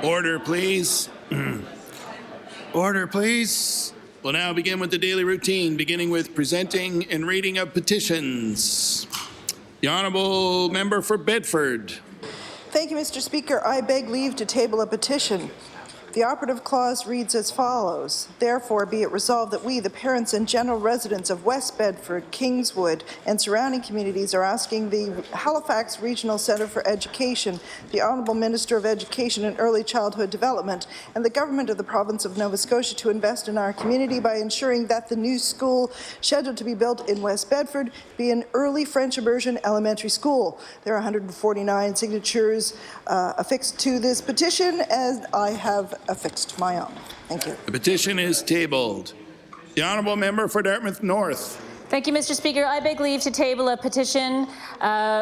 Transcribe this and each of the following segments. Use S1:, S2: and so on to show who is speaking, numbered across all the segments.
S1: Order, please. Order, please. We'll now begin with the daily routine, beginning with presenting and reading of petitions. The Honourable Member for Bedford.
S2: Thank you, Mr. Speaker. I beg leave to table a petition. The operative clause reads as follows. Therefore, be it resolved that we, the parents and general residents of West Bedford, Kingswood, and surrounding communities are asking the Halifax Regional Centre for Education, the Honourable Minister of Education and Early Childhood Development, and the Government of the Province of Nova Scotia to invest in our community by ensuring that the new school scheduled to be built in West Bedford be an early French immersion elementary school. There are 149 signatures affixed to this petition, and I have affixed my own. Thank you.
S1: The petition is tabled. The Honourable Member for Dartmouth North.
S3: Thank you, Mr. Speaker. I beg leave to table a petition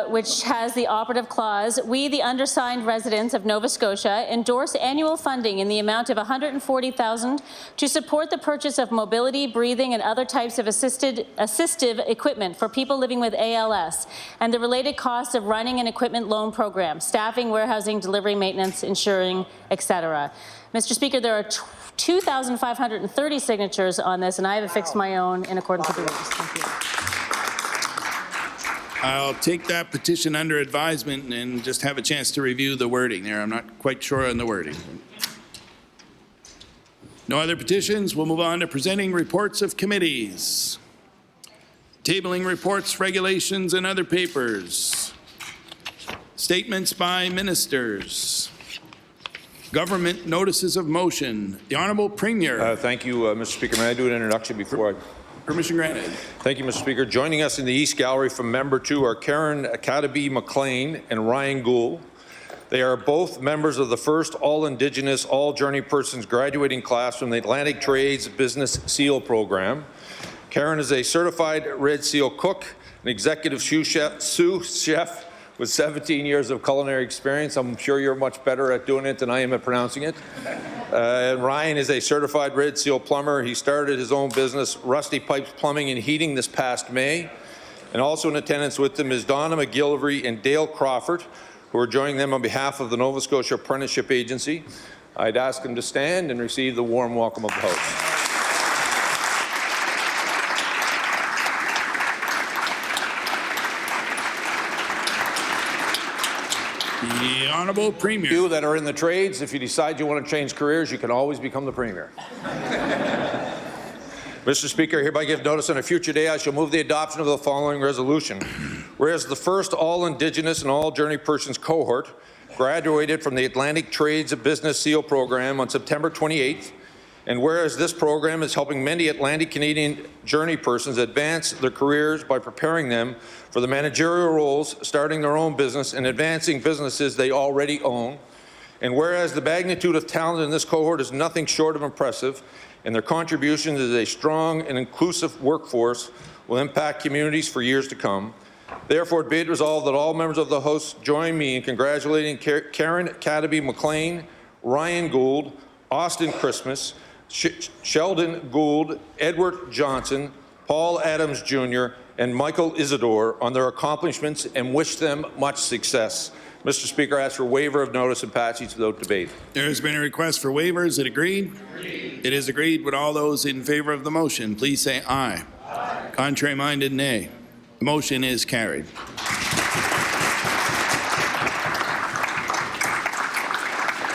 S3: which has the operative clause, we, the undersigned residents of Nova Scotia, endorse annual funding in the amount of $140,000 to support the purchase of mobility, breathing, and other types of assistive equipment for people living with ALS, and the related costs of running an equipment loan program, staffing, warehousing, delivery, maintenance, insuring, etc. Mr. Speaker, there are 2,530 signatures on this, and I have affixed my own in accordance with the rules. Thank you.
S1: I'll take that petition under advisement and just have a chance to review the wording there. I'm not quite sure on the wording. No other petitions. We'll move on to presenting reports of committees. Tabling reports, regulations, and other papers. Statements by ministers. Government notices of motion. The Honourable Premier.
S4: Thank you, Mr. Speaker. May I do an introduction before I...
S1: Permission granted.
S4: Thank you, Mr. Speaker. Joining us in the East Gallery from Member 2 are Karen Academy McLean and Ryan Gould. They are both members of the first all-Indigenous, all-journey persons graduating class from the Atlantic Trades Business SEAL program. Karen is a certified Red Seal cook, an executive sous chef with 17 years of culinary experience. I'm sure you're much better at doing it than I am at pronouncing it. And Ryan is a certified Red Seal plumber. He started his own business, Rusty Pipes Plumbing and Heating, this past May. And also in attendance with them is Donna McGillivray and Dale Crawford, who are joining them on behalf of the Nova Scotia Apprenticeship Agency. I'd ask them to stand and receive the warm welcome of the host.
S1: The Honourable Premier.
S4: You that are in the trades, if you decide you want to change careers, you can always become the Premier. Mr. Speaker, I hereby give notice on a future day I shall move the adoption of the following resolution. Whereas the first all-Indigenous and all-journey persons cohort graduated from the Atlantic Trades Business SEAL program on September 28th, and whereas this program is helping many Atlantic Canadian journey persons advance their careers by preparing them for the managerial roles, starting their own business, and advancing businesses they already own. And whereas the magnitude of talent in this cohort is nothing short of impressive, and their contributions as a strong and inclusive workforce will impact communities for years to come. Therefore, be it resolved that all members of the House join me in congratulating Karen Academy McLean, Ryan Gould, Austin Christmas, Sheldon Gould, Edward Johnson, Paul Adams Jr., and Michael Isidore on their accomplishments and wish them much success. Mr. Speaker, I ask for waiver of notice and passage without debate.
S1: There has been a request for waivers. Is it agreed? Agreed. It is agreed. Would all those in favour of the motion please say aye. Aye. Contrary minded, nay. The motion is carried.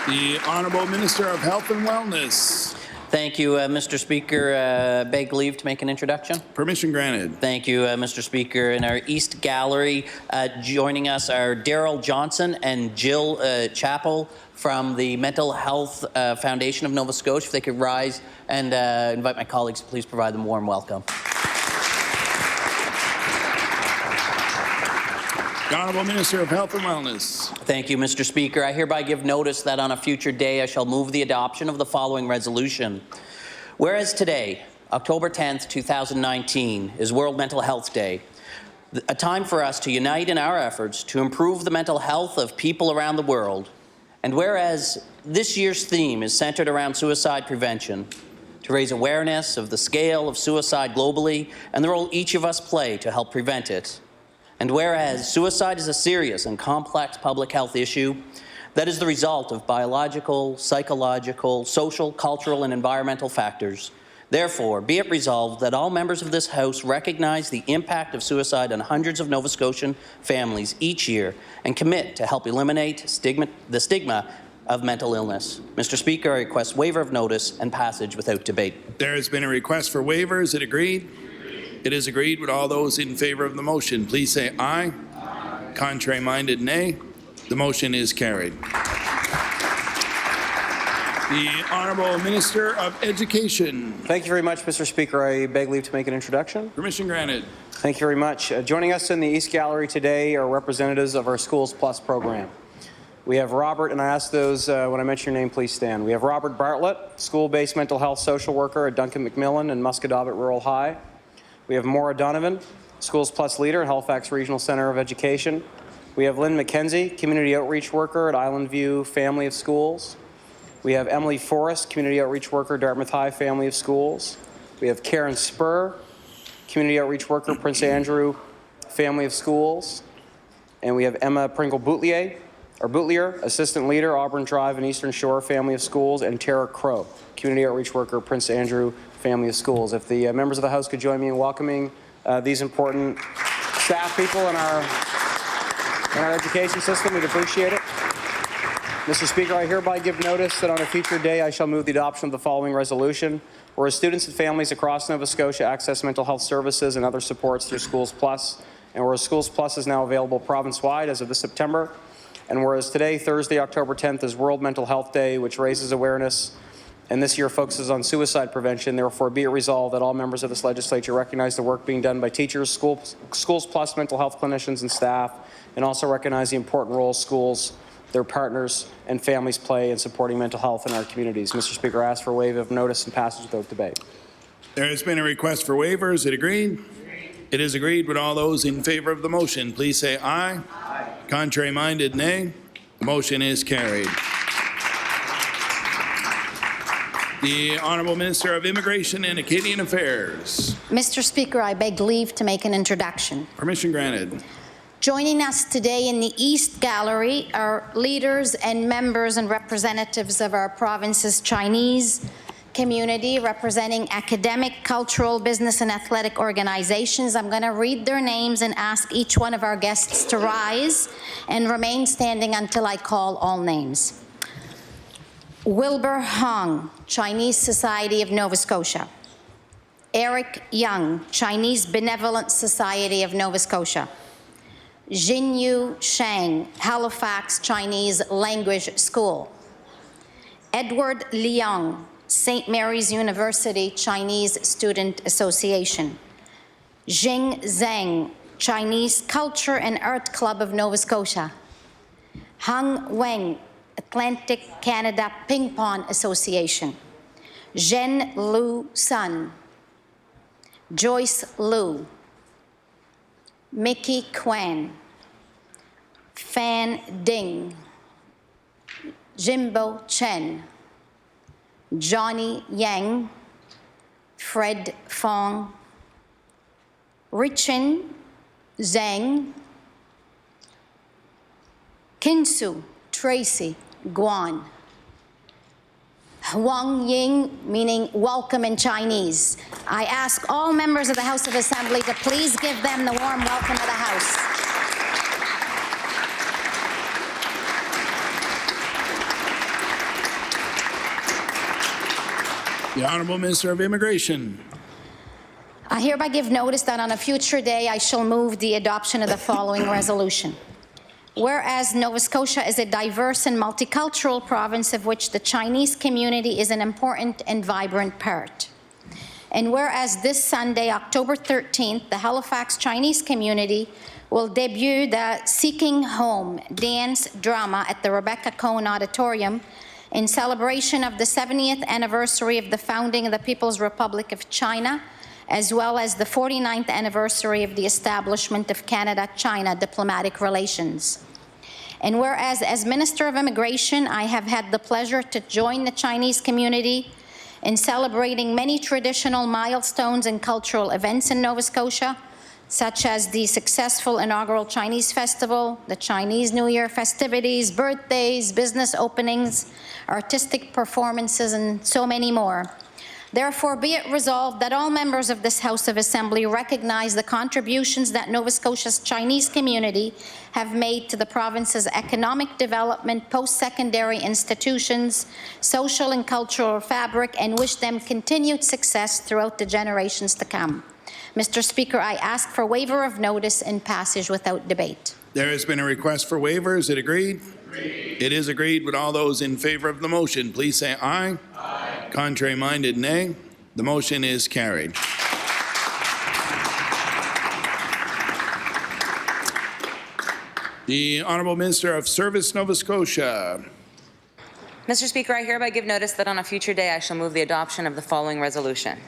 S1: The Honourable Minister of Health and Wellness.
S5: Thank you, Mr. Speaker. Beg leave to make an introduction.
S1: Permission granted.
S5: Thank you, Mr. Speaker. In our East Gallery, joining us are Daryl Johnson and Jill Chappell from the Mental Health Foundation of Nova Scotia. If they could rise and invite my colleagues to please provide them a warm welcome.
S1: The Honourable Minister of Health and Wellness.
S5: Thank you, Mr. Speaker. I hereby give notice that on a future day I shall move the adoption of the following resolution. Whereas today, October 10th, 2019, is World Mental Health Day, a time for us to unite in our efforts to improve the mental health of people around the world, and whereas this year's theme is centered around suicide prevention, to raise awareness of the scale of suicide globally and the role each of us play to help prevent it. And whereas suicide is a serious and complex public health issue that is the result of biological, psychological, social, cultural, and environmental factors. Therefore, be it resolved that all members of this House recognize the impact of suicide on hundreds of Nova Scotian families each year and commit to help eliminate the stigma of mental illness. Mr. Speaker, I request waiver of notice and passage without debate.
S1: There has been a request for waiver. Is it agreed? It is agreed. Would all those in favor of the motion please say aye. Aye. Contrary-minded, nay. The motion is carried. The Honourable Minister of Education.
S6: Thank you very much, Mr. Speaker. I beg leave to make an introduction.
S1: Permission granted.
S6: Thank you very much. Joining us in the East Gallery today are representatives of our Schools Plus program. We have Robert, and I ask those, when I mention your name, please stand. We have Robert Bartlett, school-based mental health social worker at Duncan Macmillan and Muscadabbit Rural High. We have Maura Donovan, Schools Plus leader at Halifax Regional Centre of Education. We have Lynn McKenzie, community outreach worker at Island View Family of Schools. We have Emily Forrest, community outreach worker, Dartmouth High Family of Schools. We have Karen Spur, community outreach worker, Prince Andrew Family of Schools. And we have Emma Pringle-Boutlier, assistant leader, Auburn Drive and Eastern Shore Family of Schools, and Tara Crow, community outreach worker, Prince Andrew Family of Schools. If the members of the House could join me in welcoming these important staff people in our education system, we'd appreciate it. Mr. Speaker, I hereby give notice that on a future day I shall move the adoption of the following resolution. Whereas students and families across Nova Scotia access mental health services and other supports through Schools Plus, and whereas Schools Plus is now available province-wide as of this September, and whereas today, Thursday, October 10th, is World Mental Health Day, which raises awareness and this year focuses on suicide prevention, therefore be it resolved that all members of this legislature recognize the work being done by teachers, Schools Plus mental health clinicians and staff, and also recognize the important role schools, their partners, and families play in supporting mental health in our communities. Mr. Speaker, I ask for a waiver of notice and passage without debate.
S1: There has been a request for waiver. Is it agreed? It is agreed. Would all those in favor of the motion please say aye. Aye. Contrary-minded, nay. The motion is carried. The Honourable Minister of Immigration and Acadian Affairs.
S7: Mr. Speaker, I beg leave to make an introduction.
S1: Permission granted.
S7: Joining us today in the East Gallery are leaders and members and representatives of our province's Chinese community representing academic, cultural, business, and athletic organizations. I'm going to read their names and ask each one of our guests to rise and remain standing until I call all names. Wilbur Hong, Chinese Society of Nova Scotia. Eric Young, Chinese Benevolent Society of Nova Scotia. Jinyu Shang, Halifax Chinese Language School. Edward Leong, St. Mary's University Chinese Student Association. Jing Zhang, Chinese Culture and Art Club of Nova Scotia. Hang Weng, Atlantic Canada Ping Pong Association. Zhen Lu Sun. Joyce Liu. Mickey Quan. Fan Ding. Jimbo Chen. Johnny Yang. Fred Fong. Richin Zhang. Kinsu Tracy Guan. Wang Ying, meaning welcome in Chinese. I ask all members of the House of Assembly to please give them the warm welcome of the House.
S1: The Honourable Minister of Immigration.
S7: I hereby give notice that on a future day I shall move the adoption of the following resolution. Whereas Nova Scotia is a diverse and multicultural province of which the Chinese community is an important and vibrant part. And whereas this Sunday, October 13th, the Halifax Chinese community will debut the Seeking Home dance drama at the Rebecca Cohen Auditorium in celebration of the 70th anniversary of the founding of the People's Republic of China, as well as the 49th anniversary of the establishment of Canada-China diplomatic relations. And whereas as Minister of Immigration, I have had the pleasure to join the Chinese community in celebrating many traditional milestones and cultural events in Nova Scotia, such as the successful inaugural Chinese Festival, the Chinese New Year festivities, birthdays, business openings, artistic performances, and so many more. Therefore, be it resolved that all members of this House of Assembly recognize the contributions that Nova Scotia's Chinese community have made to the province's economic development, post-secondary institutions, social and cultural fabric, and wish them continued success throughout the generations to come. Mr. Speaker, I ask for waiver of notice and passage without debate.
S1: There has been a request for waiver. Is it agreed? Agreed. It is agreed. With all those in favor of the motion, please say aye. Aye. Contrary-minded, nay. The motion is carried. The Honourable Minister of Service, Nova Scotia.
S8: Mr. Speaker, I hereby give notice that on a future day I shall move the adoption of the following resolution.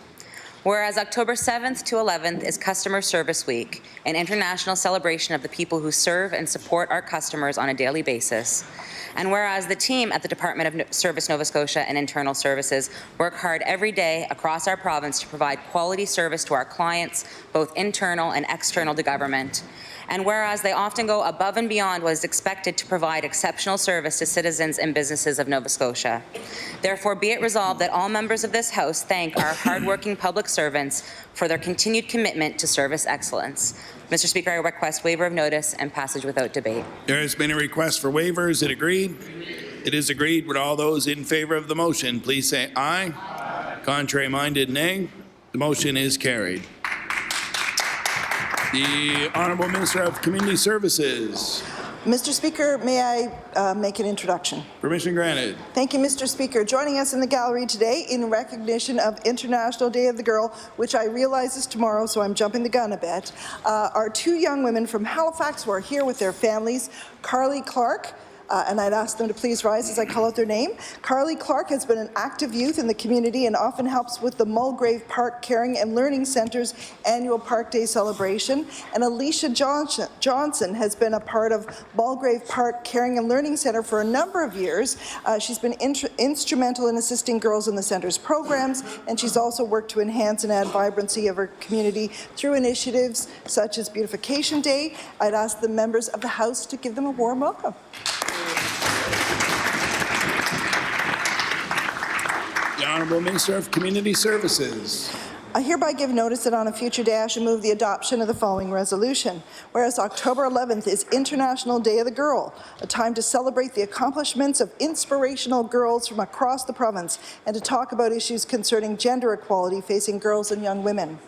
S8: Whereas October 7th to 11th is Customer Service Week, an international celebration of the people who serve and support our customers on a daily basis. And whereas the team at the Department of Service Nova Scotia and Internal Services work hard every day across our province to provide quality service to our clients, both internal and external to government. And whereas they often go above and beyond what is expected to provide exceptional service to citizens and businesses of Nova Scotia. Therefore, be it resolved that all members of this House thank our hardworking public servants for their continued commitment to service excellence. Mr. Speaker, I request waiver of notice and passage without debate.
S1: There has been a request for waiver. Is it agreed? It is agreed. With all those in favor of the motion, please say aye. Aye. Contrary-minded, nay. The motion is carried. The Honourable Minister of Community Services.
S2: Mr. Speaker, may I make an introduction?
S1: Permission granted.
S2: Thank you, Mr. Speaker. Joining us in the gallery today in recognition of International Day of the Girl, which I realize is tomorrow, so I'm jumping the gun a bit, are two young women from Halifax who are here with their families. Carly Clark, and I'd ask them to please rise as I call out their name. Carly Clark has been an active youth in the community and often helps with the Mulgrave Park Caring and Learning Centre's annual Park Day celebration. And Alicia Johnson has been a part of Mulgrave Park Caring and Learning Centre for a number of years. She's been instrumental in assisting girls in the centre's programs, and she's also worked to enhance and add vibrancy of her community through initiatives such as Beautification Day. I'd ask the members of the House to give them a warm welcome.
S1: The Honourable Minister of Community Services.
S2: I hereby give notice that on a future day I shall move the adoption of the following resolution. Whereas October 11th is International Day of the Girl, a time to celebrate the accomplishments of inspirational girls from across the province and to talk about issues concerning gender equality facing girls and young women.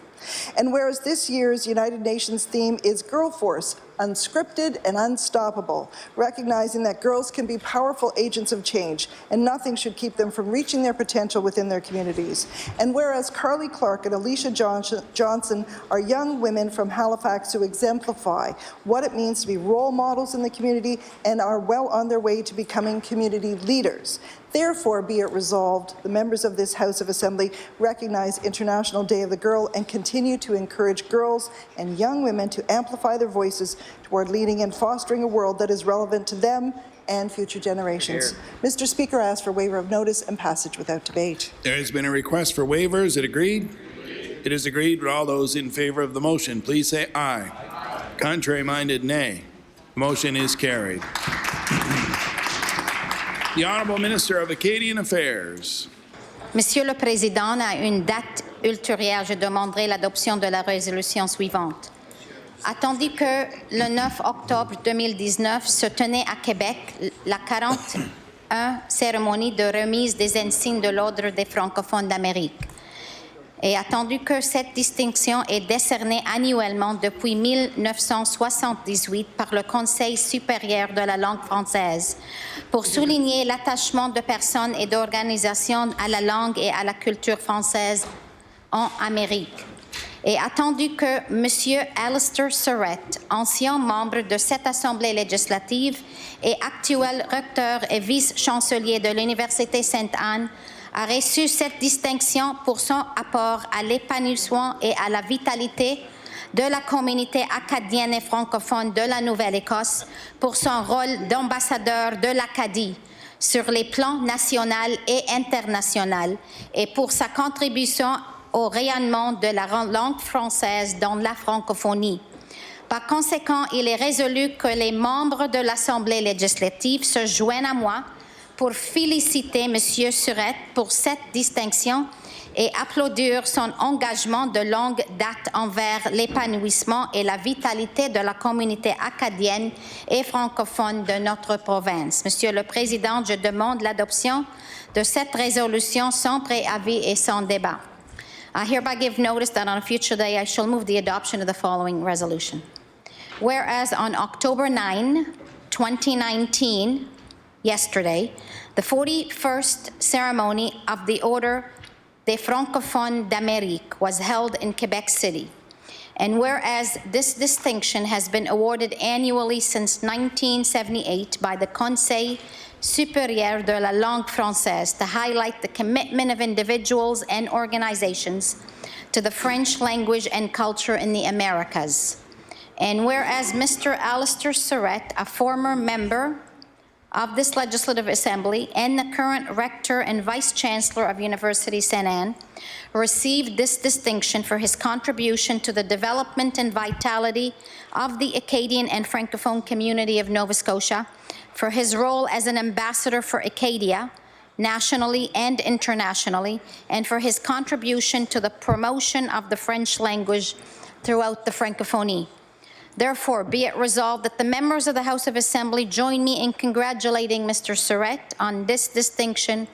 S2: And whereas this year's United Nations theme is Girl Force, unscripted and unstoppable, recognizing that girls can be powerful agents of change and nothing should keep them from reaching their potential within their communities. And whereas Carly Clark and Alicia Johnson are young women from Halifax who exemplify what it means to be role models in the community and are well on their way to becoming community leaders. Therefore, be it resolved, the members of this House of Assembly recognize International Day of the Girl and continue to encourage girls and young women to amplify their voices toward leading and fostering a world that is relevant to them and future generations. Mr. Speaker, I ask for waiver of notice and passage without debate. There
S1: has been a request for waiver. Is it agreed? It is agreed. With all those in favor of the motion, please say aye. Aye. Contrary-minded, nay. The motion is carried. The Honourable Minister of Acadian Affairs.
S7: Monsieur le Président, à une date ultérieure, je demanderai l'adoption de la résolution suivante. Attendu que le 9 octobre 2019 se tenait à Québec la 41e cérémonie de remise des insignes de l'Ordre des francophones d'Amérique, et attendu que cette distinction est décernée annuellement depuis 1978 par le Conseil supérieur de la langue française, pour souligner l'attachement de personnes et d'organisations à la langue et à la culture française en Amérique. Et attendu que M. Alistair Surrett, ancien membre de cette Assemblée législative et actuel recteur et vice-chancelier de l'Université Sainte-Anne, a reçu cette distinction pour son apport à l'épanouissement et à la vitalité de la communauté acadienne et francophone de la Nouvelle-Écosse, pour son rôle d'ambassadeur de l'Acadie sur les plans national et international, et pour sa contribution au rayonnement de la langue française dans la francophonie. Par conséquent, il est résolu que les membres de l'Assemblée législative se joignent à moi pour féliciter M. Surette pour cette distinction et applaudir son engagement de longue date envers l'épanouissement et la vitalité de la communauté acadienne et francophone de notre province. Monsieur le Président, je demande l'adoption de cette résolution sans préavis et sans débat. I hereby give notice that on a future day I shall move the adoption of the following resolution. Whereas on October 9, 2019, yesterday, the 41st ceremony of the Order des Francophones d'Amérique was held in Quebec City. And whereas this distinction has been awarded annually since 1978 by the Conseil supérieur de la langue française to highlight the commitment of individuals and organizations to the French language and culture in the Americas. And whereas Mr. Alistair Surette, a former member of this Legislative Assembly and the current Rector and Vice Chancellor of University St. Anne, received this distinction for his contribution to the development and vitality of the Acadian and Francophone community of Nova Scotia, for his role as an ambassador for Acadia, nationally and internationally, and for his contribution to the promotion of the French language throughout the Francophonie. Therefore, be it resolved that the members of the House of Assembly join me in congratulating Mr. Surette on this distinction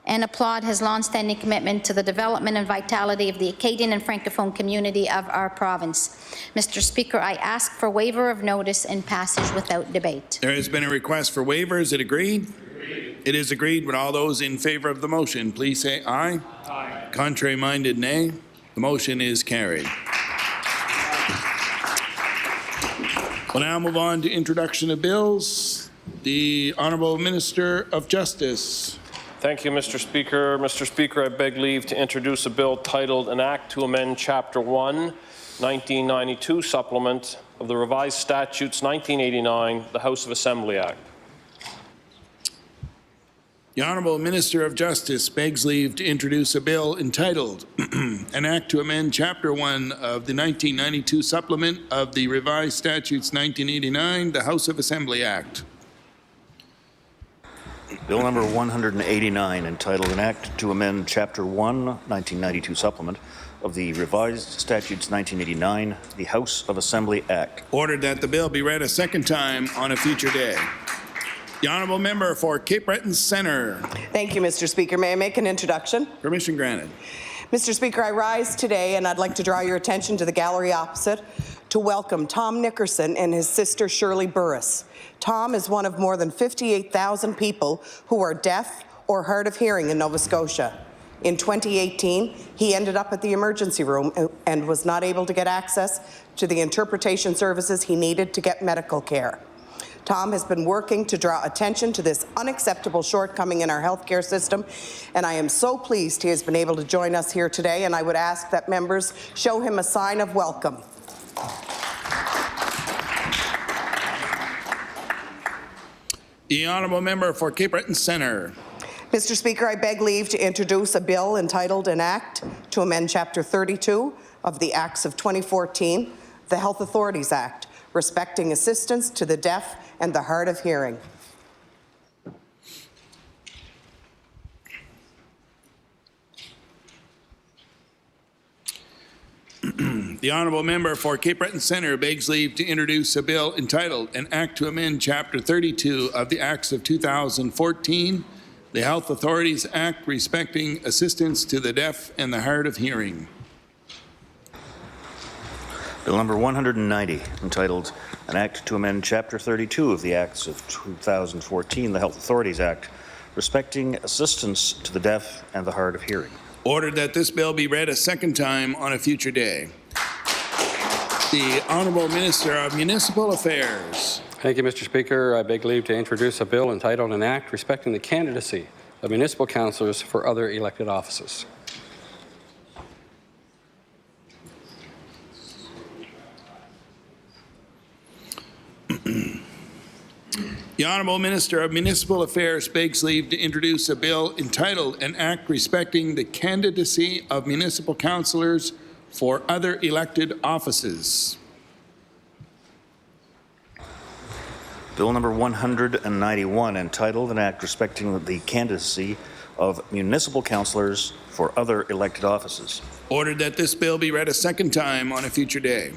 S7: and applaud his long-standing commitment to the development and vitality of the Acadian and Francophone community of our province. Mr. Speaker, I ask for waiver of notice and passage without debate.
S1: There has been a request for waiver. Is it agreed? Agreed. It is agreed. Would all those in favor of the motion please say aye? Aye. Contrary-minded, nay. The motion is carried. We'll now move on to introduction of bills. The Honourable Minister of Justice.
S9: Thank you, Mr. Speaker. Mr. Speaker, I beg leave to introduce a bill titled An Act to Amend Chapter 1, 1992 Supplement of the Revised Statutes 1989, the House of Assembly Act.
S1: The Honourable Minister of Justice begs leave to introduce a bill entitled An Act to Amend Chapter 1 of the 1992 Supplement of the Revised Statutes 1989, the House of Assembly Act.
S10: Bill number 189, entitled An Act to Amend Chapter 1, 1992 Supplement of the Revised Statutes 1989, the House of Assembly Act.
S1: Ordered that the bill be read a second time on a future day. The Honourable Member for Cape Breton Centre.
S11: Thank you, Mr. Speaker. May I make an introduction?
S1: Permission granted.
S11: Mr. Speaker, I rise today and I'd like to draw your attention to the gallery opposite to welcome Tom Nickerson and his sister Shirley Burris. Tom is one of more than 58,000 people who are deaf or hard of hearing in Nova Scotia. In 2018, he ended up at the emergency room and was not able to get access to the interpretation services he needed to get medical care. Tom has been working to draw attention to this unacceptable shortcoming in our healthcare system, and I am so pleased he has been able to join us here today, and I would ask that members show him a sign of welcome.
S1: The Honourable Member for Cape Breton Centre.
S11: Mr. Speaker, I beg leave to introduce a bill entitled An Act to Amend Chapter 32 of the Acts of 2014, the Health Authorities Act, respecting assistance to the deaf and the hard of hearing.
S1: The Honourable Member for Cape Breton Centre begs leave to introduce a bill entitled An Act to Amend Chapter 32 of the Acts of 2014, the Health Authorities Act, respecting assistance to the deaf and the hard of hearing.
S10: Bill number 190, entitled An Act to Amend Chapter 32 of the Acts of 2014, the Health Authorities Act, respecting assistance to the deaf and the hard of hearing.
S1: Ordered that this bill be read a second time on a future day. The Honourable Minister of Municipal Affairs.
S12: Thank you, Mr. Speaker. I beg leave to introduce a bill entitled An Act respecting the candidacy of municipal councillors for other elected offices.
S1: The The Honourable Minister of Municipal Affairs begs leave to introduce a bill entitled An Act Respecting the Candidacy of Municipal Councillors for Other Elected Offices.
S10: Bill number 191, entitled An Act Respecting the Candidacy of Municipal Councillors for Other Elected Offices.
S1: Ordered that this bill be read a second time on a future day.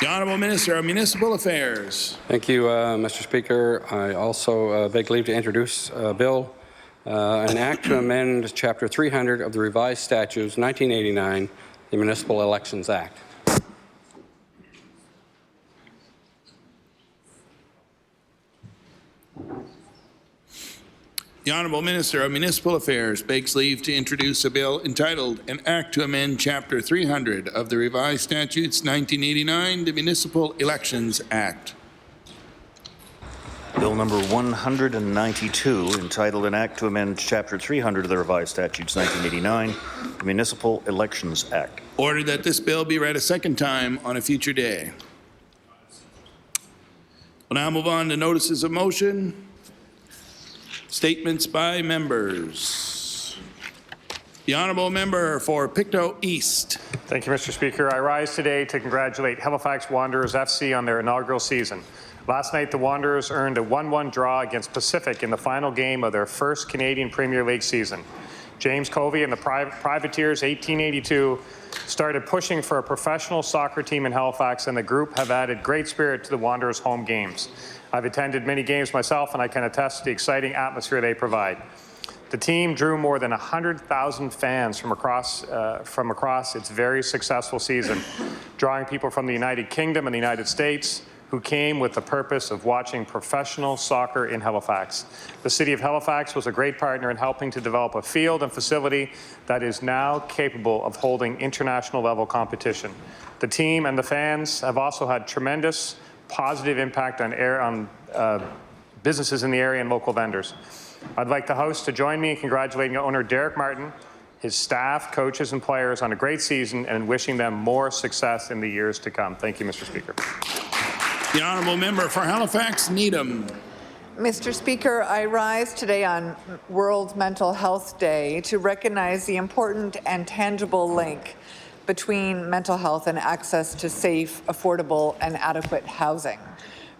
S1: The Honourable Minister of Municipal Affairs.
S12: Thank you, Mr. Speaker. I also beg leave to introduce a bill, an act to amend Chapter 300 of the Revised Statutes 1989, the Municipal Elections Act.
S1: The Honourable Minister of Municipal Affairs begs leave to introduce a bill entitled An Act to Amend Chapter 300 of the Revised Statutes 1989, the Municipal Elections Act.
S10: Bill number 192, entitled An Act to Amend Chapter 300 of the Revised Statutes 1989, the Municipal Elections Act.
S1: Ordered that this bill be read a second time on a future day. We'll now move on to notices of motion. Statements by members. The Honourable Member for Pictou East.
S13: Thank you, Mr. Speaker. I rise today to congratulate Halifax Wanderers FC on their inaugural season. Last night, the Wanderers earned a 1-1 draw against Pacific in the final game of their first Canadian Premier League season. James Covey and the Privateers 1882 started pushing for a professional soccer team in Halifax, and the group have added great spirit to the Wanderers' home games. I've attended many games myself, and I can attest to the exciting atmosphere they provide. The team drew more than 100,000 fans from across its very successful season, drawing people from the United Kingdom and the United States who came with the purpose of watching professional soccer in Halifax. The City of Halifax was a great partner in helping to develop a field and facility that is now capable of holding international level competition. The team and the fans have also had tremendous positive impact on businesses in the area and local vendors. I'd like the House to join me in congratulating owner Derek Martin, his staff, coaches and players on a great season and wishing them more success in the years to come. Thank you, Mr. Speaker.
S1: The Honourable Member for Halifax Needham.
S14: Mr. Speaker, I rise today on World Mental Health Day to recognize the important and tangible link between mental health and access to safe, affordable and adequate housing.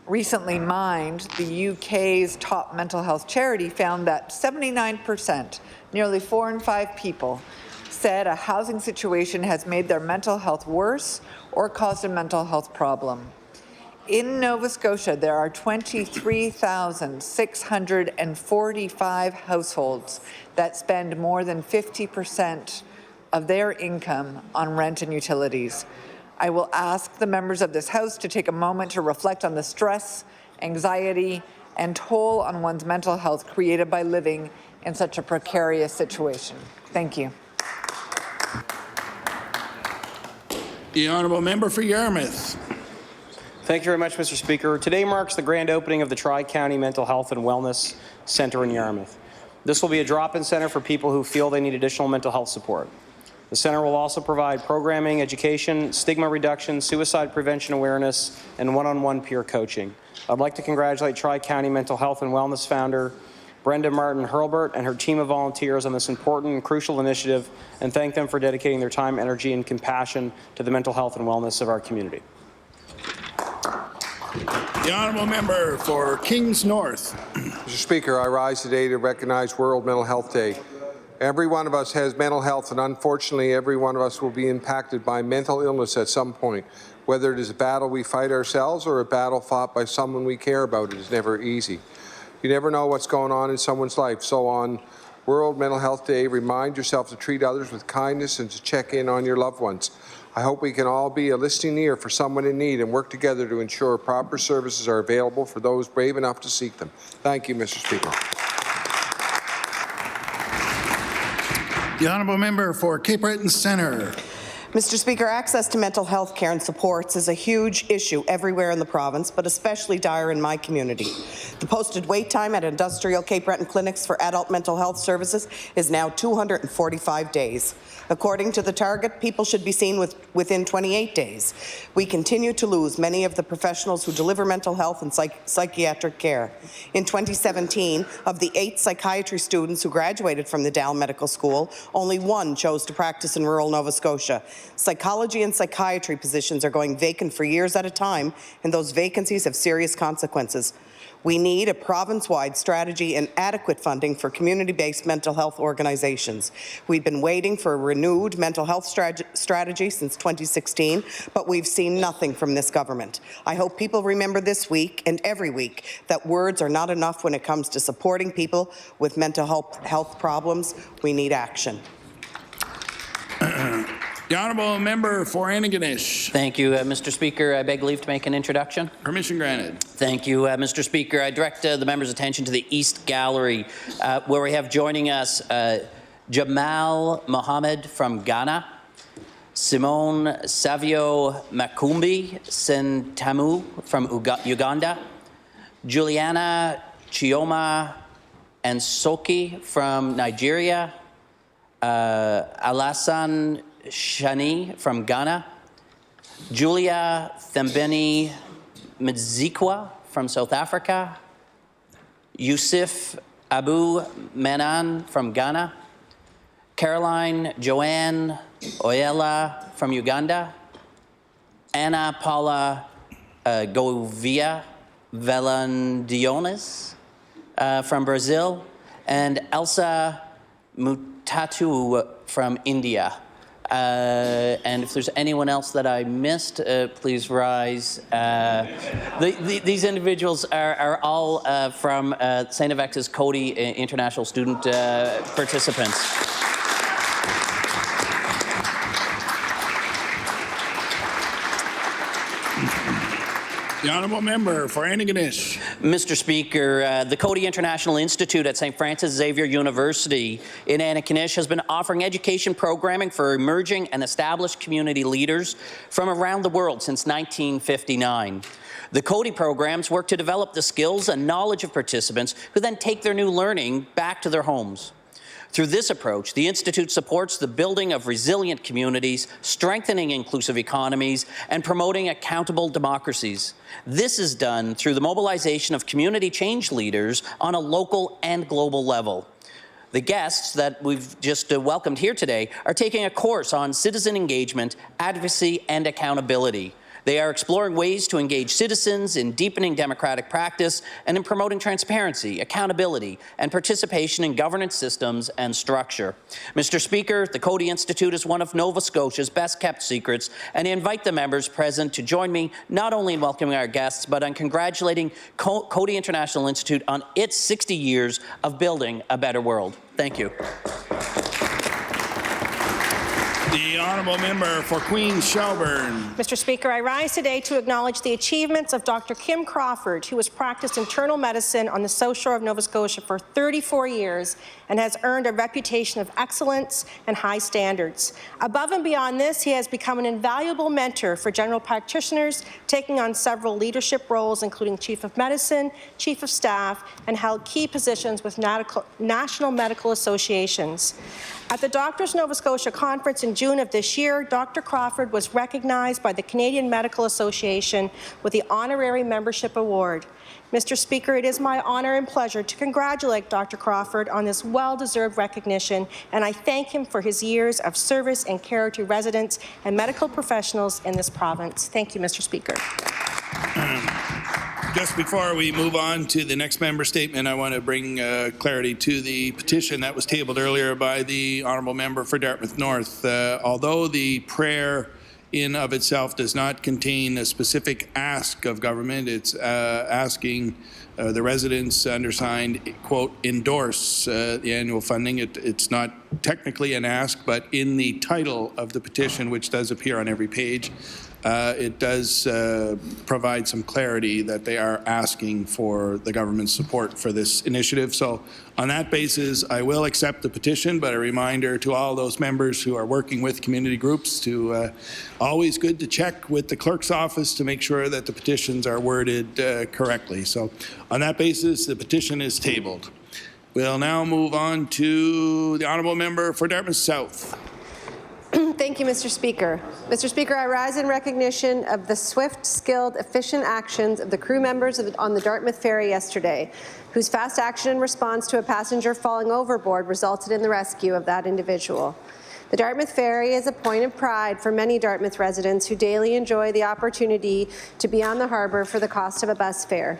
S14: Recently Mind, the UK's top mental health charity, found that 79%, nearly 4 in 5 people, said a housing situation has made their mental health worse or caused a mental health problem. In Nova Scotia, there are 23,645 households that spend more than 50% of their income on rent and utilities. I will ask the members of this House to take a moment to reflect on the stress, anxiety, and toll on one's mental health created by living in such a precarious situation. Thank you.
S1: The Honourable Member for Yarmouth.
S6: Thank you very much, Mr. Speaker. Today marks the grand opening of the Tri-County Mental Health and Wellness Centre in Yarmouth. This will be a drop-in centre for people who feel they need additional mental health support. The centre will also provide programming, education, stigma reduction, suicide prevention awareness, and one-on-one peer coaching. I'd like to congratulate Tri-County Mental Health and Wellness founder Brenda Martin Hurlbert and her team of volunteers on this important and crucial initiative, and thank them for dedicating their time, energy, and compassion to the mental health and wellness of our community.
S1: The Honourable Member for Kings North.
S15: Mr. Speaker, I rise today to recognize World Mental Health Day. Every one of us has mental health, and unfortunately every one of us will be impacted by mental illness at some point. Whether it is a battle we fight ourselves or a battle fought by someone we care about, it is never easy. You never know what's going on in someone's life, so on World Mental Health Day, remind yourself to treat others with kindness and to check in on your loved ones. I hope we can all be a listening ear for someone in need and work together to ensure proper services are available for those brave enough to seek them. Thank you, Mr. Speaker.
S1: The Honourable Member for Cape Breton Centre.
S11: Mr. Speaker, access to mental health care and supports is a huge issue everywhere in the province, but especially dire in my community. The posted wait time at industrial Cape Breton clinics for adult mental health services is now 245 days. According to the target, people should be seen within 28 days. We continue to lose many of the professionals who deliver mental health and psychiatric care. In 2017, of the 8 psychiatry students who graduated from the Dal Medical School, only 1 chose to practice in rural Nova Scotia. Psychology and psychiatry positions are going vacant for years at a time, and those vacancies have serious consequences. We need a province-wide strategy and adequate funding for community-based mental health organizations. We've been waiting for a renewed mental health strategy since 2016, but we've seen nothing from this government. I hope people remember this week and every week that words are not enough when it comes to supporting people with mental health problems. We need action.
S1: The Honourable Member for Antigonish.
S5: Thank you, Mr. Speaker. I beg leave to make an introduction.
S1: Permission granted.
S5: Thank you, Mr. Speaker. I direct the member's attention to the East Gallery, where we have joining us Jamal Mohammed from Ghana, Simone Savio Makumbi Sentamu from Uganda, Juliana Chioma Nsoki from Nigeria, Alassane Shani from Ghana, Julia Thembeni Mdzikwa from South Africa, Yusuf Abu Manan from Ghana, Caroline Joanne Oyela from Uganda, Ana Paula Govia Velandiones from Brazil, and Elsa Mutatu from India. And if there's anyone else that I missed, please rise. These individuals are all from St. Avex's Coady International Student participants.
S1: The Honourable Member for Antigonish.
S5: Mr. Speaker, the Coady International Institute at St. Francis Xavier University in Antigonish has been offering education programming for emerging and established community leaders from around the world since 1959. The Coady programs work to develop the skills and knowledge of participants who then take their new learning back to their homes. Through this approach, the Institute supports the building of resilient communities, strengthening inclusive economies, and promoting accountable democracies. This is done through the mobilization of community change leaders on a local and global level. The guests that we've just welcomed here today are taking a course on citizen engagement, advocacy, and accountability. They are exploring ways to engage citizens in deepening democratic practice and in promoting transparency, accountability, and participation in governance systems and structure. Mr. Speaker, the Coady Institute is one of Nova Scotia's best-kept secrets, and I invite the members present to join me not only in welcoming our guests, but on congratulating Coady International Institute on its 60 years of building a better world. Thank you.
S1: The Honourable Member for Queens Shelburne.
S16: Mr. Speaker, I rise today to acknowledge the achievements of Dr. Kim Crawford, who has practiced internal medicine on the South Shore of Nova Scotia for 34 years and has earned a reputation of excellence and high standards. Above and beyond this, he has become an invaluable mentor for general practitioners, taking on several leadership roles, including Chief of Medicine, Chief of Staff, and held key positions with national medical associations. At the Doctors Nova Scotia Conference in June of this year, Dr. Crawford was recognized by the Canadian Medical Association with the Honorary Membership Award. Mr. Speaker, it is my honour and pleasure to congratulate Dr. Crawford on this well-deserved recognition, and I thank him for his years of service and care to residents and medical professionals in this province. Thank you, Mr. Speaker.
S1: Just before we move on to the next member statement, I want to bring clarity to the petition that was tabled earlier by the Honourable Member for Dartmouth North. Although the prayer in of itself does not contain a specific ask of government, it's asking the residents undersigned, quote, endorse the annual funding. It's not technically an ask, but in the title of the petition, which does appear on every page, it does provide some clarity that they are asking for the government's support for this initiative. So on that basis, I will accept the petition, but a reminder to all those members who are working with community groups to always good to check with the clerk's office to make sure that the petitions are worded correctly. So on that basis, the petition is tabled. We'll now move on to the honourable member for Dartmouth South.
S17: Thank you, Mr. Speaker. Mr. Speaker, I rise in recognition of the swift, skilled, efficient actions of the crew members on the Dartmouth ferry yesterday, whose fast action in response to a passenger falling overboard resulted in the rescue of that individual. The Dartmouth ferry is a point of pride for many Dartmouth residents who daily enjoy the opportunity to be on the harbour for the cost of a bus fare.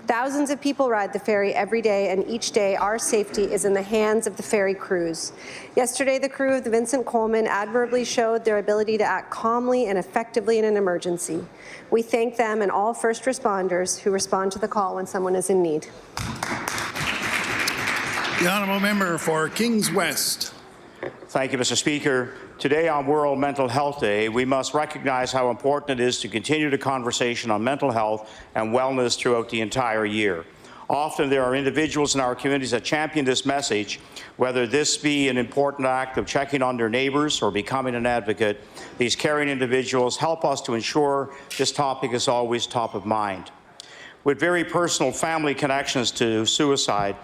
S17: Thousands of people ride the ferry every day, and each day our safety is in the hands of the ferry crews. Yesterday, the crew of the Vincent Coleman admirably showed their ability to act calmly and effectively in an emergency. We thank them and all first responders who respond to the call when someone is in need.
S1: The honourable member for Kings West.
S18: Thank you, Mr. Speaker. Today on World Mental Health Day, we must recognize how important it is to continue the conversation on mental health and wellness throughout the entire year. Often there are individuals in our communities that champion this message, whether this be an important act of checking on their neighbours or becoming an advocate. These caring individuals help us to ensure this topic is always top of mind. With very personal family connections to suicide,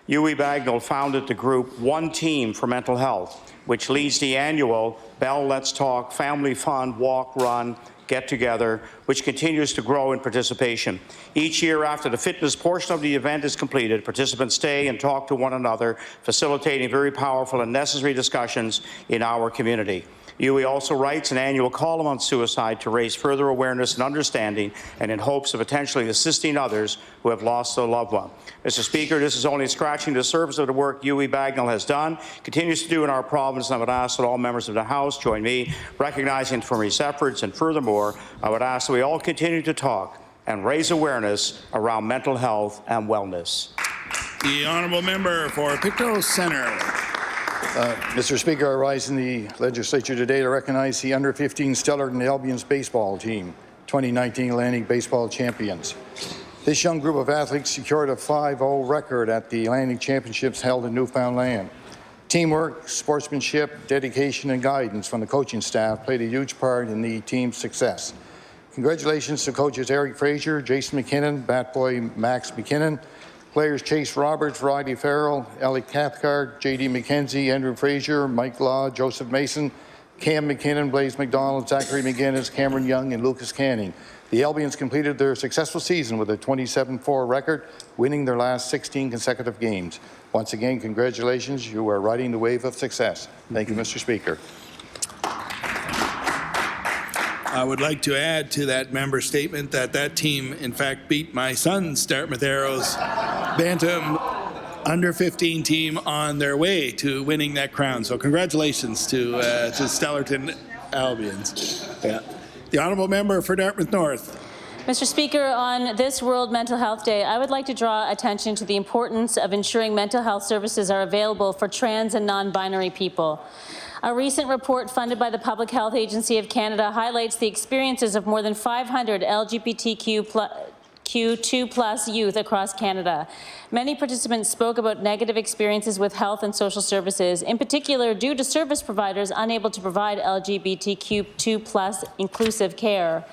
S18: Uwe Bagnall founded the group One Team for Mental Health, which leads the annual Bell Let's Talk Family Fun Walk, Run, Get Together, which continues to grow in participation. Each year after the fitness portion of the event is completed, participants stay and talk to one another, facilitating very powerful and necessary discussions in our community. Uwe also writes an annual column on suicide to raise further awareness and understanding, and in hopes of potentially assisting others who have lost a loved one. Mr. Speaker, this is only scratching the surface of the work Uwe Bagnall has done, continues to do in our province, and I would ask that all members of the House join me recognizing for his efforts, and furthermore, I would ask that we all continue to talk and raise awareness around mental health and wellness.
S1: The honourable member for Pictou Centre.
S19: Mr. Speaker, I rise in the legislature today to recognize the under-15 Stellarton Albion's baseball team, 2019 Atlantic Baseball Champions. This young group of athletes secured a 5-0 record at the Atlantic Championships held in Newfoundland. Teamwork, sportsmanship, dedication, and guidance from the coaching staff played a huge part in the team's success. Congratulations to coaches Eric Fraser, Jason McKinnon, bat boy Max McKinnon, players Chase Roberts, Roddy Farrell, Ellie Cathcart, J.D. McKenzie, Andrew Fraser, Mike Law, Joseph Mason, Cam McKinnon, Blaze McDonald, Zachary McGinnis, Cameron Young, and Lucas Canning. The Albions completed their successful season with a 27-4 record, winning their last 16 consecutive games. Once again, congratulations. You are riding the wave of success. Thank you, Mr. Speaker.
S1: I would like to add to that member statement that that team, in fact, beat my son's Dartmouth Arrows Bantam under-15 team on their way to winning that crown. So congratulations to Stellarton Albions. Yeah. The honourable member for Dartmouth North.
S3: Mr. Speaker, on this World Mental Health Day, I would like to draw attention to the importance of ensuring mental health services are available for trans and non-binary people. A recent report funded by the Public Health Agency of Canada highlights the experiences of more than 500 LGBTQ2+ youth across Canada. Many participants spoke about negative experiences with health and social services, in particular due to service providers unable to provide LGBTQ2+ inclusive care.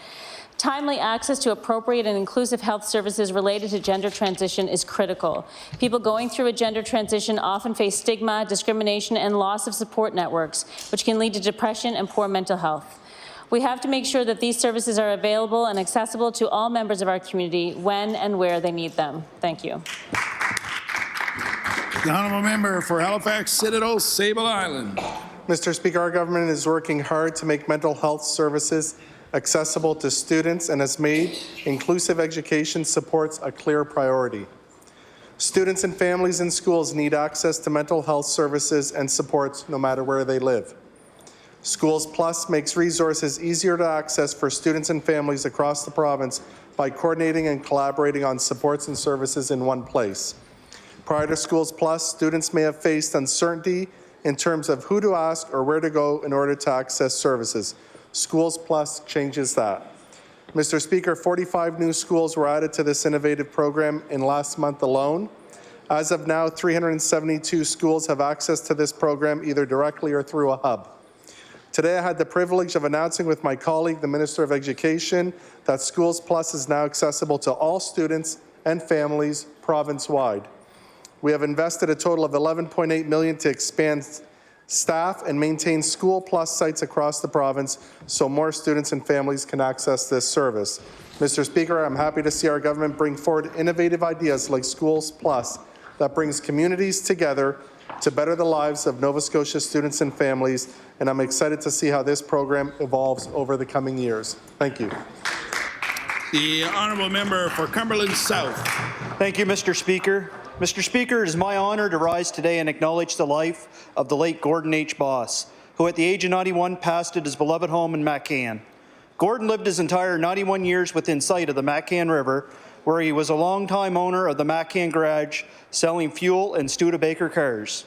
S3: Timely access to appropriate and inclusive health services related to gender transition is critical. People going through a gender transition often face stigma, discrimination, and loss of support networks, which can lead to depression and poor mental health. We have to make sure that these services are available and accessible to all members of our community when and where they need them. Thank you.
S1: The honourable member for Halifax Citadel, Sable Island.
S20: Mr. Speaker, our government is working hard to make mental health services accessible to students and has made inclusive education supports a clear priority. Students and families in schools need access to mental health services and supports no matter where they live. Schools Plus makes resources easier to access for students and families across the province by coordinating and collaborating on supports and services in one place. Prior to Schools Plus, students may have faced uncertainty in terms of who to ask or where to go in order to access services. Schools Plus changes that. Mr. Speaker, 45 new schools were added to this innovative program in last month alone. As of now, 372 schools have access to this program either directly or through a hub. Today, I had the privilege of announcing with my colleague, the Minister of Education, that Schools Plus is now accessible to all students and families province-wide. We have invested a total of $11.8 million to expand staff and maintain School Plus sites across the province so more students and families can access this service. Mr. Speaker, I'm happy to see our government bring forward innovative ideas like Schools Plus that brings communities together to better the lives of Nova Scotia students and families, and I'm excited to see how this program evolves over the coming years. Thank you.
S1: The honourable member for Cumberland South.
S21: Thank you, Mr. Speaker. Mr. Speaker, it is my honour to rise today and acknowledge the life of the late Gordon H. Boss, who at the age of 91 passed at his beloved home in Maccan. Gordon lived his entire 91 years within sight of the Maccan River, where he was a long-time owner of the Maccan Garage, selling fuel and Studebaker cars.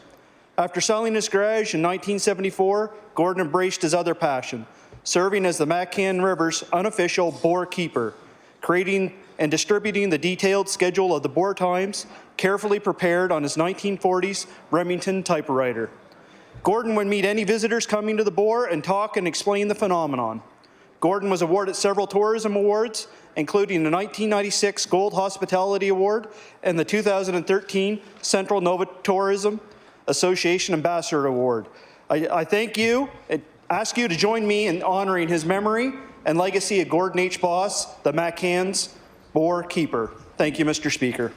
S21: After selling his garage in 1974, Gordon embraced his other passion, serving as the Maccan River's unofficial boar keeper, creating and distributing the detailed schedule of the boar times, carefully prepared on his 1940s Remington typewriter. Gordon would meet any visitors coming to the boar and talk and explain the phenomenon. Gordon was awarded several tourism awards, including the 1996 Gold Hospitality Award and the 2013 Central Nova Tourism Association Ambassador Award. I thank you and ask you to join me in honouring his memory and legacy of Gordon H. Boss, the Maccan's boar keeper. Thank you, Mr. Speaker.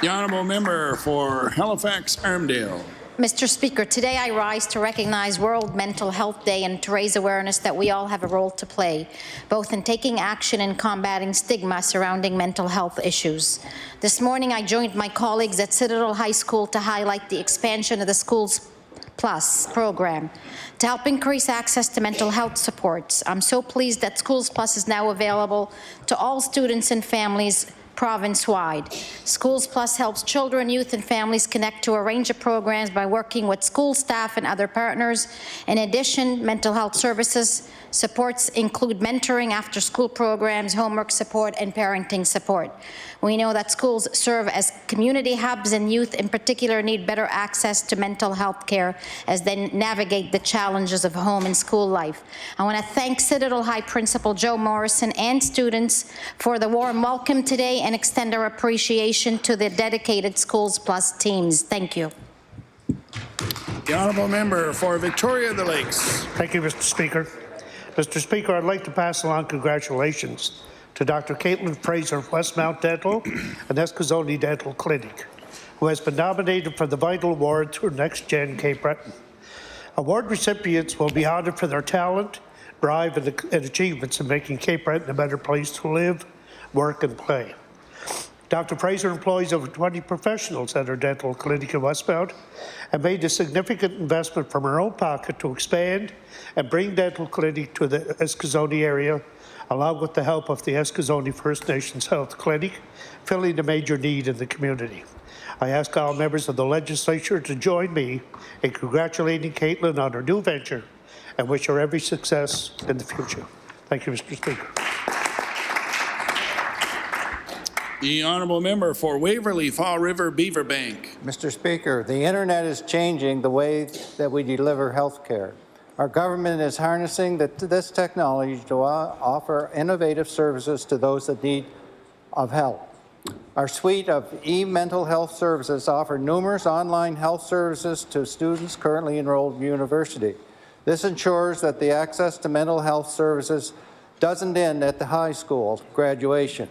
S1: The honourable member for Halifax-Armdale.
S7: Mr. Speaker, today I rise to recognize World Mental Health Day and to raise awareness that we all have a role to play, both in taking action and combating stigma surrounding mental health issues. This morning, I joined my colleagues at Citadel High School to highlight the expansion of the Schools Plus program to help increase access to mental health supports. I'm so pleased that Schools Plus is now available to all students and families province-wide. Schools Plus helps children, youth, and families connect to a range of programs by working with school staff and other partners. In addition, mental health services supports include mentoring, after-school programs, homework support, and parenting support. We know that schools serve as community hubs, and youth in particular need better access to mental health care as they navigate the challenges of home and school life. I want to thank Citadel High Principal Joe Morrison and students for the warm welcome today and extend our appreciation to the dedicated Schools Plus teams. Thank you.
S1: The honourable member for Victoria the Lakes.
S22: Thank you, Mr. Speaker. Mr. Speaker, I'd like to pass along congratulations to Dr. Caitlin Fraser of Westmount Dental and Escazone Dental Clinic, who has been nominated for the Vital Award through Next Gen Cape Breton. Award recipients will be honored for their talent, drive, and achievements in making Cape Breton a better place to live, work, and play. Dr. Fraser employs over 20 professionals at her dental clinic in Westmount and made a significant investment from her own pocket to expand and bring dental clinic to the Escazone area, along with the help of the Escazone First Nations Health Clinic, filling a major need in the community. I ask all members of the legislature to join me in congratulating Caitlin on her new venture and wish her every success in the future. Thank you, Mr. Speaker.
S1: The honourable member for Waverley Fall River Beaverbank.
S23: Mr. Speaker, the internet is changing the way that we deliver health care. Our government is harnessing this technology to offer innovative services to those that need of help. Our suite of e-mental health services offer numerous online health services to students currently enrolled in university. This ensures that the access to mental health services doesn't end at the high school graduation.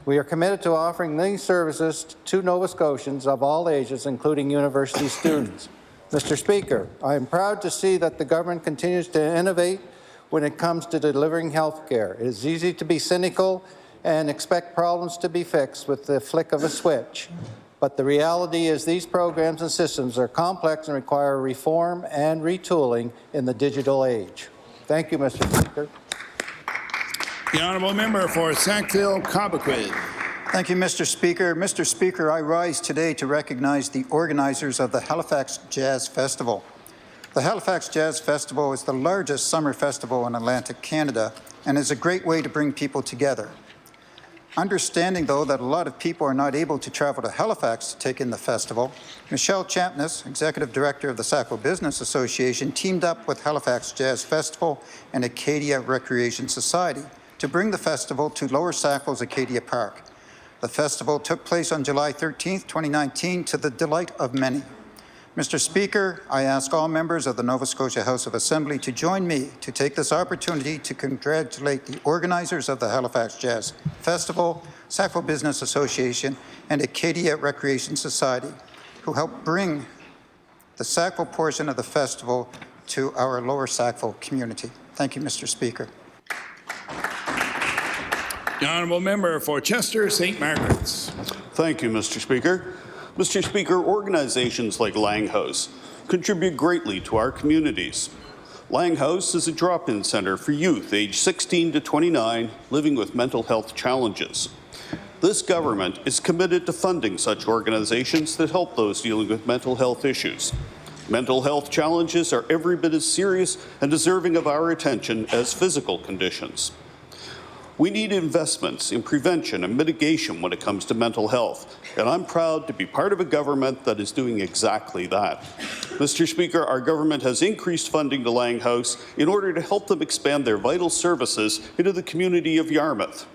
S23: We are committed to offering these services to Nova Scotians of all ages, including university students. Mr. Speaker, I am proud to see that the government continues to innovate when it comes to delivering health care. It is easy to be cynical and expect problems to be fixed with the flick of a switch. But the reality is these programs and systems are complex and require reform and retooling in the digital age. Thank you, Mr. Speaker.
S1: The honourable member for Sackville-Cobequid.
S23: Thank you, Mr. Speaker. Mr. Speaker, I rise today to recognize the organizers of the Halifax Jazz Festival. The Halifax Jazz Festival is the largest summer festival in Atlantic Canada and is a great way to bring people together. Understanding, though, that a lot of people are not able to travel to Halifax to take in the festival, Michelle Champness, Executive Director of the Sackville Business Association, teamed up with Halifax Jazz Festival and Acadia Recreation Society to bring the festival to Lower Sackville's Acadia Park. The festival took place on July 13, 2019, to the delight of many. Mr. Speaker, I ask all members of the Nova Scotia House of Assembly to join me to take this opportunity to congratulate the organizers of the Halifax Jazz Festival, Sackville Business Association, and Acadia Recreation Society, who helped bring the Sackville portion of the festival to our Lower Sackville community. Thank you, Mr. Speaker.
S1: The honourable member for Chester St. Margaret's.
S2: Thank you, Mr. Speaker. Mr. Speaker, organizations like Langhouse contribute greatly to our communities. Langhouse is a drop-in centre for youth aged 16 to 29 living with mental health challenges. This government is committed to funding such organizations that help those dealing with mental health issues. Mental health challenges are every bit as serious and deserving of our attention as physical conditions. We need investments in prevention and mitigation when it comes to mental health, and I'm proud to be part of a government that is doing exactly that. Mr. Speaker, our government has increased funding to Langhouse in order to help them expand their vital services into the community of Yarmouth.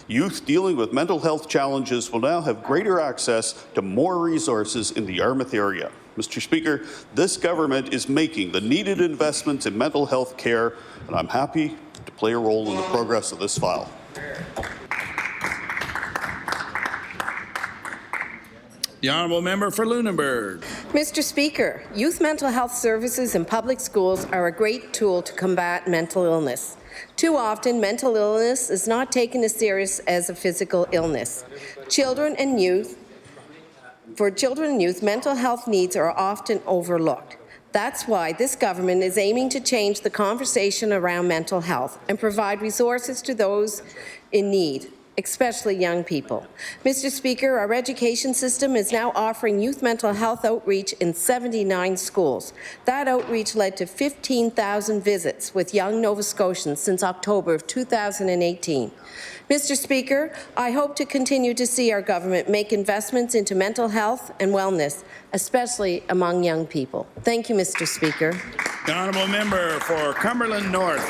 S2: Youth dealing with mental health challenges will now have greater access to more resources in the Yarmouth area. Mr. Speaker, this government is making the needed investments in mental health care, and I'm happy to play a role in the progress of this file.
S1: The honourable member for Lunenburg.
S4: Mr. Speaker, youth mental health services in public schools are a great tool to combat mental illness. Too often, mental illness is not taken as serious as a physical illness. For children and youth, mental health needs are often overlooked. That's why this government is aiming to change the conversation around mental health and provide resources to those in need, especially young people. Mr. Speaker, our education system is now offering youth mental health outreach in 79 schools. That outreach led to 15,000 visits with young Nova Scotians since October of 2018. Mr. Speaker, I hope to continue to see our government make investments into mental health and wellness, especially among young people. Thank you, Mr. Speaker.
S1: The honourable member for Cumberland North.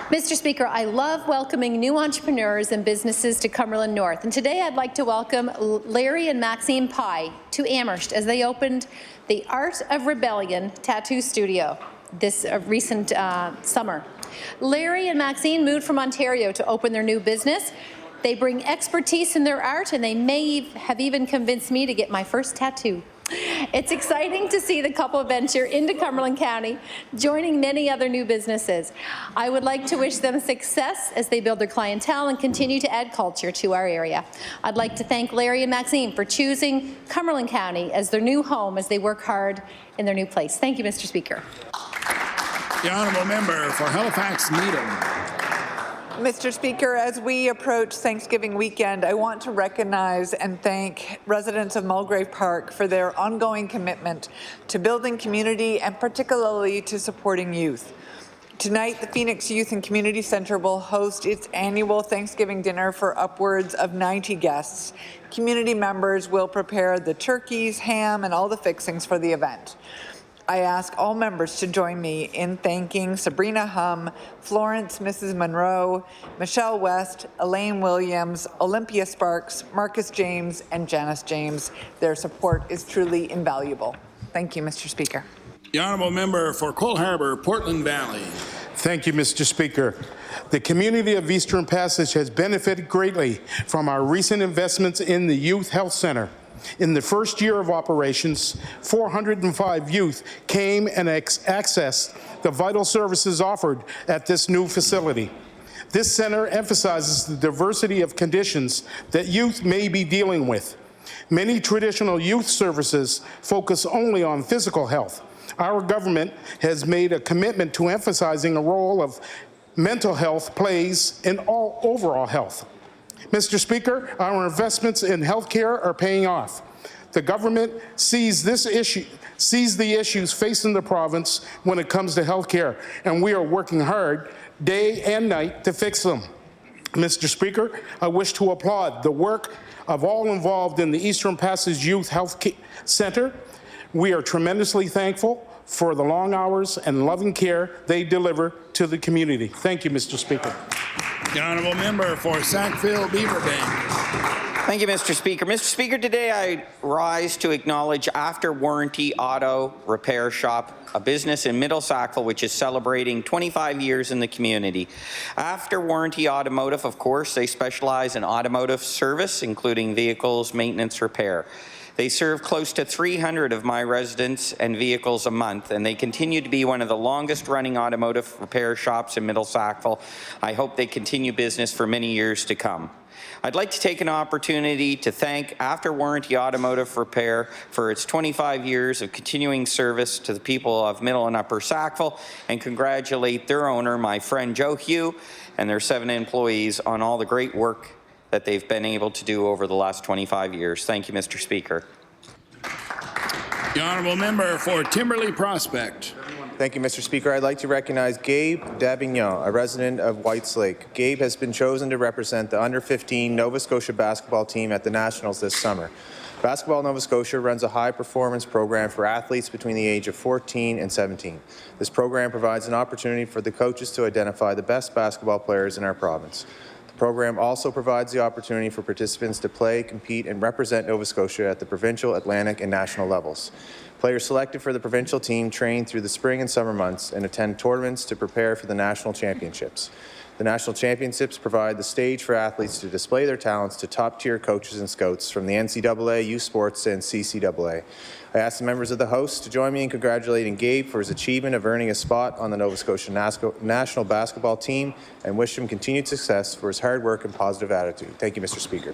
S8: Mr. Speaker, I love welcoming new entrepreneurs and businesses to Cumberland North, and today I'd like to welcome Larry and Maxine Pye to Amherst as they opened the Art of Rebellion Tattoo Studio this recent summer. Larry and Maxine moved from Ontario to open their new business. They bring expertise in their art, and they may have even convinced me to get my first tattoo. It's exciting to see the couple venture into Cumberland County, joining many other new businesses. I would like to wish them success as they build their clientele and continue to add culture to our area. I'd like to thank Larry and Maxine for choosing Cumberland County as their new home as they work hard in their new place. Thank you, Mr. Speaker.
S1: The honourable member for Halifax Needham.
S14: Mr. Speaker, as we approach Thanksgiving weekend, I want to recognize and thank residents of Mulgrave Park for their ongoing commitment to building community and particularly to supporting youth. Tonight, the Phoenix Youth and Community Centre will host its annual Thanksgiving dinner for upwards of 90 guests. Community members will prepare the turkeys, ham, and all the fixings for the event. I ask all members to join me in thanking Sabrina Hum, Florence Mrs. Monroe, Michelle West, Elaine Williams, Olympia Sparks, Marcus James, and Janice James. Their support is truly invaluable. Thank you, Mr. Speaker.
S1: The honourable member for Cole Harbour, Portland Valley.
S24: Thank you, Mr. Speaker. The community of Eastern Passage has benefited greatly from our recent investments in the Youth Health Centre. In the first year of operations, 405 youth came and accessed the vital services offered at this new facility. This center emphasizes the diversity of conditions that youth may be dealing with. Many traditional youth services focus only on physical health. Our government has made a commitment to emphasizing the role of mental health plays in all overall health. Mr. Speaker, our investments in healthcare are paying off. The government sees the issues facing the province when it comes to healthcare, and we are working hard day and night to fix them. Mr. Speaker, I wish to applaud the work of all involved in the Eastern Passage Youth Health Centre. We are tremendously thankful for the long hours and loving care they deliver to the community. Thank you, Mr. Speaker.
S1: The honourable member for Sackville-Beaverbank.
S9: Thank you, Mr. Speaker. Mr. Speaker, today I rise to acknowledge After Warranty Auto Repair Shop, a business in Middle Sackville which is celebrating 25 years in the community. After Warranty Automotive, of course, they specialize in automotive service, including vehicles, maintenance, repair. They serve close to 300 of my residents and vehicles a month, and they continue to be one of the longest running automotive repair shops in Middle Sackville. I hope they continue business for many years to come. I'd like to take an opportunity to thank After Warranty Automotive Repair for its 25 years of continuing service to the people of Middle and Upper Sackville and congratulate their owner, my friend Joe Hugh, and their 7 employees on all the great work that they've been able to do over the last 25 years. Thank you, Mr. Speaker.
S1: The honourable member for Timberley Prospect.
S10: Thank you, Mr. Speaker. I'd like to recognize Gabe Davignon, a resident of Whites Lake. Gabe has been chosen to represent the under-15 Nova Scotia basketball team at the Nationals this summer. Basketball Nova Scotia runs a high-performance program for athletes between the age of 14 and 17. This program provides an opportunity for the coaches to identify the best basketball players in our province. The program also provides the opportunity for participants to play, compete, and represent Nova Scotia at the provincial, Atlantic, and national levels. Players selected for the provincial team train through the spring and summer months and attend tournaments to prepare for the national championships. The national championships provide the stage for athletes to display their talents to top-tier coaches and scouts from the NCAA, U Sports, and CCAA. I ask the members of the House to join me in congratulating Gabe for his achievement of earning a spot on the Nova Scotia national basketball team and wish him continued success for his hard work and positive attitude. Thank you, Mr. Speaker.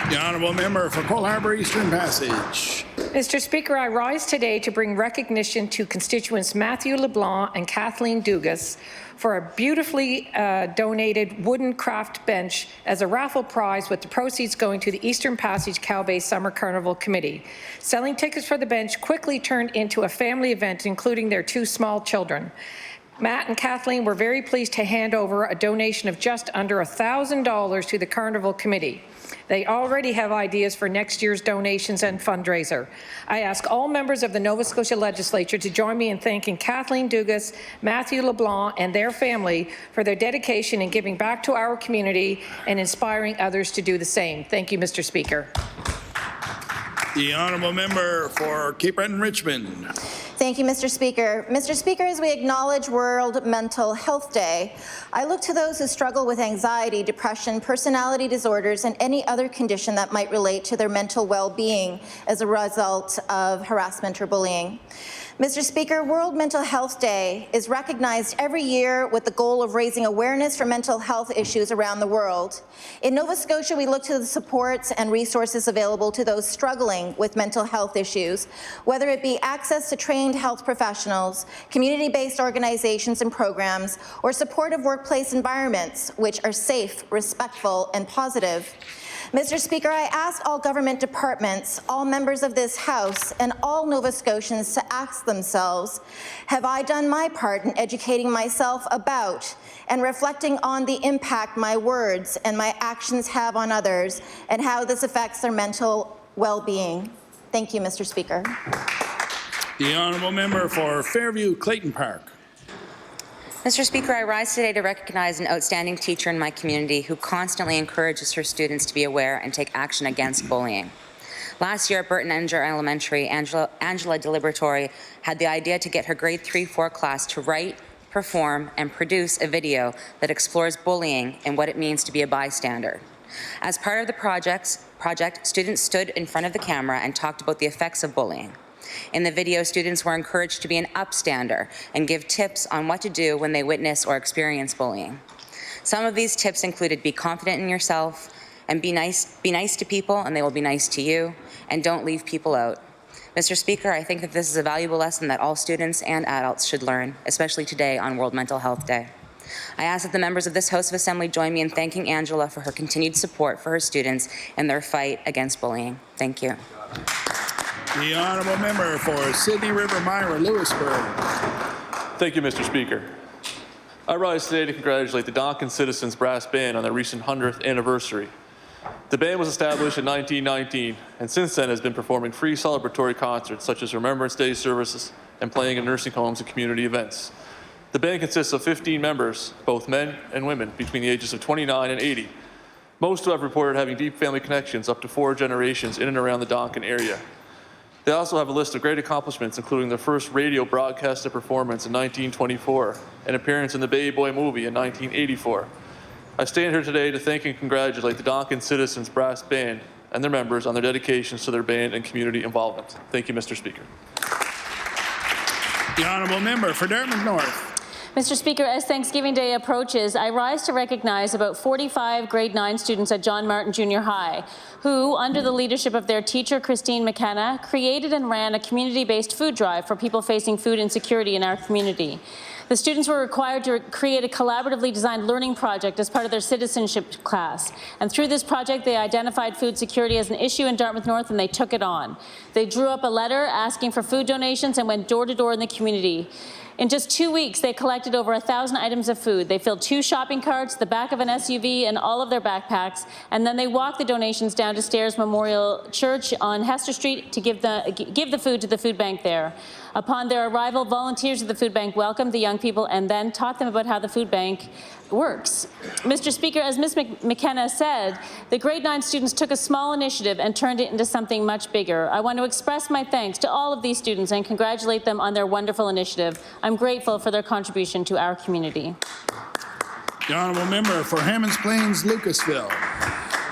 S1: The honourable member for Cole Harbour Eastern Passage.
S12: Mr. Speaker, I rise today to bring recognition to constituents Matthew LeBlanc and Kathleen Dugas for a beautifully donated wooden craft bench as a raffle prize, with the proceeds going to the Eastern Passage Cow Bay Summer Carnival Committee. Selling tickets for the bench quickly turned into a family event, including their 2 small children. Matt and Kathleen were very pleased to hand over a donation of just under $1,000 to the Carnival Committee. They already have ideas for next year's donations and fundraiser. I ask all members of the Nova Scotia Legislature to join me in thanking Kathleen Dugas, Matthew LeBlanc, and their family for their dedication in giving back to our community and inspiring others to do the same. Thank you, Mr. Speaker.
S1: The honourable member for Cape Breton-Richmond.
S7: Thank you, Mr. Speaker. Mr. Speaker, as we acknowledge World Mental Health Day, I look to those who struggle with anxiety, depression, personality disorders, and any other condition that might relate to their mental well-being as a result of harassment or bullying. Mr. Speaker, World Mental Health Day is recognized every year with the goal of raising awareness for mental health issues around the world. In Nova Scotia, we look to the supports and resources available to those struggling with mental health issues, whether it be access to trained health professionals, community-based organizations and programs, or supportive workplace environments which are safe, respectful, and positive. Mr. Speaker, I ask all government departments, all members of this House, and all Nova Scotians to ask themselves, have I done my part in educating myself about and reflecting on the impact my words and my actions have on others and how this affects their mental well-being? Thank you, Mr. Speaker.
S1: The honourable member for Fairview Clayton Park.
S13: Mr. Speaker, I rise today to recognize an outstanding teacher in my community who constantly encourages her students to be aware and take action against bullying. Last year at Burton Enger Elementary, Angela Deliberatory had the idea to get her grade 3-4 class to write, perform, and produce a video that explores bullying and what it means to be a bystander. As part of the project, students stood in front of the camera and talked about the effects of bullying. In the video, students were encouraged to be an upstander and give tips on what to do when they witness or experience bullying. Some of these tips included be confident in yourself and be nice to people and they will be nice to you, and don't leave people out. Mr. Speaker, I think that this is a valuable lesson that all students and adults should learn, especially today on World Mental Health Day. I ask that the members of this House of Assembly join me in thanking Angela for her continued support for her students in their fight against bullying. Thank you.
S1: The honourable member for Sydney River Myra Lewisburg.
S5: Thank you, Mr. Speaker. I rise today to congratulate the Donkin Citizens Brass Band on their recent 100th anniversary. The band was established in 1919 and since then has been performing free celebratory concerts such as Remembrance Day services and playing in nursing homes and community events. The band consists of 15 members, both men and women, between the ages of 29 and 80. Most who have reported having deep family connections up to 4 generations in and around the Donkin area. They also have a list of great accomplishments, including their first radio broadcasted performance in 1924, an appearance in the Bay Boy movie in 1984. I stand here today to thank and congratulate the Donkin Citizens Brass Band and their members on their dedications to their band and community involvement. Thank you, Mr. Speaker.
S1: The honourable member for Dartmouth North.
S3: Mr. Speaker, as Thanksgiving Day approaches, I rise to recognize about 45 grade 9 students at John Martin Junior High who, under the leadership of their teacher, Christine McKenna, created and ran a community-based food drive for people facing food insecurity in our community. The students were required to create a collaboratively designed learning project as part of their citizenship class. And through this project, they identified food security as an issue in Dartmouth North and they took it on. They drew up a letter asking for food donations and went door to door in the community. In just 2 weeks, they collected over 1,000 items of food. They filled 2 shopping carts, the back of an SUV, and all of their backpacks, and then they walked the donations down to Stairs Memorial Church on Hester Street to give the food to the food bank there. Upon their arrival, volunteers of the food bank welcomed the young people and then taught them about how the food bank works. Mr. Speaker, as Ms. McKenna said, the grade 9 students took a small initiative and turned it into something much bigger. I want to express my thanks to all of these students and congratulate them on their wonderful initiative. I'm grateful for their contribution to our community.
S1: The honourable member for Hammonds Plains Lucasville.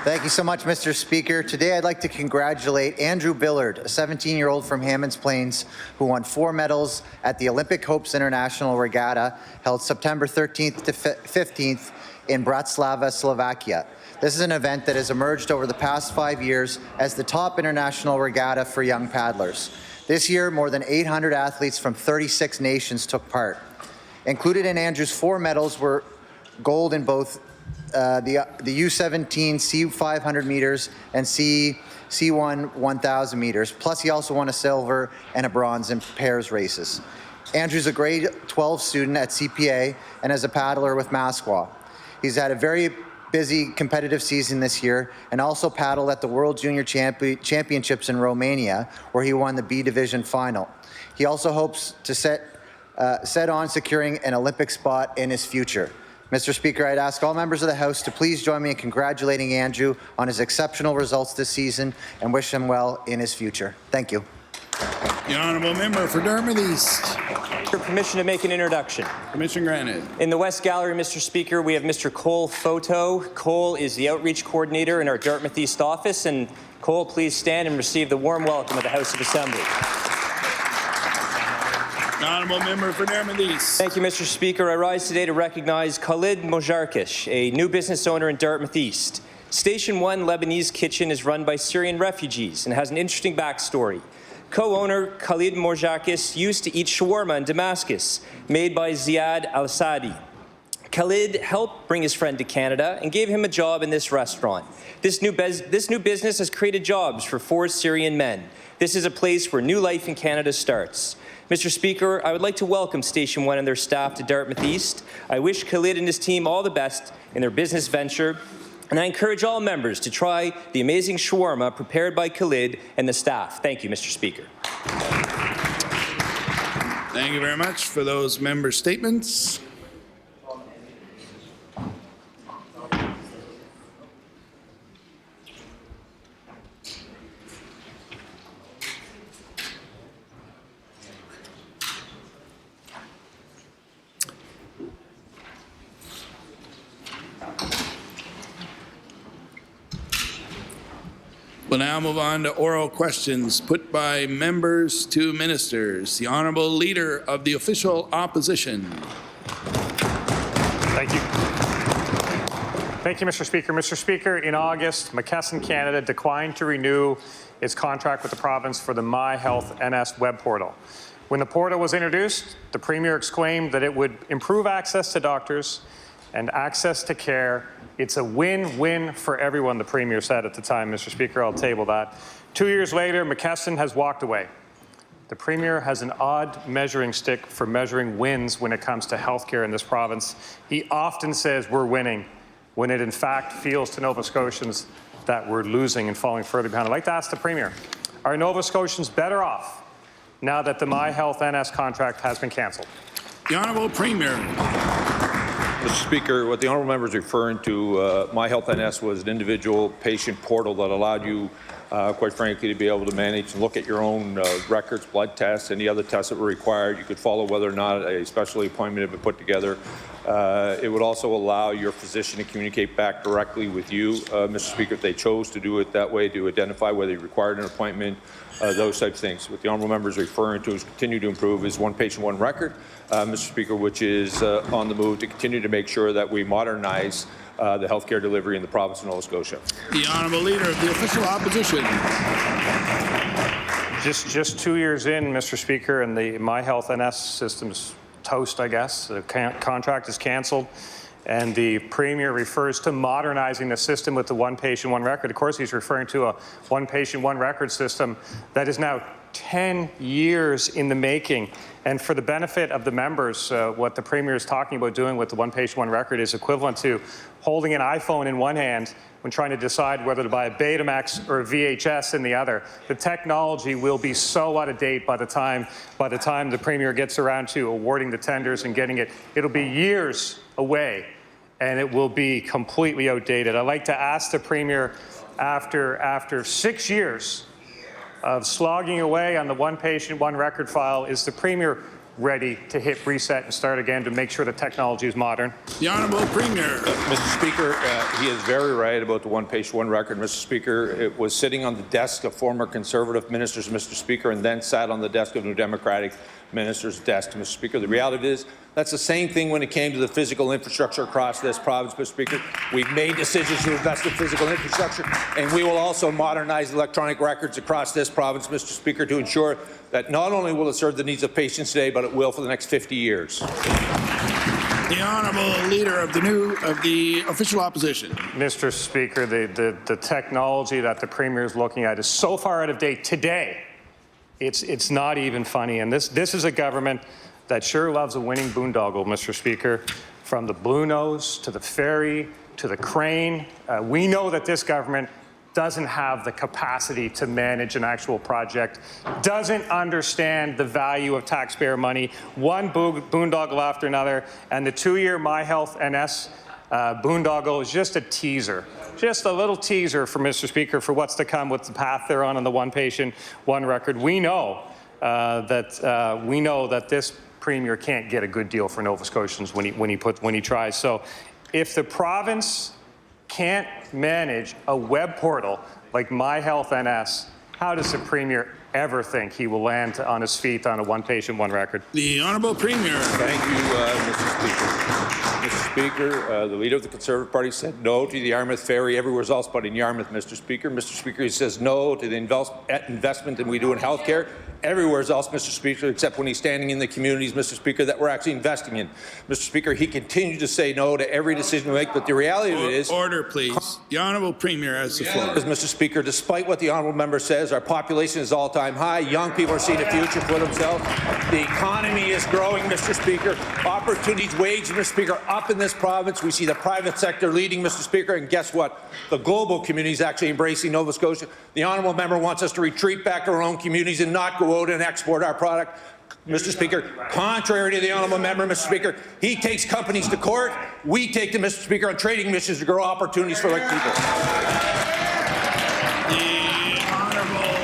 S6: Thank you so much, Mr. Speaker. Today I'd like to congratulate Andrew Billard, a 17-year-old from Hammonds Plains who won 4 medals at the Olympic Hopes International Regatta held September 13th to 15th in Bratislava, Slovakia. This is an event that has emerged over the past 5 years as the top international regatta for young paddlers. This year, more than 800 athletes from 36 nations took part. Included in Andrew's 4 medals were gold in both the U17 C500 meters and C1 1000 meters. Plus, he also won a silver and a bronze in pairs races. Andrew's a grade 12 student at CPA and is a paddler with Masqua. He's had a very busy competitive season this year and also paddled at the World Junior Championships in Romania, where he won the B Division final. He also hopes to set on securing an Olympic spot in his future. Mr. Speaker, I'd ask all members of the House to please join me in congratulating Andrew on his exceptional results this season and wish him well in his future. Thank you.
S1: The honourable member for Dartmouth East.
S11: For permission to make an introduction.
S1: Permission granted.
S11: In the West Gallery, Mr. Speaker, we have Mr. Cole Photo. Cole is the outreach coordinator in our Dartmouth East office. And Cole, please stand and receive the warm welcome of the House of Assembly.
S1: Honourable member for Dartmouth East.
S11: Thank you, Mr. Speaker. I rise today to recognize Khalid Mojarkish, a new business owner in Dartmouth East. Station 1 Lebanese Kitchen is run by Syrian refugees and has an interesting backstory. Co-owner Khalid Mojarkish used to eat shawarma in Damascus, made by Ziad al-Sadi. Khalid helped bring his friend to Canada and gave him a job in this restaurant. This new business has created jobs for 4 Syrian men. This is a place where new life in Canada starts. Mr. Speaker, I would like to welcome Station 1 and their staff to Dartmouth East. I wish Khalid and his team all the best in their business venture, and I encourage all members to try the amazing shawarma prepared by Khalid and the staff. Thank you, Mr. Speaker.
S1: Thank you very much for those member statements. We'll now move on to oral questions put by members to ministers. The Honourable Leader of the Official Opposition.
S15: Thank you. Thank you, Mr. Speaker. Mr. Speaker, in August, McKesson Canada declined to renew its contract with the province for the My Health NS web portal. When the portal was introduced, the Premier exclaimed that it would improve access to doctors and access to care. It's a win-win for everyone, the Premier said at the time. Mr. Speaker, I'll table that. 2 years later, McKesson has walked away. The Premier has an odd measuring stick for measuring wins when it comes to healthcare in this province. He often says we're winning, when it in fact feels to Nova Scotians that we're losing and falling further behind. I'd like to ask the Premier, are Nova Scotians better off now that the My Health NS contract has been cancelled?
S1: The Honourable Premier.
S16: Mr. Speaker, what the honourable member is referring to, My Health NS was an individual patient portal that allowed you, quite frankly, to be able to manage and look at your own records, blood tests, any other tests that were required. You could follow whether or not a special appointment had been put together. It would also allow your physician to communicate back directly with you, Mr. Speaker, if they chose to do it that way, to identify whether you required an appointment, those types of things. What the honourable member is referring to is continue to improve is one patient, one record, Mr. Speaker, which is on the move to continue to make sure that we modernize the healthcare delivery in the province of Nova Scotia.
S1: The Honourable Leader of the Official Opposition.
S15: Just 2 years in, Mr. Speaker, and the My Health NS system's toast, I guess. The contract is cancelled, and the Premier refers to modernizing the system with the one patient, one record. Of course, he's referring to a one patient, one record system that is now 10 years in the making. And for the benefit of the members, what the Premier is talking about doing with the one patient, one record is equivalent to holding an iPhone in one hand when trying to decide whether to buy a Betamax or a VHS in the other. The technology will be so out of date by the time the Premier gets around to awarding the tenders and getting it. It'll be years away, and it will be completely outdated. I'd like to ask the Premier, after 6 years of slogging away on the one patient, one record file, is the Premier ready to hit reset and start again to make sure the technology is modern?
S1: The Honourable Premier.
S16: Mr. Speaker, he is very right about the one patient, one record. Mr. Speaker, it was sitting on the desk of former Conservative ministers, Mr. Speaker, and then sat on the desk of New Democratic minister's desk, Mr. Speaker. The reality is that's the same thing when it came to the physical infrastructure across this province, Mr. Speaker. We've made decisions to invest in physical infrastructure, and we will also modernize electronic records across this province, Mr. Speaker, to ensure that not only will it serve the needs of patients today, but it will for the next 50 years.
S1: The Honourable Leader of the Official Opposition.
S15: Mr. Speaker, the technology that the Premier is looking at is so far out of date today, it's not even funny. And this is a government that sure loves a winning boondoggle, Mr. Speaker. From the Blue Nose to the ferry to the crane, we know that this government doesn't have the capacity to manage an actual project, doesn't understand the value of taxpayer money, one boondoggle after another, and the 2-year My Health NS boondoggle is just a teaser, just a little teaser for Mr. Speaker for what's to come with the path they're on the one patient, one record. We know that this Premier can't get a good deal for Nova Scotians when he tries. So, if the province can't manage a web portal like My Health NS, how does the Premier ever think he will land on his feet on a one patient, one record?
S1: The Honourable Premier.
S16: Thank you, Mr. Speaker. Mr. Speaker, the Leader of the Conservative Party said no to the Yarmouth ferry everywhere else but in Yarmouth, Mr. Speaker. Mr. Speaker, he says no to the investment that we do in healthcare everywhere else, Mr. Speaker, except when he's standing in the communities, Mr. Speaker, that we're actually investing in. Mr. Speaker, he continues to say no to every decision we make, but the reality of it is...
S1: Order, please. The Honourable Premier has the floor.
S16: Mr. Speaker, despite what the Honourable Member says, our population is all-time high. Young people are seeing a future for themselves. The economy is growing, Mr. Speaker. Opportunities, wages, Mr. Speaker, up in this province. We see the private sector leading, Mr. Speaker, and guess what? The global community is actually embracing Nova Scotia. The Honourable Member wants us to retreat back to our own communities and not go out and export our product. Mr. Speaker, contrary to the Honourable Member, Mr. Speaker, he takes companies to court. We take them, Mr. Speaker, on trading missions to grow opportunities for our people.
S1: The Honourable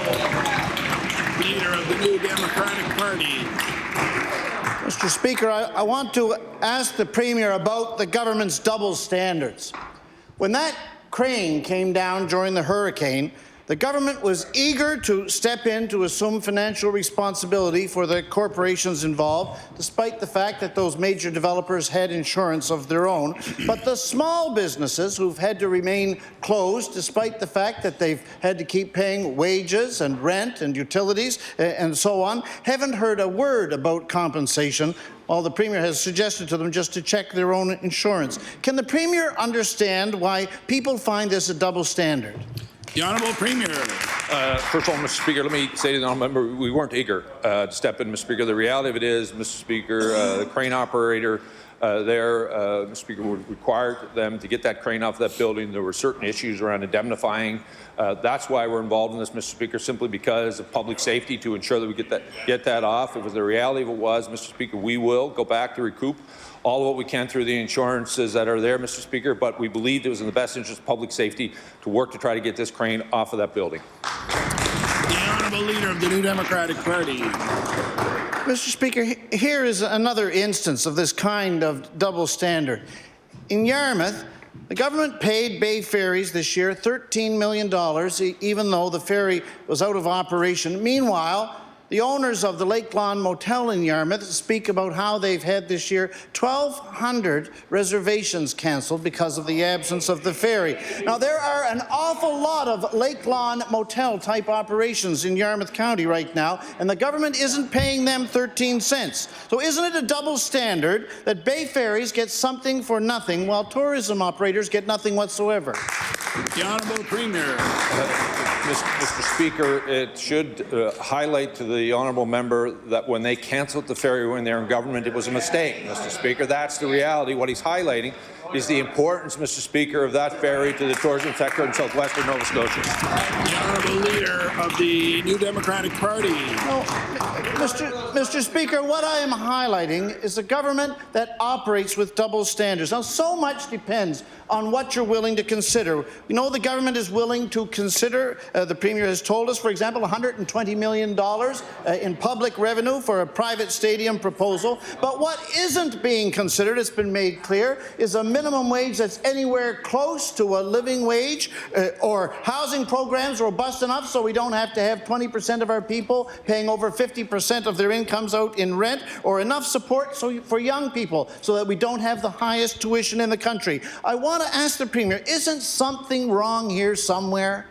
S1: Leader of the New Democratic Party.
S22: Mr. Speaker, I want to ask the Premier about the government's double standards. When that crane came down during the hurricane,
S21: The government was eager to step in to assume financial responsibility for the corporations involved, despite the fact that those major developers had insurance of their own. But the small businesses who've had to remain closed, despite the fact that they've had to keep paying wages and rent and utilities and so on, haven't heard a word about compensation, while the Premier has suggested to them just to check their own insurance. Can the Premier understand why people find this a double standard?
S1: The Honourable Premier.
S16: First of all, Mr. Speaker, let me say to the Honourable Member, we weren't eager to step in, Mr. Speaker. The reality of it is, Mr. Speaker, the crane operator Mr. Speaker, would require them to get that crane off that building. There were certain issues around indemnifying. That's why we're involved in this, Mr. Speaker, simply because of public safety, to ensure that we get that off. It was the reality of it was, Mr. Speaker, we will go back to recoup all of what we can through the insurances that are there, Mr. Speaker, but we believed it was in the best interest of public safety to work to try to get this crane off of that building.
S1: The Honourable Leader of the New Democratic Party.
S21: Mr. Speaker, here is another instance of this kind of double standard. In Yarmouth, the government paid Bay Ferries this year $13 million, even though the ferry was out of operation. Meanwhile, the owners of the Lake Lawn Motel in Yarmouth speak about how they've had this year 1,200 reservations cancelled because of the absence of the ferry. Now, there are an awful lot of Lake Lawn Motel type operations in Yarmouth County right now, and the government isn't paying them 13 cents. So isn't it a double standard that Bay Ferries get something for nothing while tourism operators get nothing whatsoever?
S1: The Honourable Premier.
S16: Mr. Speaker, it should highlight to the honourable member that when they cancelled the ferry when they were in government, it was a mistake, Mr. Speaker. That's the reality. What he's highlighting is the importance, Mr. Speaker, of that ferry to the tourism sector in southwestern Nova Scotia.
S1: The Honourable Leader of the New Democratic Party.
S21: No, Mr. Speaker, what I am highlighting is a government that operates with double standards. Now, so much depends on what you're willing to consider. We know the government is willing to consider, the Premier has told us, for example, $120 million in public revenue for a private stadium proposal. But what isn't being considered, it's been made clear, is a minimum wage that's anywhere close to a living wage, or housing programs robust enough so we don't have to have 20% of our people paying over 50% of their incomes out in rent, or enough support for young people so that we don't have the highest tuition in the country. I want to ask the Premier, isn't something wrong here somewhere?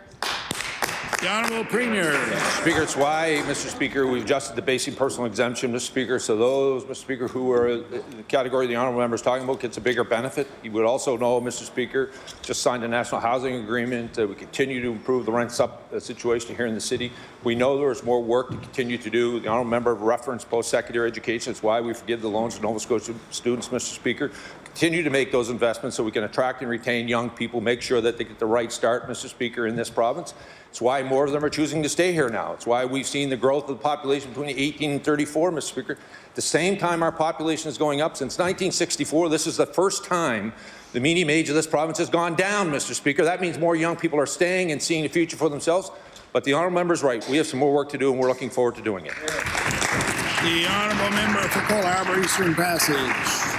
S1: The Honourable Premier.
S16: Mr. Speaker, it's why, Mr. Speaker, we've adjusted the basic personal exemption, Mr. Speaker, so those, Mr. Speaker, who are in the category the honourable member is talking about gets a bigger benefit. You would also know, Mr. Speaker, just signed a national housing agreement. We continue to improve the rent situation here in the city. We know there's more work to continue to do. The honourable member referenced post-secondary education. It's why we forgive the loans to Nova Scotia students, Mr. Speaker. Continue to make those investments so we can attract and retain young people, make sure that they get the right start, Mr. Speaker, in this province. It's why more of them are choosing to stay here now. It's why we've seen the growth of the population between 18 and 34, Mr. Speaker. At the same time our population is going up. Since 1964, this is the first time the median age of this province has gone down, Mr. Speaker. That means more young people are staying and seeing a future for themselves. But the honourable member is right. We have some more work to do, and we're looking forward to doing it.
S1: The honourable member for Cole Harbour Eastern Passage.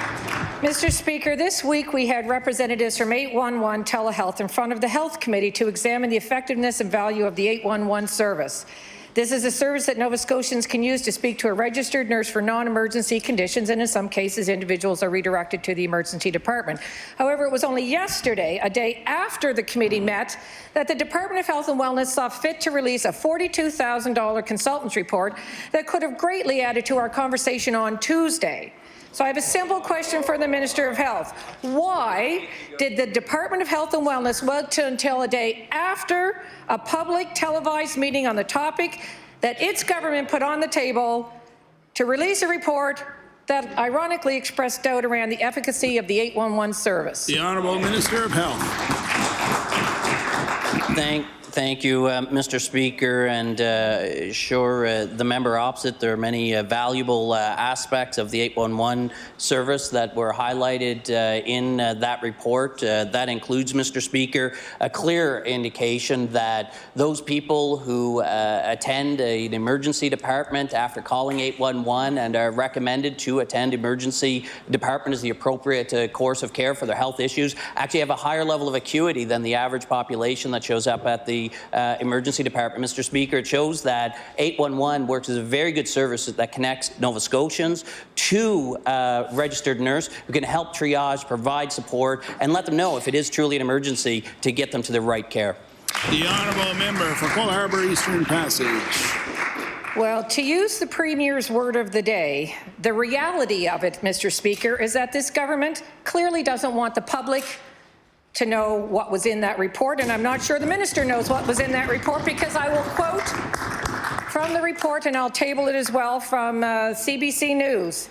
S12: Mr. Speaker, this week we had representatives from 811 Telehealth in front of the Health Committee to examine the effectiveness and value of the 811 service. This is a service that Nova Scotians can use to speak to a registered nurse for non-emergency conditions, and in some cases individuals are redirected to the emergency department. However, it was only yesterday, a day after the committee met, that the Department of Health and Wellness saw fit to release a $42,000 consultant's report that could have greatly added to our conversation on Tuesday. So I have a simple question for the Minister of Health. Why did the Department of Health and Wellness wait until a day after a public televised meeting on the topic that its government put on the table to release a report that ironically expressed doubt around the efficacy of the 811 service?
S1: The Honourable Minister of Health.
S17: Thank you, Mr. Speaker, and the member opposite, there are many valuable aspects of the 811 service that were highlighted in that report. That includes, Mr. Speaker, a clear indication that those people who attend an emergency department after calling 811 and are recommended to attend emergency department as the appropriate course of care for their health issues actually have a higher level of acuity than the average population that shows up at the the emergency department. Mr. Speaker, it shows that 811 works as a very good service that connects Nova Scotians to a registered nurse who can help triage, provide support, and let them know if it is truly an emergency to get them to the right care.
S1: The honourable member for Cole Harbour Eastern Passage.
S12: Well, to use the Premier's word of the day, the reality of it, Mr. Speaker, is that this government clearly doesn't want the public to know what was in that report, and I'm not sure the minister knows what was in that report, because I will quote from the report, and I'll table it as well, from CBC News.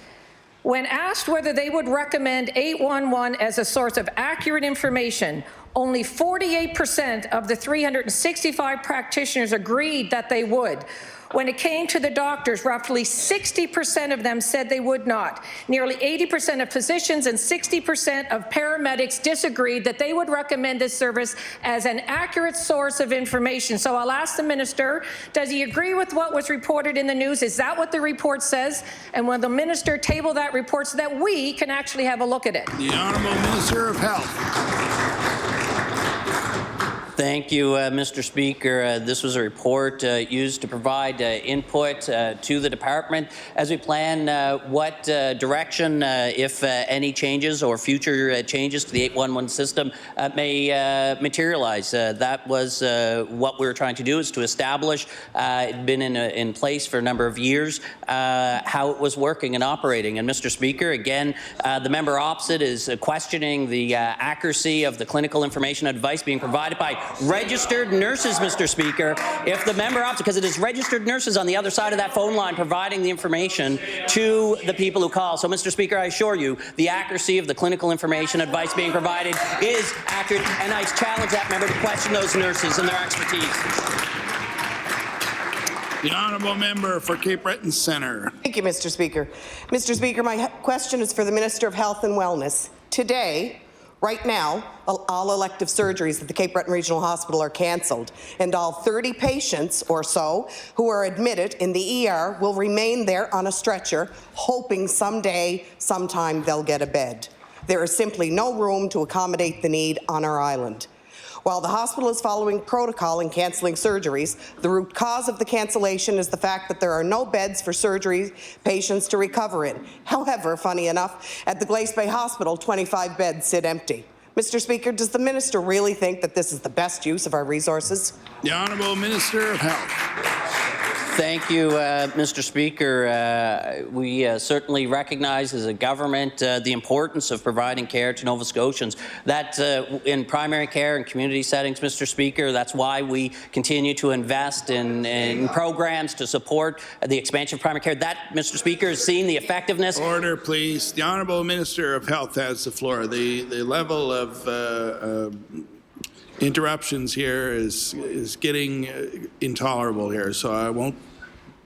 S12: When asked whether they would recommend 811 as a source of accurate information, only 48% of the 365 practitioners agreed that they would. When it came to the doctors, roughly 60% of them said they would not. Nearly 80% of physicians and 60% of paramedics disagreed that they would recommend this service as an accurate source of information. So I'll ask the minister, does he agree with what was reported in the news? Is that what the report says? And will the minister table that report so that we can actually have a look at it?
S1: The Honourable Minister of Health.
S17: Thank you, Mr. Speaker. This was a report used to provide input to the department as we plan what direction, if any changes or future changes to the 811 system may materialize. That was what we were trying to do, is to establish, it'd been in place for a number of years, how it was working and operating. And Mr. Speaker, again, the member opposite is questioning the accuracy of the clinical information and advice being provided by registered nurses, Mr. Speaker. If the member opts, because it is registered nurses on the other side of that phone line providing the information to the people who call. So, Mr. Speaker, I assure you the accuracy of the clinical information advice being provided is accurate, and I challenge that member to question those nurses and their expertise.
S1: The honourable member for Cape Breton Centre.
S18: Thank you, Mr. Speaker. Mr. Speaker, my question is for the Minister of Health and Wellness. Today, right now, all elective surgeries at the Cape Breton Regional Hospital are cancelled, and all 30 patients or so who are admitted in the ER will remain there on a stretcher, hoping sometime they'll get a bed. There is simply no room to accommodate the need on our island. While the hospital is following protocol in cancelling surgeries, the root cause of the cancellation is the fact that there are no beds for surgery patients to recover in. However, funny enough, at the Glace Bay Hospital, 25 beds sit empty. Mr. Speaker, does the minister really think that this is the best use of our resources?
S1: The Honourable Minister of Health.
S17: Thank you, Mr. Speaker. We certainly recognize as a government the importance of providing care to Nova Scotians. That in primary care and community settings, Mr. Speaker, that's why we continue to invest in programs to support the expansion of primary care. That, Mr. Speaker, has seen the effectiveness.
S1: Order, please. The Honourable Minister of Health has the floor. The level of interruptions here is getting intolerable here, so I won't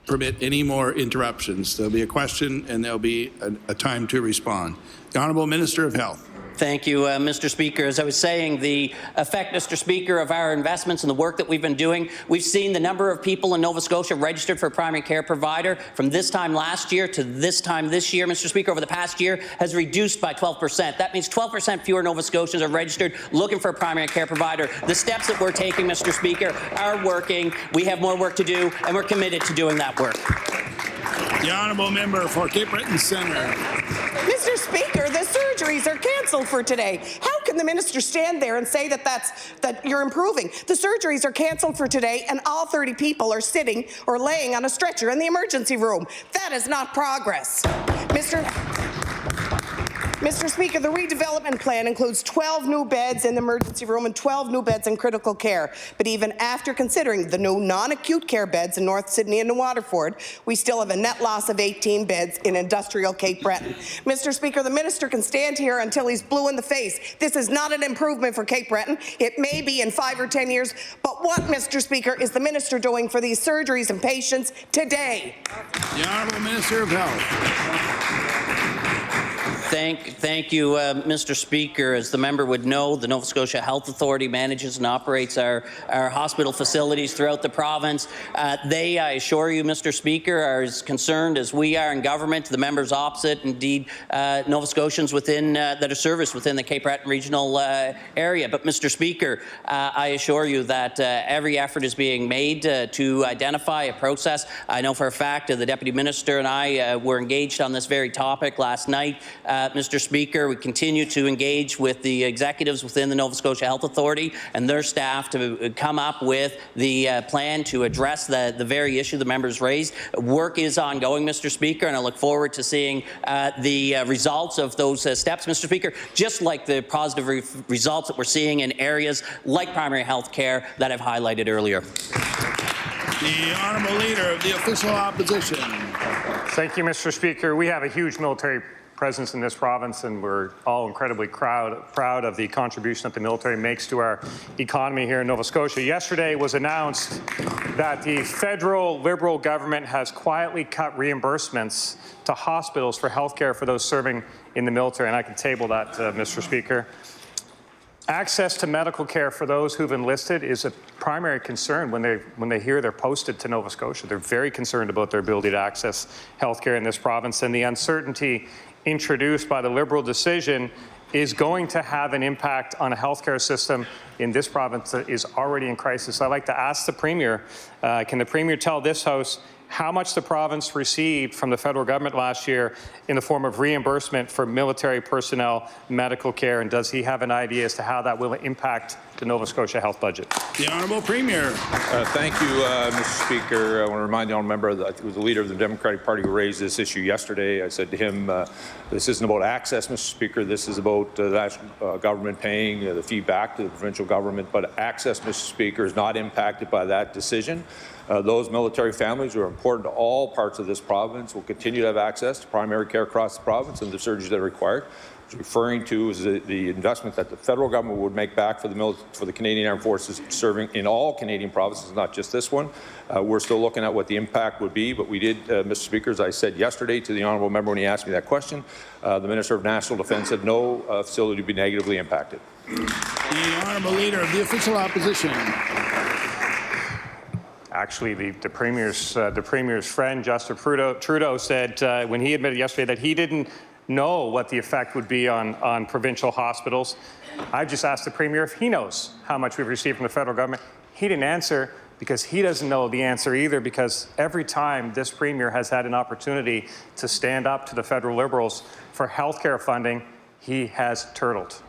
S1: permit any more interruptions. There'll be a question and there'll be a time to respond. The Honourable Minister of Health.
S17: Thank you, Mr. Speaker. As I was saying, the effect, Mr. Speaker, of our investments and the work that we've been doing, we've seen the number of people in Nova Scotia registered for a primary care provider from this time last year to this time this year, Mr. Speaker, over the past year has reduced by 12%. That means 12% fewer Nova Scotians are registered looking for a primary care provider. The steps that we're taking, Mr. Speaker, are working. We have more work to do, and we're committed to doing that work.
S1: The Honourable Member for Cape Breton Centre.
S18: Mr. Speaker, the surgeries are cancelled for today. How can the minister stand there and say that you're improving? The surgeries are cancelled for today, and all 30 people are sitting or laying on a stretcher in the emergency room. That is not progress. Mr. Speaker, the redevelopment plan includes 12 new beds in the emergency room and 12 new beds in critical care. But even after considering the new non-acute care beds in North Sydney and Waterford, we still have a net loss of 18 beds in industrial Cape Breton. Mr. Speaker, the minister can stand here until he's blue in the face. This is not an improvement for Cape Breton. It may be in 5 or 10 years, but what, Mr. Speaker, is the minister doing for these surgeries and patients today?
S1: The Honourable Minister of Health.
S17: Thank you, Mr. Speaker. As the member would know, the Nova Scotia Health Authority manages and operates our hospital facilities throughout the province. They, I assure you, Mr. Speaker, are as concerned as we are in government, the members opposite, indeed Nova Scotians within that are serviced within the Cape Breton regional area. But, Mr. Speaker, I assure you that every effort is being made to identify a process. I know for a fact the Deputy Minister and I were engaged on this very topic last night. Mr. Speaker, we continue to engage with the executives within the Nova Scotia Health Authority and their staff to come up with the plan to address the very issue the members raised. Work is ongoing, Mr. Speaker, and I look forward to seeing the results of those steps, Mr. Speaker, just like the positive results that we're seeing in areas like primary health care that I've highlighted earlier.
S1: The Honourable Leader of the Official Opposition.
S15: Thank you, Mr. Speaker. We have a huge military presence in this province, and we're all incredibly proud of the contribution that the military makes to our economy here in Nova Scotia. Yesterday was announced that the federal Liberal government has quietly cut reimbursements to hospitals for health care for those serving in the military, and I can table that, Mr. Speaker. Access to medical care for those who've enlisted is a primary concern when they hear they're posted to Nova Scotia. They're very concerned about their ability to access health care in this province, and the uncertainty introduced by the Liberal decision is going to have an impact on a healthcare system in this province that is already in crisis. I'd like to ask the Premier, can the Premier tell this House how much the province received from the federal government last year in the form of reimbursement for military personnel medical care, and does he have an idea as to how that will impact the Nova Scotia health budget?
S1: The Honourable Premier.
S16: Thank you, Mr. Speaker. I want to remind the honourable member that it was the Leader of the Democratic Party who raised this issue yesterday. I said to him, this isn't about access, Mr. Speaker. This is about the national government paying the fee back to the provincial government. But access, Mr. Speaker, is not impacted by that decision. Those military families who are important to all parts of this province will continue to have access to primary care across the province and the surgeries that are required. What I'm referring to is the investment that the federal government would make back for the Canadian Armed Forces serving in all Canadian provinces, not just this one. We're still looking at what the impact would be, but we did, Mr. Speaker, as I said yesterday to the honourable member when he asked me that question, the Minister of National Defence said no facility would be negatively impacted.
S1: The Honourable Leader of the Official Opposition.
S15: Actually, the Premier's friend, Justin Trudeau, said when he admitted yesterday that he didn't know what the effect would be on provincial hospitals. I just asked the Premier if he knows how much we've received from the federal government. He didn't answer because he doesn't know the answer either, because every time this Premier has had an opportunity to stand up to the federal Liberals for healthcare funding, he has turtled.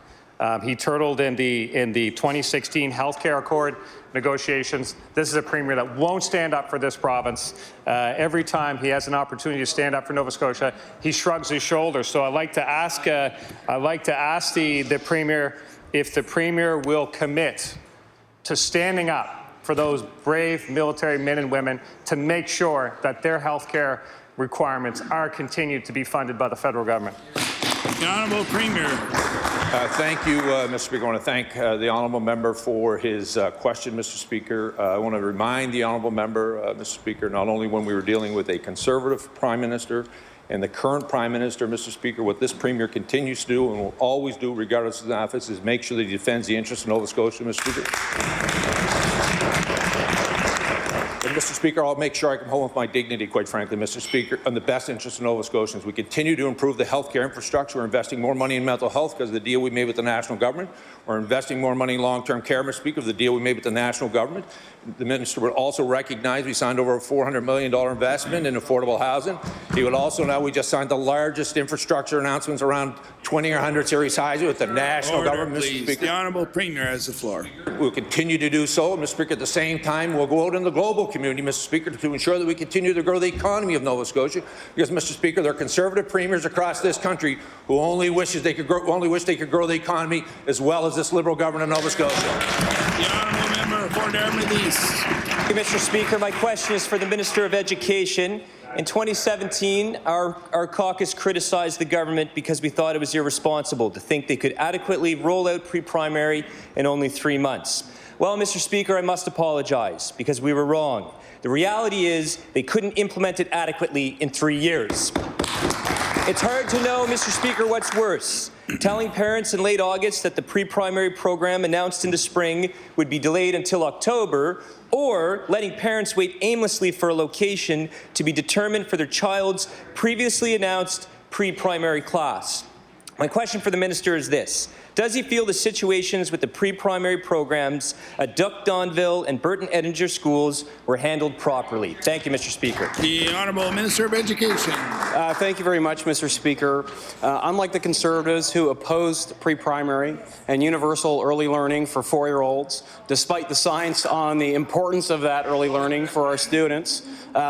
S15: He turtled in the 2016 healthcare accord negotiations. This is a Premier that won't stand up for this province. Every time he has an opportunity to stand up for Nova Scotia, he shrugs his shoulders. So I'd like to ask the Premier if the Premier will commit to standing up for those brave military men and women to make sure that their healthcare requirements are continued to be funded by the federal government.
S1: The Honourable Premier.
S16: Thank you, Mr. Speaker. I want to thank the honourable member for his question, Mr. Speaker. I want to remind the honourable member, Mr. Speaker, not only when we were dealing with a Conservative Prime Minister and the current Prime Minister, Mr. Speaker, what this Premier continues to do and will always do, regardless of the office, is make sure that he defends the interests of Nova Scotia, Mr. Speaker. And Mr. Speaker, I'll make sure I come home with my dignity, quite frankly, Mr. Speaker, on the best interest of Nova Scotians. We continue to improve the healthcare infrastructure. We're investing more money in mental health because of the deal we made with the national government. We're investing more money in long-term care, Mr. Speaker, with the deal we made with the national government. The minister would also recognize we signed over a $400 million investment in affordable housing. He would also know we just signed the largest infrastructure announcements around 20 or 100 series highs with the national government, Mr. Speaker.
S1: The Honourable Premier has the floor.
S16: We'll continue to do so, Mr. Speaker. At the same time, we'll go out in the global community, Mr. Speaker, to ensure that we continue to grow the economy of Nova Scotia. Because, Mr. Speaker, there are Conservative premiers across this country who only wish they could grow the economy as well as this Liberal government of Nova Scotia.
S1: The Honourable Member for Dartmouth East.
S11: Mr. Speaker, my question is for the Minister of Education. In 2017, our caucus criticized the government because we thought it was irresponsible to think they could adequately roll out pre-primary in only 3 months. Well, Mr. Speaker, I must apologize because we were wrong. The reality is they couldn't implement it adequately in 3 years. It's hard to know, Mr. Speaker, what's worse. Telling parents in late August that the pre-primary program announced in the spring would be delayed until October, or letting parents wait aimlessly for a location to be determined for their child's previously announced pre-primary class. My question for the minister is this. Does he feel the situations with the pre-primary programs at Duck Donville and Burton Edinger schools were handled properly? Thank you, Mr. Speaker.
S1: The Honourable Minister of Education.
S2: Thank you very much, Mr. Speaker. Unlike the Conservatives who opposed pre-primary and universal early learning for 4-year-olds, despite the science on the importance of that early learning for our students,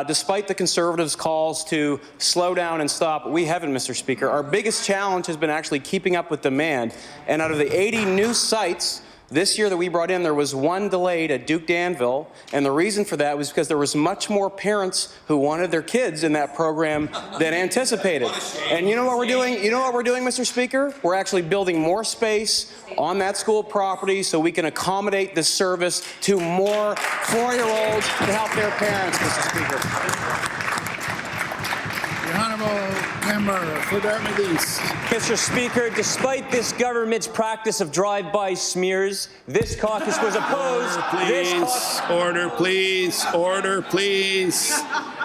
S2: despite the Conservatives' calls to slow down and stop, we haven't, Mr. Speaker. Our biggest challenge has been actually keeping up with demand. And out of the 80 new sites this year that we brought in, there was one delayed at Duke Danville, and the reason for that was because there was much more parents who wanted their kids in that program than anticipated. And you know what we're doing? You know what we're doing, Mr. Speaker? We're actually building more space on that school property so we can accommodate this service to more 4-year-olds to help their parents, Mr. Speaker.
S1: The Honourable Member for Dartmouth East.
S11: Mr. Speaker, despite this government's practice of drive-by smears, this caucus was opposed.
S1: Order, please. Order, please.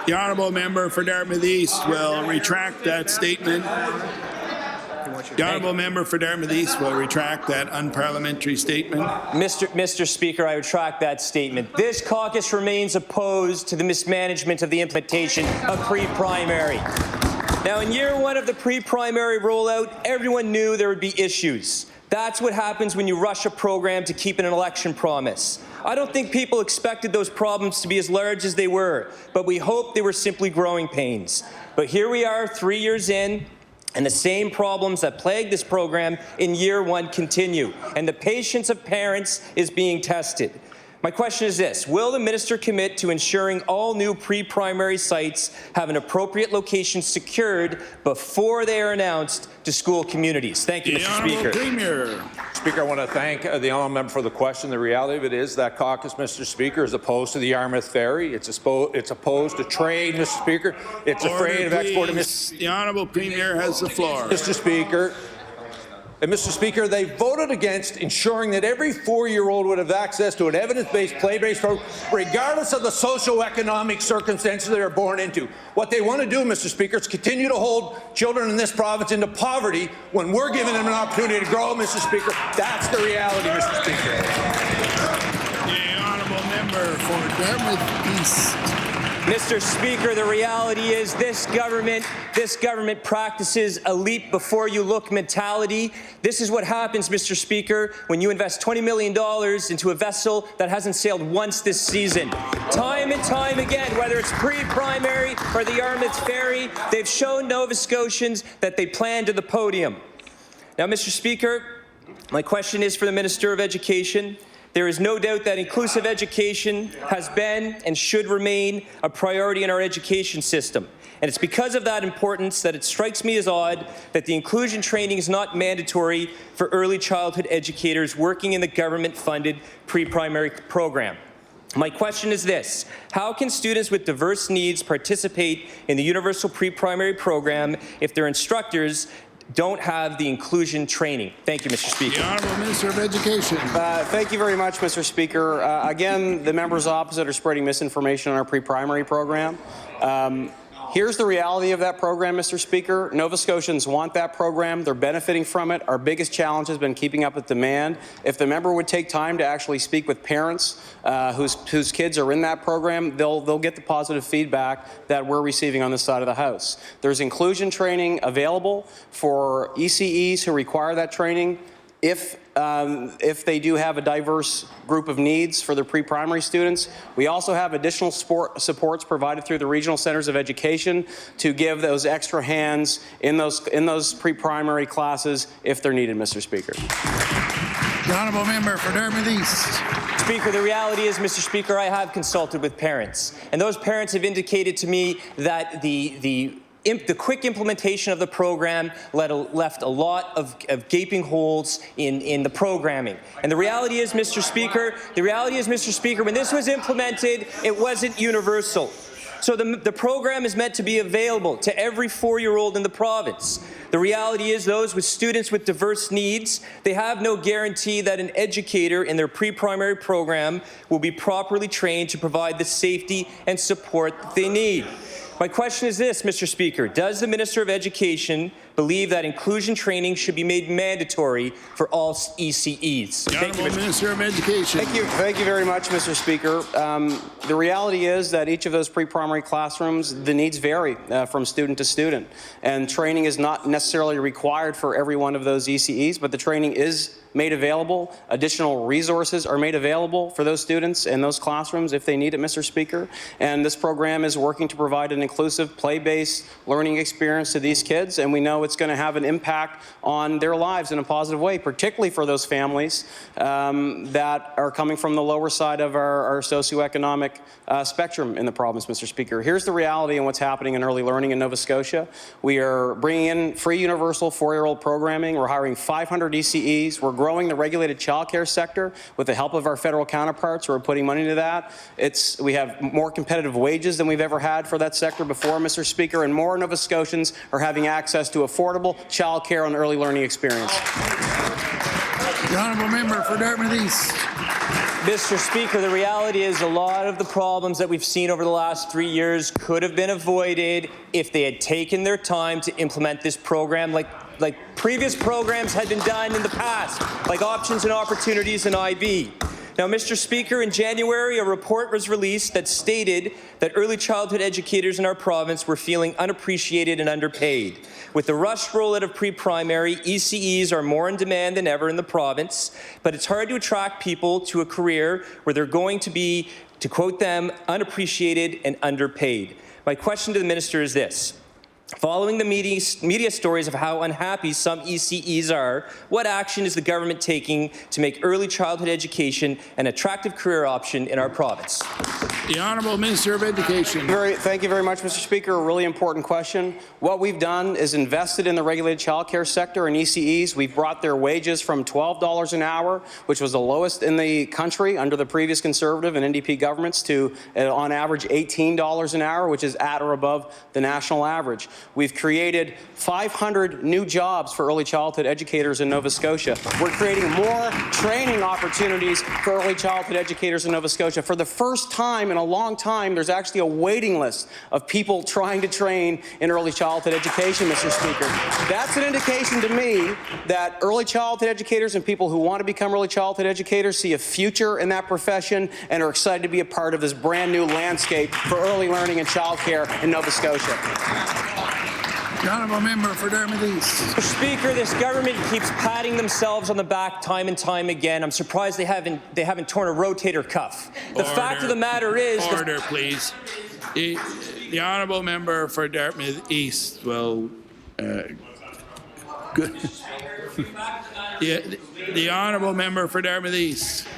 S1: The Honourable Member for Dartmouth East will retract that statement. The Honourable Member for Dartmouth East will retract that unparliamentary statement.
S11: Mr. Speaker, I retract that statement. This caucus remains opposed to the mismanagement of the implementation of pre-primary. Now, in year one of the pre-primary rollout, everyone knew there would be issues. That's what happens when you rush a program to keep an election promise. I don't think people expected those problems to be as large as they were, but we hoped they were simply growing pains. But here we are 3 years in, and the same problems that plagued this program in year one continue, and the patience of parents is being tested. My question is this. Will the minister commit to ensuring all new pre-primary sites have an appropriate location secured before they are announced to school communities? Thank you, Mr. Speaker.
S1: Premier.
S16: Speaker, I want to thank the honourable member for the question. The reality of it is that caucus, Mr. Speaker, is opposed to the Yarmouth Ferry. It's opposed to trade, Mr. Speaker. It's afraid of exporting.
S1: The Honourable Premier has the floor.
S16: Mr. Speaker. And Mr. Speaker, they voted against ensuring that every 4-year-old would have access to an evidence-based, play-based program, regardless of the socioeconomic circumstances they are born into. What they want to do, Mr. Speaker, is continue to hold children in this province into poverty when we're giving them an opportunity to grow, Mr. Speaker. That's the reality, Mr. Speaker.
S1: The Honourable Member for Dartmouth East.
S11: Mr. Speaker, the reality is this government practices a leap before you look mentality. This is what happens, Mr. Speaker, when you invest $20 million into a vessel that hasn't sailed once this season. Time and time again, whether it's pre-primary or the Yarmouth Ferry, they've shown Nova Scotians that they plan to the podium. Now, Mr. Speaker, my question is for the Minister of Education. There is no doubt that inclusive education has been and should remain a priority in our education system. And it's because of that importance that it strikes me as odd that the inclusion training is not mandatory for early childhood educators working in the government-funded pre-primary program. My question is this. How can students with diverse needs participate in the universal pre-primary program if their instructors don't have the inclusion training? Thank you, Mr. Speaker.
S1: The Honourable Minister of Education.
S2: Thank you very much, Mr. Speaker. Again, the members opposite are spreading misinformation on our pre-primary program. Here's the reality of that program, Mr. Speaker. Nova Scotians want that program. They're benefiting from it. Our biggest challenge has been keeping up with demand. If the member would take time to actually speak with parents whose kids are in that program, they'll get the positive feedback that we're receiving on this side of the House. There's inclusion training available for ECEs who require that training. If they do have a diverse group of needs for their pre-primary students. We also have additional supports provided through the regional centers of education to give those extra hands in those pre-primary classes if they're needed, Mr. Speaker.
S1: The Honourable Member for Dartmouth East.
S11: Speaker, the reality is, Mr. Speaker, I have consulted with parents, and those parents have indicated to me that the quick implementation of the program left a lot of gaping holes in the programming. And the reality is, Mr. Speaker, when this was implemented, it wasn't universal. So the program is meant to be available to every 4-year-old in the province. The reality is those with students with diverse needs, they have no guarantee that an educator in their pre-primary program will be properly trained to provide the safety and support that they need. My question is this, Mr. Speaker. Does the Minister of Education believe that inclusion training should be made mandatory for all ECEs?
S1: The Honourable Minister of Education.
S2: Thank you very much, Mr. Speaker. The reality is that each of those pre-primary classrooms, the needs vary from student to student, and training is not necessarily required for every one of those ECEs, but the training is made available. Additional resources are made available for those students in those classrooms if they need it, Mr. Speaker. And this program is working to provide an inclusive, play-based learning experience to these kids, and we know it's going to have an impact on their lives in a positive way, particularly for those families that are coming from the lower side of our socioeconomic spectrum in the province, Mr. Speaker. Here's the reality and what's happening in early learning in Nova Scotia. We are bringing in free universal 4-year-old programming. We're hiring 500 ECEs. We're growing the regulated childcare sector with the help of our federal counterparts. We're putting money into that. We have more competitive wages than we've ever had for that sector before, Mr. Speaker, and more Nova Scotians are having access to affordable childcare and early learning experience.
S1: The Honourable Member for Dartmouth East.
S11: Mr. Speaker, the reality is a lot of the problems that we've seen over the last 3 years could have been avoided if they had taken their time to implement this program like previous programs had been done in the past, like Options and Opportunities and IB. Now, Mr. Speaker, in January, a report was released that stated that early childhood educators in our province were feeling unappreciated and underpaid. With the rushed rollout of pre-primary, ECEs are more in demand than ever in the province, but it's hard to attract people to a career where they're going to be, to quote them, unappreciated and underpaid. My question to the minister is this. Following the media stories of how unhappy some ECEs are, what action is the government taking to make early childhood education an attractive career option in our province?
S1: The Honourable Minister of Education.
S2: Thank you very much, Mr. Speaker. A really important question. What we've done is invested in the regulated childcare sector and ECEs. We've brought their wages from $12 an hour, which was the lowest in the country under the previous Conservative and NDP governments, to on average $18 an hour, which is at or above the national average. We've created 500 new jobs for early childhood educators in Nova Scotia. We're creating more training opportunities for early childhood educators in Nova Scotia. For the first time in a long time, there's actually a waiting list of people trying to train in early childhood education, Mr. Speaker. That's an indication to me that early childhood educators and people who want to become early childhood educators see a future in that profession and are excited to be a part of this brand new landscape for early learning and childcare in Nova Scotia.
S1: The Honourable Member for Dartmouth East.
S11: Mr. Speaker, this government keeps patting themselves on the back time and time again. I'm surprised they haven't torn a rotator cuff. The fact of the matter is...
S1: Order, please. The Honourable Member for Dartmouth East will... good. The Honourable Member for Dartmouth East.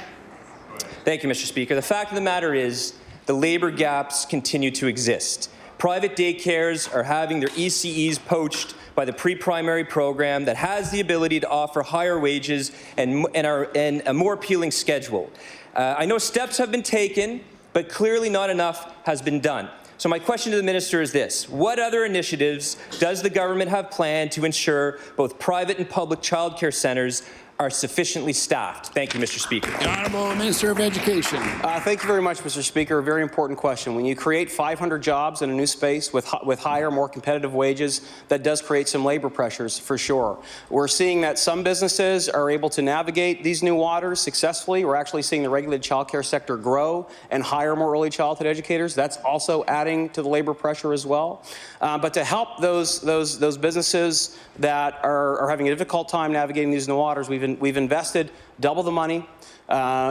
S11: Thank you, Mr. Speaker. The fact of the matter is the labour gaps continue to exist. Private daycares are having their ECEs poached by the pre-primary program that has the ability to offer higher wages and a more appealing schedule. I know steps have been taken, but clearly not enough has been done. So my question to the minister is this. What other initiatives does the government have planned to ensure both private and public childcare centres are sufficiently staffed? Thank you, Mr. Speaker.
S1: The Honourable Minister of Education.
S2: Thank you very much, Mr. Speaker. A very important question. When you create 500 jobs in a new space with higher, more competitive wages, that does create some labor pressures for sure. We're seeing that some businesses are able to navigate these new waters successfully. We're actually seeing the regulated childcare sector grow and hire more early childhood educators. That's also adding to the labor pressure as well. But to help those businesses that are having a difficult time navigating these new waters, we've invested double the money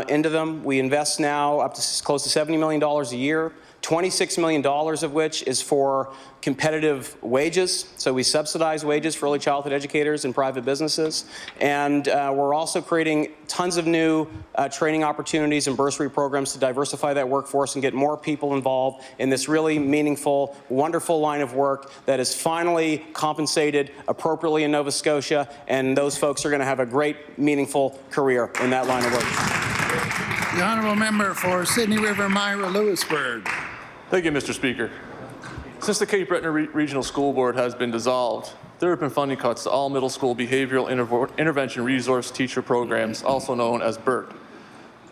S2: into them. We invest now up to close to $70 million a year, $26 million of which is for competitive wages. So we subsidize wages for early childhood educators and private businesses. And we're also creating tons of new training opportunities and bursary programs to diversify that workforce and get more people involved in this really meaningful, wonderful line of work that is finally compensated appropriately in Nova Scotia. And those folks are going to have a great, meaningful career in that line of work.
S1: The Honourable Member for Sydney River, Myra, Lewisburg.
S5: Thank you, Mr. Speaker. Since the Cape Breton Regional School Board has been dissolved, there have been funding cuts to all middle school behavioral intervention resource teacher programs, also known as BERT.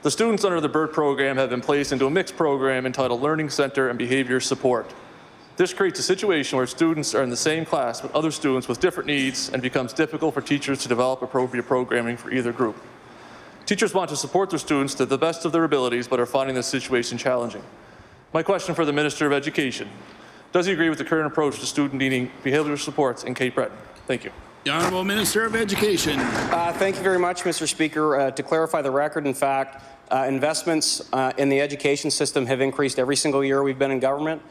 S5: The students under the BERT program have been placed into a mixed program entitled Learning Center and Behavior Support. This creates a situation where students are in the same class with other students with different needs and becomes difficult for teachers to develop appropriate programming for either group. Teachers want to support their students to the best of their abilities, but are finding this situation challenging. My question for the Minister of Education: does he agree with the current approach to student needing behavioral supports in Cape Breton? Thank you.
S1: The Honourable Minister of Education.
S2: Thank you very much, Mr. Speaker. To clarify the record, in fact, investments in the education system have increased every single year we've been in government.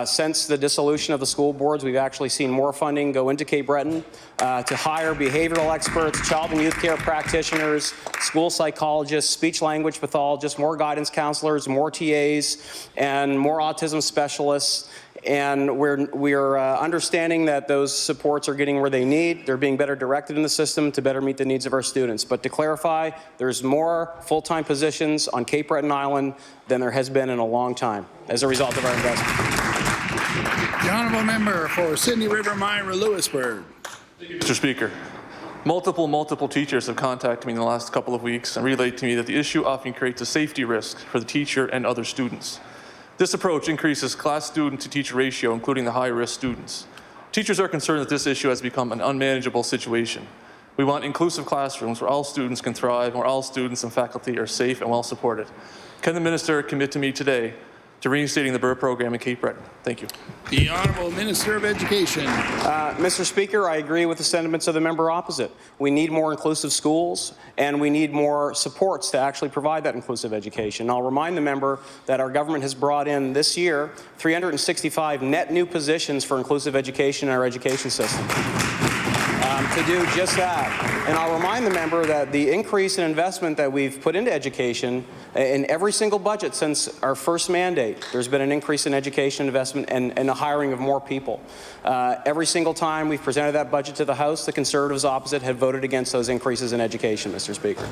S2: Since the dissolution of the school boards, we've actually seen more funding go into Cape Breton to hire behavioral experts, child and youth care practitioners, school psychologists, speech-language pathologists, more guidance counselors, more TAs, and more autism specialists. And we're understanding that those supports are getting where they need. They're being better directed in the system to better meet the needs of our students. But to clarify, there's more full-time positions on Cape Breton Island than there has been in a long time as a result of our investment.
S1: The Honourable Member for Sydney River Myra Lewisburg.
S5: Mr. Speaker, multiple teachers have contacted me in the last couple of weeks and relayed to me that the issue often creates a safety risk for the teacher and other students. This approach increases class student to teacher ratio, including the high-risk students. Teachers are concerned that this issue has become an unmanageable situation. We want inclusive classrooms where all students can thrive, where all students and faculty are safe and well supported. Can the Minister commit to me today to reinstating the BERT program in Cape Breton? Thank you.
S1: The Honourable Minister of Education.
S2: Mr. Speaker, I agree with the sentiments of the member opposite. We need more inclusive schools, and we need more supports to actually provide that inclusive education. I'll remind the member that our government has brought in this year 365 net new positions for inclusive education in our education system. To do just that. And I'll remind the member that the increase in investment that we've put into education in every single budget since our first mandate, there's been an increase in education investment and the hiring of more people. Every single time we've presented that budget to the House, the Conservatives opposite have voted against those increases in education, Mr. Speaker.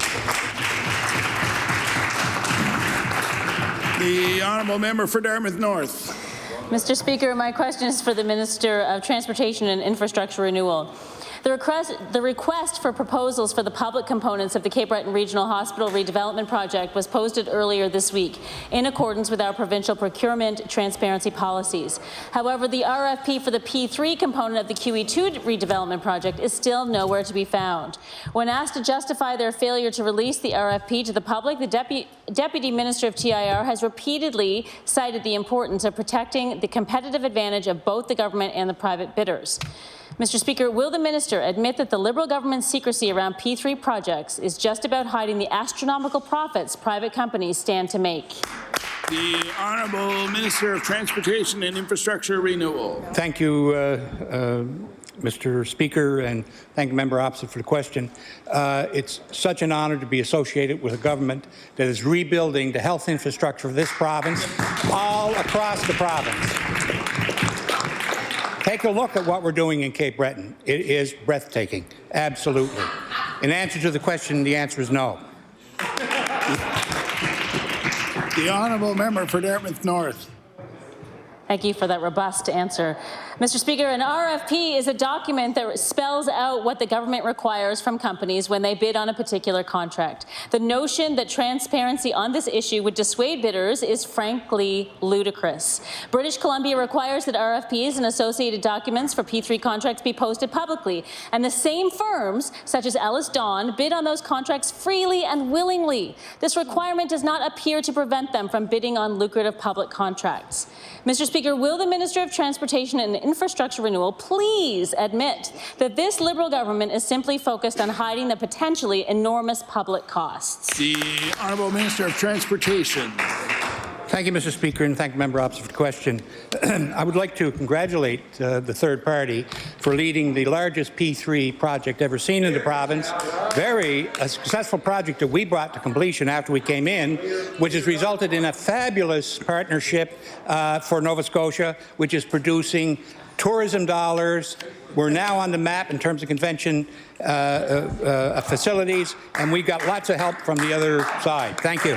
S1: The Honourable Member for Dartmouth North.
S3: Mr. Speaker, my question is for the Minister of Transportation and Infrastructure Renewal. The request for proposals for the public components of the Cape Breton Regional Hospital redevelopment project was posted earlier this week in accordance with our provincial procurement transparency policies. However, the RFP for the P3 component of the QE2 redevelopment project is still nowhere to be found. When asked to justify their failure to release the RFP to the public, the Deputy Minister of TIR has repeatedly cited the importance of protecting the competitive advantage of both the government and the private bidders. Mr. Speaker, will the minister admit that the Liberal government's secrecy around P3 projects is just about hiding the astronomical profits private companies stand to make?
S1: The Honourable Minister of Transportation and Infrastructure Renewal.
S4: Thank you, Mr. Speaker, and thank the member opposite for the question. It's such an honour to be associated with a government that is rebuilding the health infrastructure of this province all across the province. Take a look at what we're doing in Cape Breton. It is breathtaking, absolutely. In answer to the question, the answer is no.
S1: The Honourable Member for Dartmouth North.
S3: Thank you for that robust answer. Mr. Speaker, an RFP is a document that spells out what the government requires from companies when they bid on a particular contract. The notion that transparency on this issue would dissuade bidders is frankly ludicrous. British Columbia requires that RFPs and associated documents for P3 contracts be posted publicly, and the same firms, such as Ellis Dawn, bid on those contracts freely and willingly. This requirement does not appear to prevent them from bidding on lucrative public contracts. Mr. Speaker, will the Minister of Transportation and Infrastructure Renewal please admit that this Liberal government is simply focused on hiding the potentially enormous public costs?
S1: The Honourable Minister of Transportation.
S4: Thank you, Mr. Speaker, and thank the member opposite for the question. I would like to congratulate the third party for leading the largest P3 project ever seen in the province. A successful project that we brought to completion after we came in, which has resulted in a fabulous partnership for Nova Scotia, which is producing tourism dollars. We're now on the map in terms of convention facilities, and we've got lots of help from the other side. Thank you.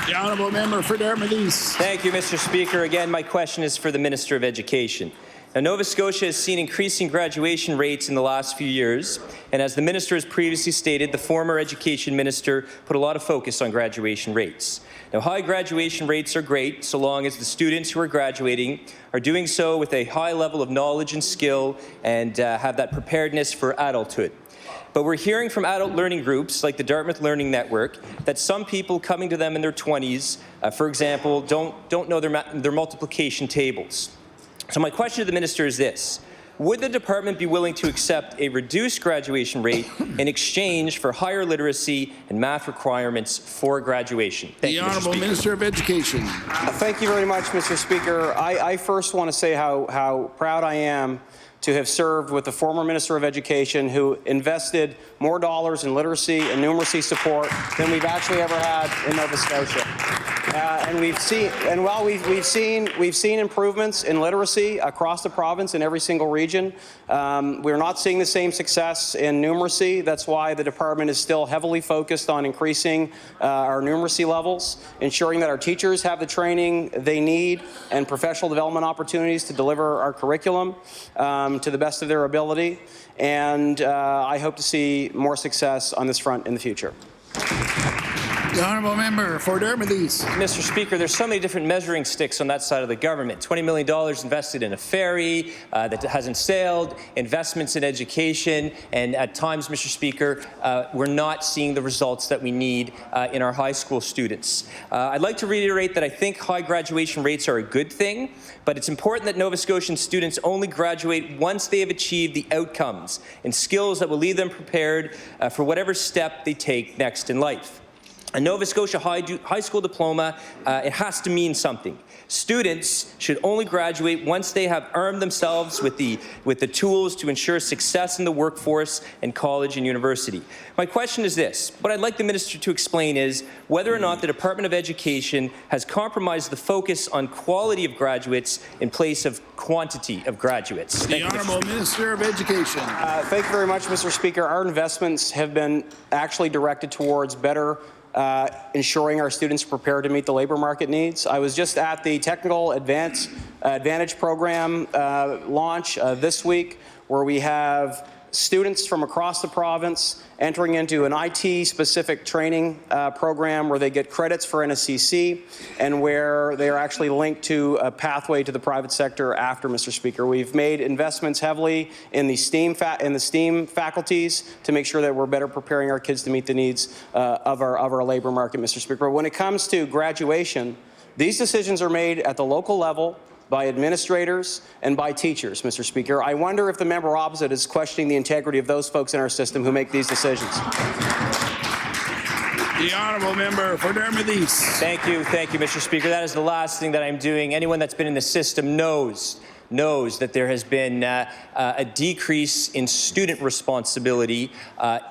S1: The honourable member for Dartmouth East.
S11: Thank you, Mr. Speaker. Again, my question is for the Minister of Education. Now, Nova Scotia has seen increasing graduation rates in the last few years, and as the Minister has previously stated, the former Education Minister put a lot of focus on graduation rates. Now, high graduation rates are great so long as the students who are graduating are doing so with a high level of knowledge and skill and have that preparedness for adulthood. But we're hearing from adult learning groups like the Dartmouth Learning Network that some people coming to them in their 20s, for example, don't know their multiplication tables. So my question to the Minister is this. Would the department be willing to accept a reduced graduation rate in exchange for higher literacy and math requirements for graduation? Thank you, Mr.
S1: Honourable
S11: Speaker.
S1: Minister of Education.
S2: Thank you very much, Mr. Speaker. I first want to say how proud I am to have served with the former Minister of Education who invested more dollars in literacy and numeracy support than we've actually ever had in Nova Scotia. And we've seen improvements in literacy across the province in every single region. We're not seeing the same success in numeracy. That's why the department is still heavily focused on increasing our numeracy levels, ensuring that our teachers have the training they need and professional development opportunities to deliver our curriculum to the best of their ability. And I hope to see more success on this front in the future.
S1: The honourable member for Dartmouth East.
S11: Mr. Speaker, there's so many different measuring sticks on that side of the government. $20 million invested in a ferry that hasn't sailed, investments in education, and at times, Mr. Speaker, we're not seeing the results that we need in our high school students. I'd like to reiterate that I think high graduation rates are a good thing, but it's important that Nova Scotian students only graduate once they have achieved the outcomes and skills that will leave them prepared for whatever step they take next in life. A Nova Scotia high school diploma, it has to mean something. Students should only graduate once they have armed themselves with the tools to ensure success in the workforce and college and university. My question is this. What I'd like the Minister to explain is whether or not the Department of Education has compromised the focus on quality of graduates in place of quantity of graduates.
S1: The Honourable Minister of Education.
S2: Thank you very much, Mr. Speaker. Our investments have been actually directed towards better ensuring our students are prepared to meet the labour market needs. I was just at the Technical Advantage Program launch this week, where we have students from across the province entering into an IT-specific training program where they get credits for NSCC and where they are actually linked to a pathway to the private sector after, Mr. Speaker. We've made investments heavily in the STEAM faculties to make sure that we're better preparing our kids to meet the needs of our labour market, Mr. Speaker. When it comes to graduation, these decisions are made at the local level by administrators and by teachers, Mr. Speaker. I wonder if the member opposite is questioning the integrity of those folks in our system who make these decisions.
S1: The honourable member for Dartmouth East.
S11: Thank you, Mr. Speaker. That is the last thing that I'm doing. Anyone that's been in the system knows that there has been a decrease in student responsibility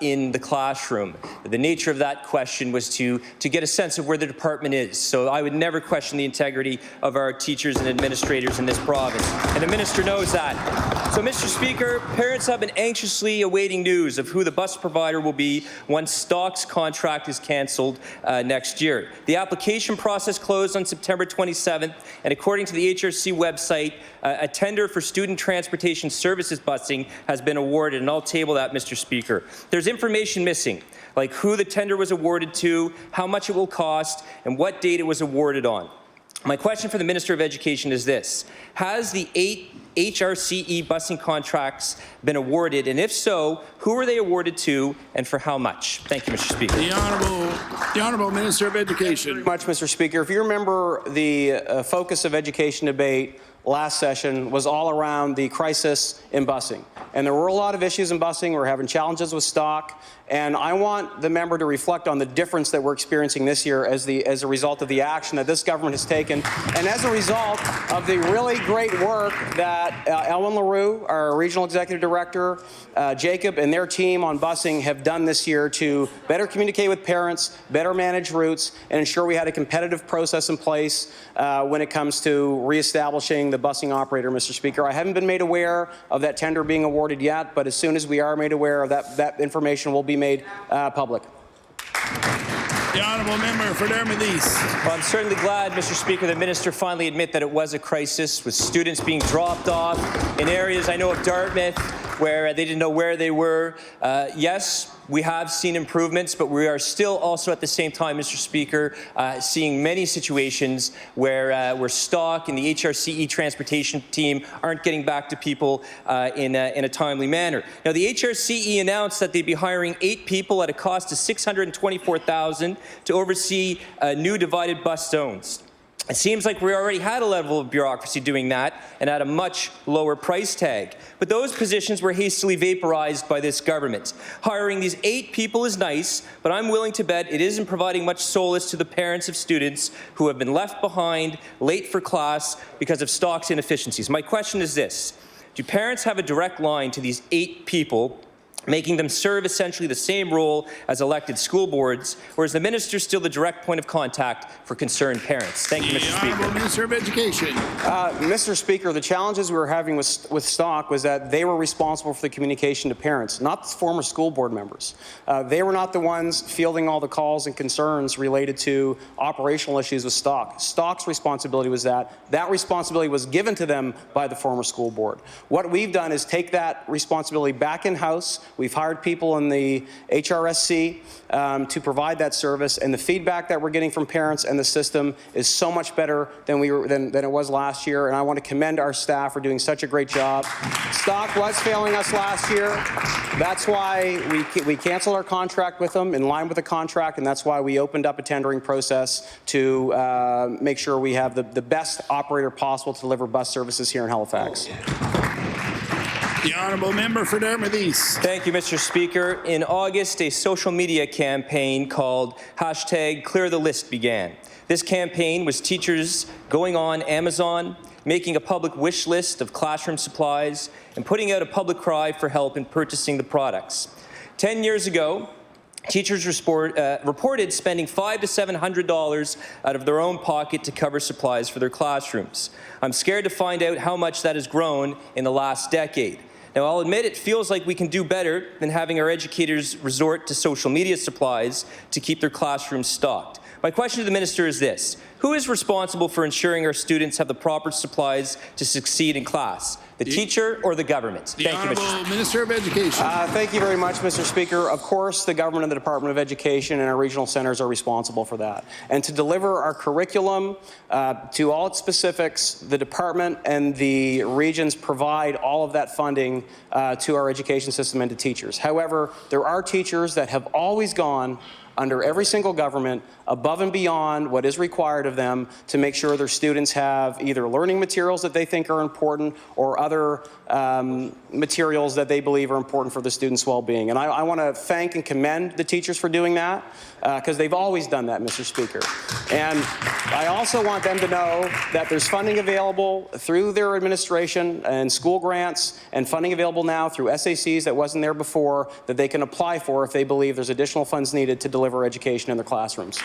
S11: in the classroom. The nature of that question was to get a sense of where the department is. So I would never question the integrity of our teachers and administrators in this province. And the minister knows that. So, Mr. Speaker, parents have been anxiously awaiting news of who the bus provider will be once Stock's contract is cancelled next year. The application process closed on September 27th, and according to the HRC website, a tender for student transportation services busing has been awarded, and I'll table that, Mr. Speaker. There's information missing, like who the tender was awarded to, how much it will cost, and what date it was awarded on. My question for the Minister of Education is this. Has the 8 HRCE busing contracts been awarded, and if so, who were they awarded to and for how much? Thank you, Mr. Speaker.
S1: The Honourable Minister of Education.
S2: Thank you very much, Mr. Speaker. If you remember, the focus of education debate last session was all around the crisis in busing. And there were a lot of issues in busing. We're having challenges with stock. And I want the member to reflect on the difference that we're experiencing this year as a result of the action that this government has taken, and as a result of the really great work that Elwyn LaRue, our Regional Executive Director, Jacob, and their team on busing have done this year to better communicate with parents, better manage routes, and ensure we had a competitive process in place when it comes to reestablishing the busing operator, Mr. Speaker. I haven't been made aware of that tender being awarded yet, but as soon as we are made aware of that information will be made public.
S1: The honourable member for Dartmouth East.
S11: Well, I'm certainly glad, Mr. Speaker, the minister finally admit that it was a crisis with students being dropped off in areas I know of Dartmouth where they didn't know where they were. Yes, we have seen improvements, but we are still also at the same time, Mr. Speaker, seeing many situations where stock and the HRCE transportation team aren't getting back to people in a timely manner. Now, the HRCE announced that they'd be hiring 8 people at a cost of $624,000 to oversee new divided bus zones. It seems like we already had a level of bureaucracy doing that and at a much lower price tag. But those positions were hastily vaporized by this government. Hiring these 8 people is nice, but I'm willing to bet it isn't providing much solace to the parents of students who have been left behind, late for class because of stock's inefficiencies. My question is this: do parents have a direct line to these 8 people, making them serve essentially the same role as elected school boards, or is the minister still the direct point of contact for concerned parents? Thank you, Mr. Speaker.
S1: Minister of Education.
S2: Mr. Speaker, the challenges we were having with Stock was that they were responsible for the communication to parents, not former school board members. They were not the ones fielding all the calls and concerns related to operational issues with Stock. Stock's responsibility was that. That responsibility was given to them by the former school board. What we've done is take that responsibility back in-house. We've hired people in the HRSC to provide that service, and the feedback that we're getting from parents and the system is so much better than it was last year, and I want to commend our staff for doing such a great job. Stock was failing us last year. That's why we canceled our contract with them in line with the contract, and that's why we opened up a tendering process to make sure we have the best operator possible to deliver bus services here in Halifax.
S1: The honourable member for Dartmouth East.
S11: Thank you, Mr. Speaker. In August, a social media campaign called #ClearTheList began. This campaign was teachers going on Amazon, making a public wish list of classroom supplies, and putting out a public cry for help in purchasing the products. 10 years ago, teachers reported spending $500 to $700 out of their own pocket to cover supplies for their classrooms. I'm scared to find out how much that has grown in the last decade. Now, I'll admit it feels like we can do better than having our educators resort to social media supplies to keep their classrooms stocked. My question to the minister is this: who is responsible for ensuring our students have the proper supplies to succeed in class? The teacher or the government?
S1: Thank you, Mr. Minister of Education.
S2: Thank you very much, Mr. Speaker. Of course, the government and the Department of Education and our regional centres are responsible for that. And to deliver our curriculum to all its specifics, the department and the regions provide all of that funding to our education system and to teachers. However, there are teachers that have always gone under every single government, above and beyond what is required of them to make sure their students have either learning materials that they think are important or other materials that they believe are important for the students' well-being. And I want to thank and commend the teachers for doing that because they've always done that, Mr. Speaker. And I also want them to know that there's funding available through their administration and school grants and funding available now through SACs that wasn't there before that they can apply for if they believe there's additional funds needed to deliver education in their classrooms.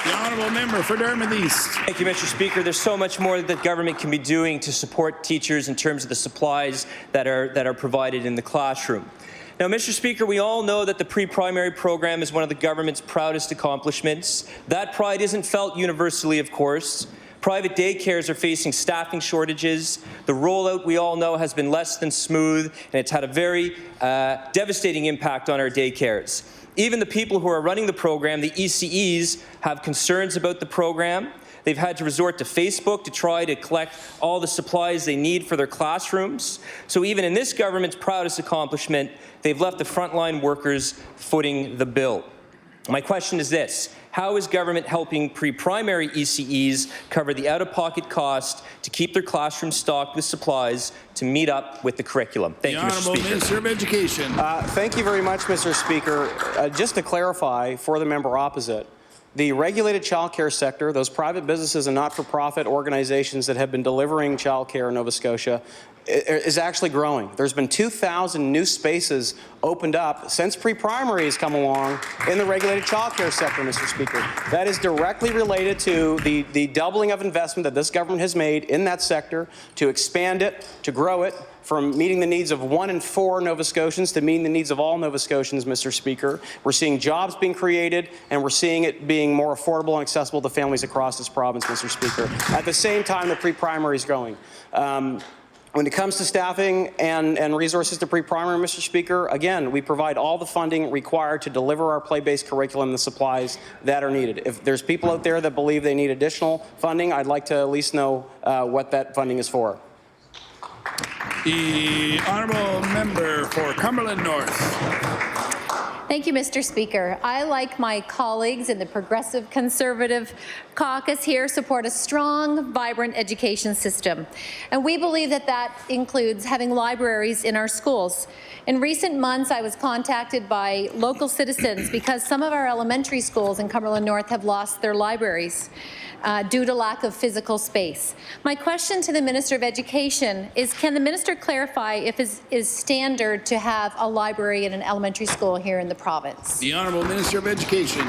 S1: The honourable member for Dartmouth East.
S11: Thank you, Mr. Speaker. There's so much more that government can be doing to support teachers in terms of the supplies that are provided in the classroom. Now, Mr. Speaker, we all know that the pre-primary program is one of the government's proudest accomplishments. That pride isn't felt universally, of course. Private daycares are facing staffing shortages. The rollout, we all know, has been less than smooth, and it's had a very devastating impact on our daycares. Even the people who are running the program, the ECEs, have concerns about the program. They've had to resort to Facebook to try to collect all the supplies they need for their classrooms. So even in this government's proudest accomplishment, they've left the frontline workers footing the bill. My question is this: how is government helping pre-primary ECEs cover the out-of-pocket cost to keep their classrooms stocked with supplies to meet up with the curriculum? Thank you, Mr. Speaker.
S1: Minister of Education.
S2: Thank you very much, Mr. Speaker. Just to clarify for the member opposite, the regulated childcare sector, those private businesses and not-for-profit organizations that have been delivering childcare in Nova Scotia, is actually growing. There's been 2,000 new spaces opened up since pre-primary has come along in the regulated child care sector, Mr. Speaker. That is directly related to the doubling of investment that this government has made in that sector to expand it, to grow it, from meeting the needs of 1 in 4 Nova Scotians to meeting the needs of all Nova Scotians, Mr. Speaker. We're seeing jobs being created, and we're seeing it being more affordable and accessible to families across this province, Mr. Speaker. At the same time, the pre-primary is growing. When it comes to staffing and resources to pre-primary, Mr. Speaker, again, we provide all the funding required to deliver our play-based curriculum and the supplies that are needed. If there's people out there that believe they need additional funding, I'd like to at least know what that funding is for.
S1: The honourable member for Cumberland North.
S8: Thank you, Mr. Speaker. I, like my colleagues in the Progressive Conservative caucus here, support a strong, vibrant education system. And we believe that that includes having libraries in our schools. In recent months, I was contacted by local citizens because some of our elementary schools in Cumberland North have lost their libraries due to lack of physical space. My question to the Minister of Education is, can the Minister clarify if it is standard to have a library in an elementary school here in the province?
S1: The Honourable Minister of Education.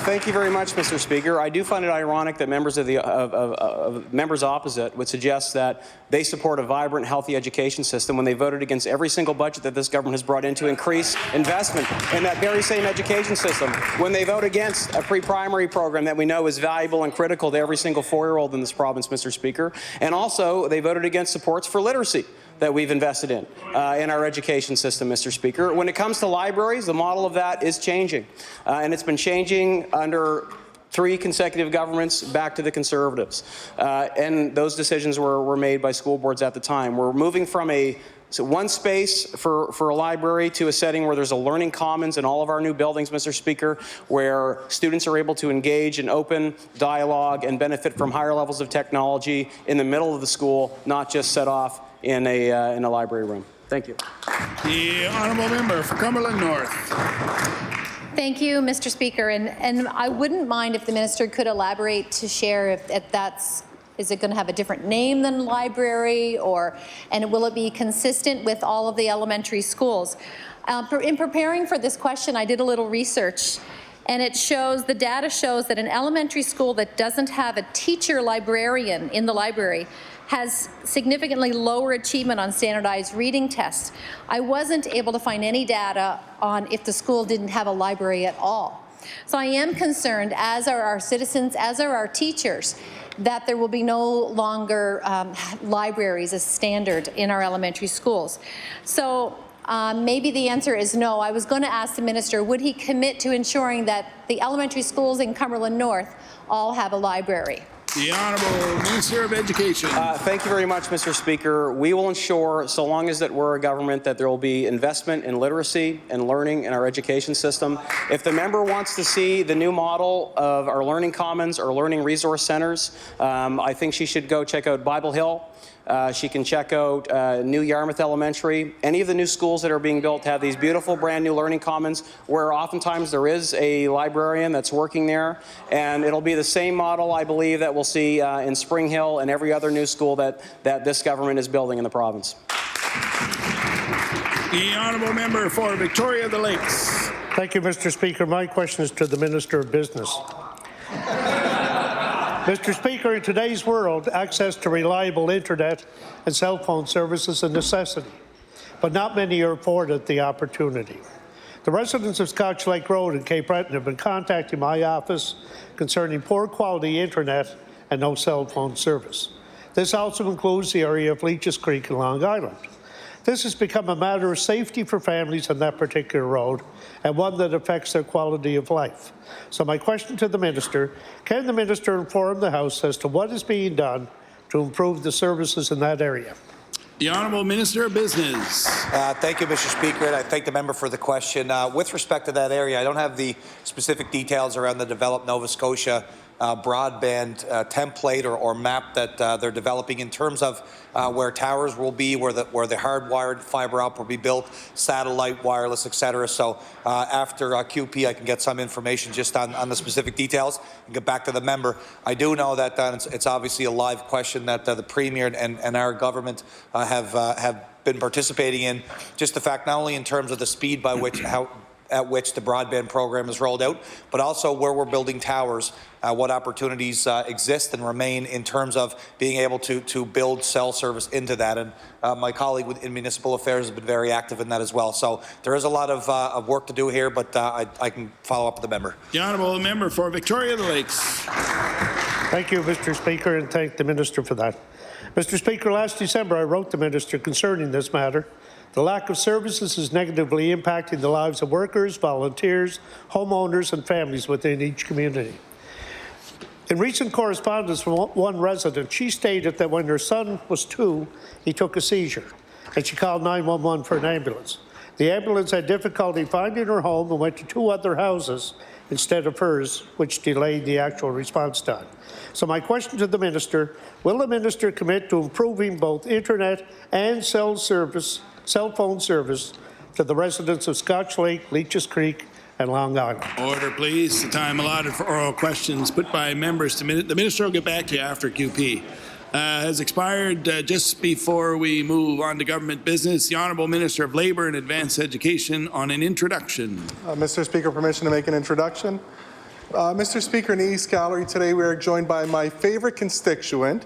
S2: Thank you very much, Mr. Speaker. I do find it ironic that members of members opposite would suggest that they support a vibrant, healthy education system when they voted against every single budget that this government has brought in to increase investment in that very same education system, when they vote against a pre-primary program that we know is valuable and critical to every single 4-year-old in this province, Mr. Speaker. And also, they voted against supports for literacy that we've invested in our education system, Mr. Speaker. When it comes to libraries, the model of that is changing. And it's been changing under 3 consecutive governments back to the Conservatives. And those decisions were made by school boards at the time. We're moving from one space for a library to a setting where there's a learning commons in all of our new buildings, Mr. Speaker, where students are able to engage in open dialogue and benefit from higher levels of technology in the middle of the school, not just set off in a library room. Thank you.
S1: The honourable member for Cumberland North.
S8: Thank you, Mr. Speaker. And I wouldn't mind if the minister could elaborate to share if that's, is it going to have a different name than library, and will it be consistent with all of the elementary schools? In preparing for this question, I did a little research, and the data shows that an elementary school that doesn't have a teacher librarian in the library has significantly lower achievement on standardized reading tests. I wasn't able to find any data on if the school didn't have a library at all. So I am concerned, as are our citizens, as are our teachers, that there will be no longer libraries as standard in our elementary schools. So maybe the answer is no. I was going to ask the minister, would he commit to ensuring that the elementary schools in Cumberland North all have a library?
S1: The Honourable Minister of Education.
S2: Thank you very much, Mr. Speaker. We will ensure, so long as that we're a government, that there will be investment in literacy and learning in our education system. If the member wants to see the new model of our learning commons or learning resource centres, I think she should go check out Bible Hill. She can check out New Yarmouth Elementary. Any of the new schools that are being built have these beautiful brand new learning commons where oftentimes there is a librarian that's working there, and it'll be the same model, I believe, that we'll see in Spring Hill and every other new school that this government is building in the province.
S1: The honourable member for Victoria the Lakes.
S22: Thank you, Mr. Speaker. My question is to the Minister of Business. Mr. Speaker, in today's world, access to reliable internet and cell phone service is a necessity, but not many are afforded the opportunity. The residents of Scotch Lake Road in Cape Breton have been contacting my office concerning poor quality internet and no cell phone service. This also includes the area of Leaches Creek and Long Island. This has become a matter of safety for families on that particular road and one that affects their quality of life. So my question to the minister, can the minister inform the House as to what is being done to improve the services in that area?
S1: The Honourable Minister of Business.
S19: Thank you, Mr. Speaker, and I thank the member for the question. With respect to that area, I don't have the specific details around the developed Nova Scotia broadband template or map that they're developing in terms of where towers will be, where the hardwired fiber optic will be built, satellite, wireless, etc. So after QP, I can get some information just on the specific details and get back to the member. I do know that it's obviously a live question that the Premier and our government have been participating in. Just the fact, not only in terms of the speed by which at which the broadband program is rolled out, but also where we're building towers, what opportunities exist and remain in terms of being able to build cell service into that. And my colleague in municipal affairs has been very active in that as well. So there is a lot of work to do here, but I can follow up with the member.
S1: The honourable member for Victoria the Lakes.
S22: Thank you, Mr. Speaker, and thank the Minister for that. Mr. Speaker, last December I wrote the Minister concerning this matter. The lack of services is negatively impacting the lives of workers, volunteers, homeowners and families within each community. In recent correspondence from one resident, she stated that when her son was 2, he took a seizure, and she called 911 for an ambulance. The ambulance had difficulty finding her home and went to 2 other houses instead of hers, which delayed the actual response time. So my question to the Minister, will the Minister commit to improving both internet and cell phone service to the residents of Scotch Lake, Leaches Creek and Long Island?
S1: Order, please. The time allotted for oral questions put by members to the Minister will get back to you after QP. Has expired. Just before we move on to government business, the Honourable Minister of Labour and Advanced Education on an introduction.
S14: Mr. Speaker, permission to make an introduction. Mr. Speaker, in the East Gallery today we are joined by my favourite constituent,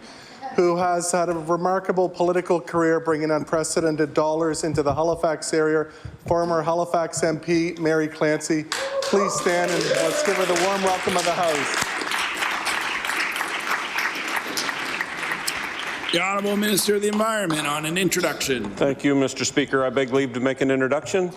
S14: who has had a remarkable political career bringing unprecedented dollars into the Halifax area, former Halifax MP Mary Clancy. Please stand and let's give her the warm welcome of the House.
S1: The Honourable Minister of the Environment on an introduction.
S20: Thank you, Mr. Speaker. I beg leave to make an introduction.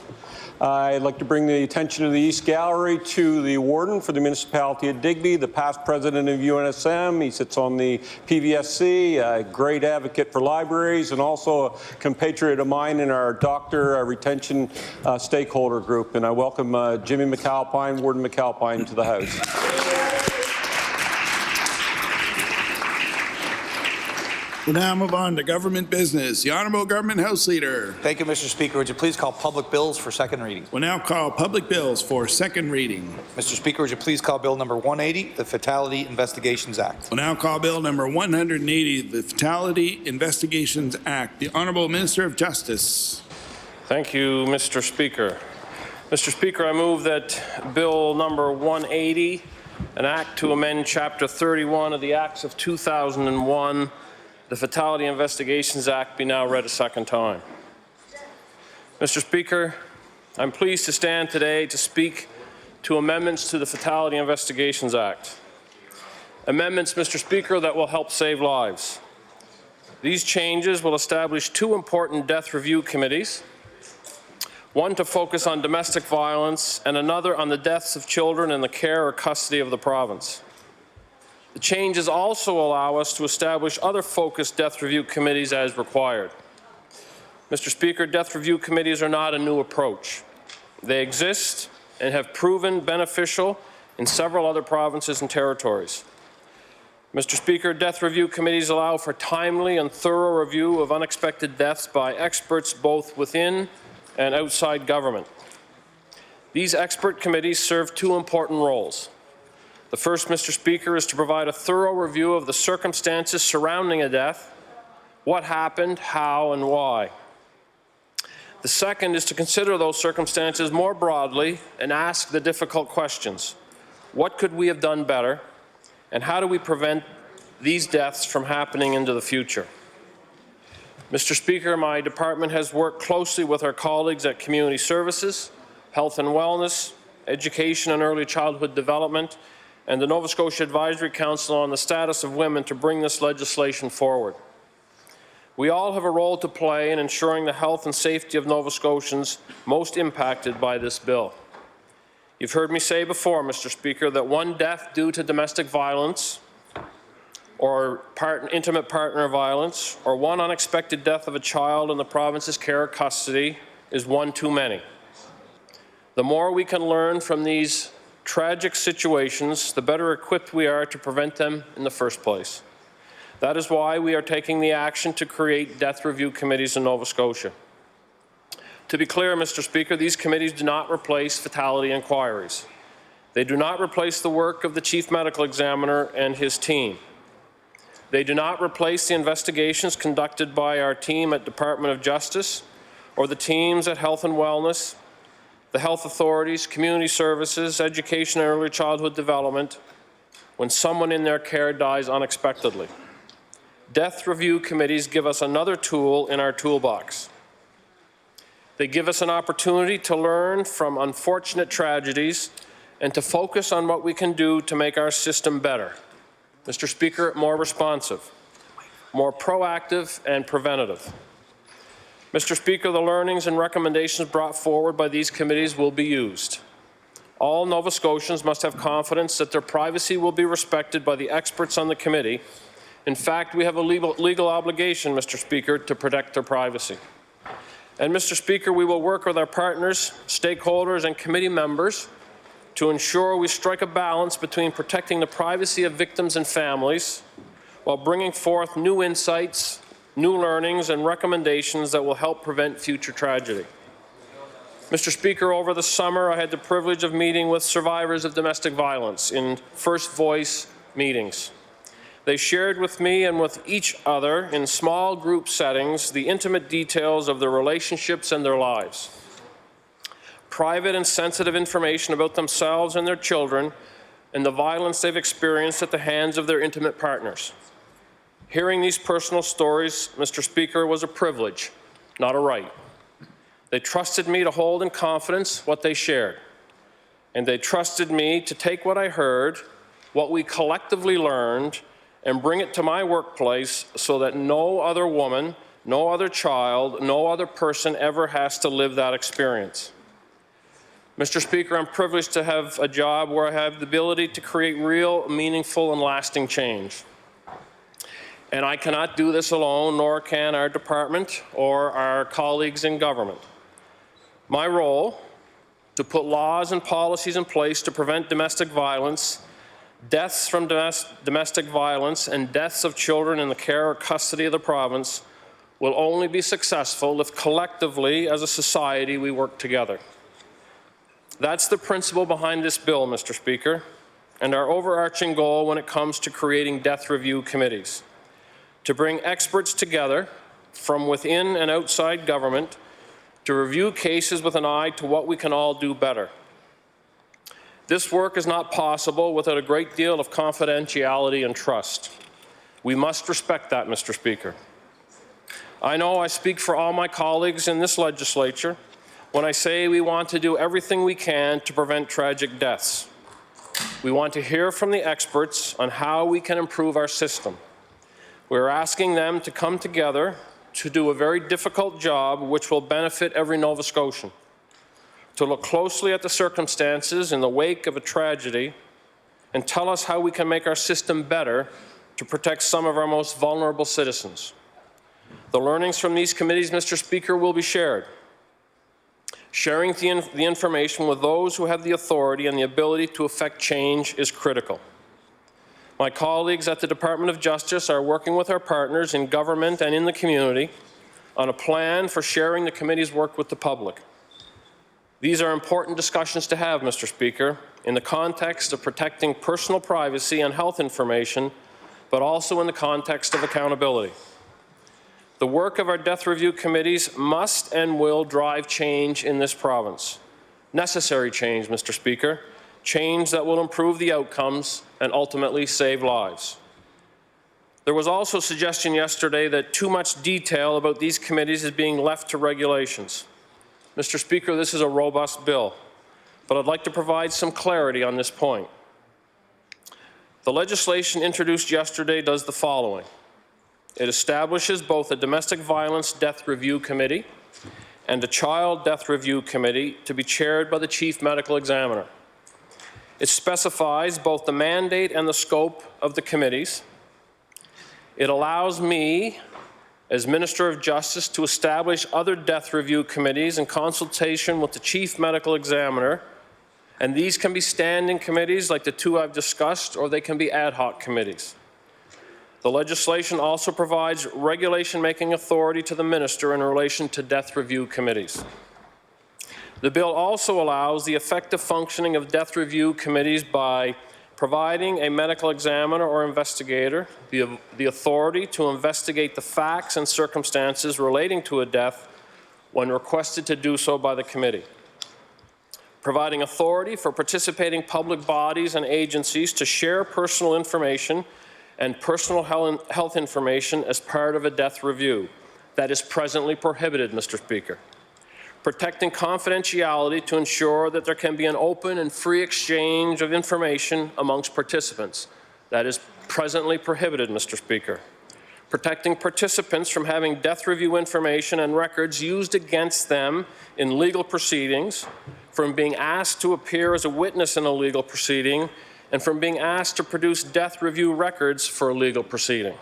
S20: I'd like to bring the attention of the East Gallery to the Warden for the Municipality of Digby, the past president of UNSM. He sits on the PVSC, a great advocate for libraries, and also a compatriot of mine in our doctor retention stakeholder group. And I welcome Jimmy McAlpine, Warden McAlpine, to the House.
S1: We'll now move on to government business. The Honourable Government House Leader.
S19: Thank you, Mr. Speaker. Would you please call public bills for second reading?
S1: We'll now call public bills for second reading.
S19: Mr. Speaker, would you please call Bill number 180, the Fatality Investigations Act?
S1: We'll now call Bill number 180, the Fatality Investigations Act. The Honourable Minister of Justice.
S23: Thank you, Mr. Speaker. Mr. Speaker, I move that Bill number 180, an act to amend Chapter 31 of the Acts of 2001, the Fatality Investigations Act, be now read a second time. Mr. Speaker, I'm pleased to stand today to speak to amendments to the Fatality Investigations Act. Amendments, Mr. Speaker, that will help save lives. These changes will establish 2 important death review committees, one to focus on domestic violence and another on the deaths of children in the care or custody of the province. The changes also allow us to establish other focused death review committees as required. Mr. Speaker, death review committees are not a new approach. They exist and have proven beneficial in several other provinces and territories. Mr. Speaker, death review committees allow for timely and thorough review of unexpected deaths by experts both within and outside government. These expert committees serve 2 important roles. The first, Mr. Speaker, is to provide a thorough review of the circumstances surrounding a death, what happened, how, and why. The second is to consider those circumstances more broadly and ask the difficult questions. What could we have done better, and how do we prevent these deaths from happening into the future? Mr. Speaker, my department has worked closely with our colleagues at Community Services, Health and Wellness, Education and Early Childhood Development, and the Nova Scotia Advisory Council on the status of women to bring this legislation forward. We all have a role to play in ensuring the health and safety of Nova Scotians most impacted by this bill. You've heard me say before, Mr. Speaker, that one death due to domestic violence or intimate partner violence or one unexpected death of a child in the province's care or custody is one too many. The more we can learn from these tragic situations, the better equipped we are to prevent them in the first place. That is why we are taking the action to create death review committees in Nova Scotia. To be clear, Mr. Speaker, these committees do not replace fatality inquiries. They do not replace the work of the Chief Medical Examiner and his team. They do not replace the investigations conducted by our team at Department of Justice or the teams at Health and Wellness, the health authorities, community services, education and early childhood development when someone in their care dies unexpectedly. Death review committees give us another tool in our toolbox. They give us an opportunity to learn from unfortunate tragedies and to focus on what we can do to make our system better. Mr. Speaker, more responsive, more proactive and preventative. Mr. Speaker, the learnings and recommendations brought forward by these committees will be used. All Nova Scotians must have confidence that their privacy will be respected by the experts on the committee. In fact, we have a legal obligation, Mr. Speaker, to protect their privacy. And Mr. Speaker, we will work with our partners, stakeholders and committee members to ensure we strike a balance between protecting the privacy of victims and families while bringing forth new insights, new learnings and recommendations that will help prevent future tragedy. Mr. Speaker, over the summer I had the privilege of meeting with survivors of domestic violence in First Voice meetings. They shared with me and with each other in small group settings the intimate details of their relationships and their lives. Private and sensitive information about themselves and their children and the violence they've experienced at the hands of their intimate partners. Hearing these personal stories, Mr. Speaker, was a privilege, not a right. They trusted me to hold in confidence what they shared, and they trusted me to take what I heard, what we collectively learned, and bring it to my workplace so that no other woman, no other child, no other person ever has to live that experience. Mr. Speaker, I'm privileged to have a job where I have the ability to create real, meaningful, and lasting change. And I cannot do this alone, nor can our department or our colleagues in government. My role, to put laws and policies in place to prevent domestic violence, deaths from domestic violence, and deaths of children in the care or custody of the province will only be successful if collectively, as a society, we work together. That's the principle behind this bill, Mr. Speaker, and our overarching goal when it comes to creating death review committees: to bring experts together from within and outside government to review cases with an eye to what we can all do better. This work is not possible without a great deal of confidentiality and trust. We must respect that, Mr. Speaker. I know I speak for all my colleagues in this legislature when I say we want to do everything we can to prevent tragic deaths. We want to hear from the experts on how we can improve our system. We're asking them to come together to do a very difficult job which will benefit every Nova Scotian, to look closely at the circumstances in the wake of a tragedy and tell us how we can make our system better to protect some of our most vulnerable citizens. The learnings from these committees, Mr. Speaker, will be shared. Sharing the information with those who have the authority and the ability to effect change is critical. My colleagues at the Department of Justice are working with our partners in government and in the community on a plan for sharing the committee's work with the public. These are important discussions to have, Mr. Speaker, in the context of protecting personal privacy and health information, but also in the context of accountability. The work of our death review committees must and will drive change in this province. Necessary change, Mr. Speaker, change that will improve the outcomes and ultimately save lives. There was also suggestion yesterday that too much detail about these committees is being left to regulations. Mr. Speaker, this is a robust bill, but I'd like to provide some clarity on this point. The legislation introduced yesterday does the following. It establishes both a domestic violence death review committee and a child death review committee to be chaired by the Chief Medical Examiner. It specifies both the mandate and the scope of the committees. It allows me, as Minister of Justice, to establish other death review committees in consultation with the Chief Medical Examiner And these can be standing committees like the two I've discussed, or they can be ad hoc committees. The legislation also provides regulation-making authority to the minister in relation to death review committees. The bill also allows the effective functioning of death review committees by providing a medical examiner or investigator the authority to investigate the facts and circumstances relating to a death when requested to do so by the committee. Providing authority for participating public bodies and agencies to share personal information and personal health information as part of a death review. That is presently prohibited, Mr. Speaker. Protecting confidentiality to ensure that there can be an open and free exchange of information amongst participants. That is presently prohibited, Mr. Speaker. Protecting participants from having death review information and records used against them in legal proceedings, from being asked to appear as a witness in a legal proceeding, and from being asked to produce death review records for a legal proceeding.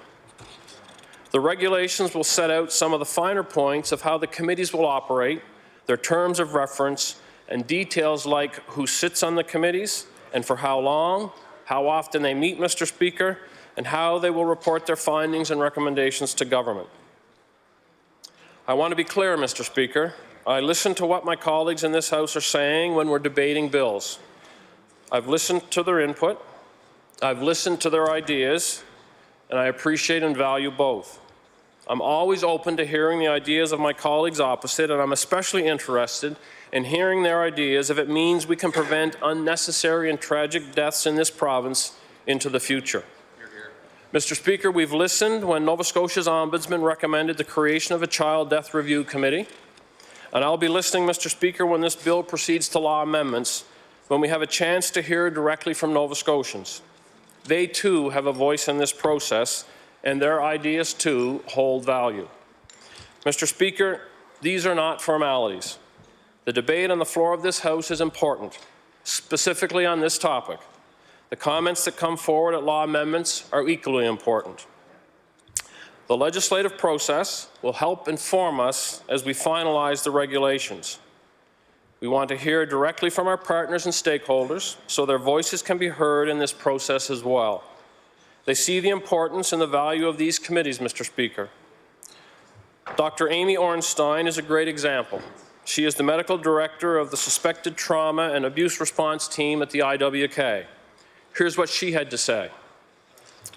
S23: The regulations will set out some of the finer points of how the committees will operate, their terms of reference, and details like who sits on the committees and for how long, how often they meet, Mr. Speaker, and how they will report their findings and recommendations to government. I want to be clear, Mr. Speaker. I listen to what my colleagues in this House are saying when we're debating bills. I've listened to their input, I've listened to their ideas, and I appreciate and value both. I'm always open to hearing the ideas of my colleagues opposite, and I'm especially interested in hearing their ideas if it means we can prevent unnecessary and tragic deaths in this province into the future. Mr. Speaker, we've listened when Nova Scotia's Ombudsman recommended the creation of a Child Death Review Committee, and I'll be listening, Mr. Speaker, when this bill proceeds to law amendments, when we have a chance to hear directly from Nova Scotians. They too have a voice in this process, and their ideas too hold value. Mr. Speaker, these are not formalities. The debate on the floor of this House is important, specifically on this topic. The comments that come forward at law amendments are equally important. The legislative process will help inform us as we finalize the regulations. We want to hear directly from our partners and stakeholders so their voices can be heard in this process as well. They see the importance and the value of these committees, Mr. Speaker. Dr. Amy Ornstein is a great example. She is the medical director of the Suspected Trauma and Abuse Response Team at the IWK. Here's what she had to say.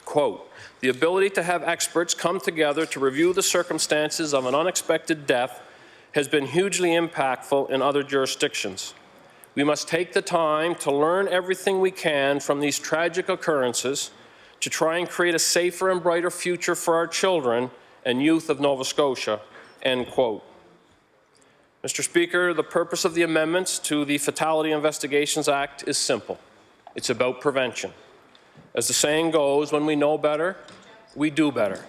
S23: Quote, "The ability to have experts come together to review the circumstances of an unexpected death has been hugely impactful in other jurisdictions. We must take the time to learn everything we can from these tragic occurrences to try and create a safer and brighter future for our children and youth of Nova Scotia," end quote. Mr. Speaker, the purpose of the amendments to the Fatality Investigations Act is simple. It's about prevention. As the saying goes, when we know better, we do better.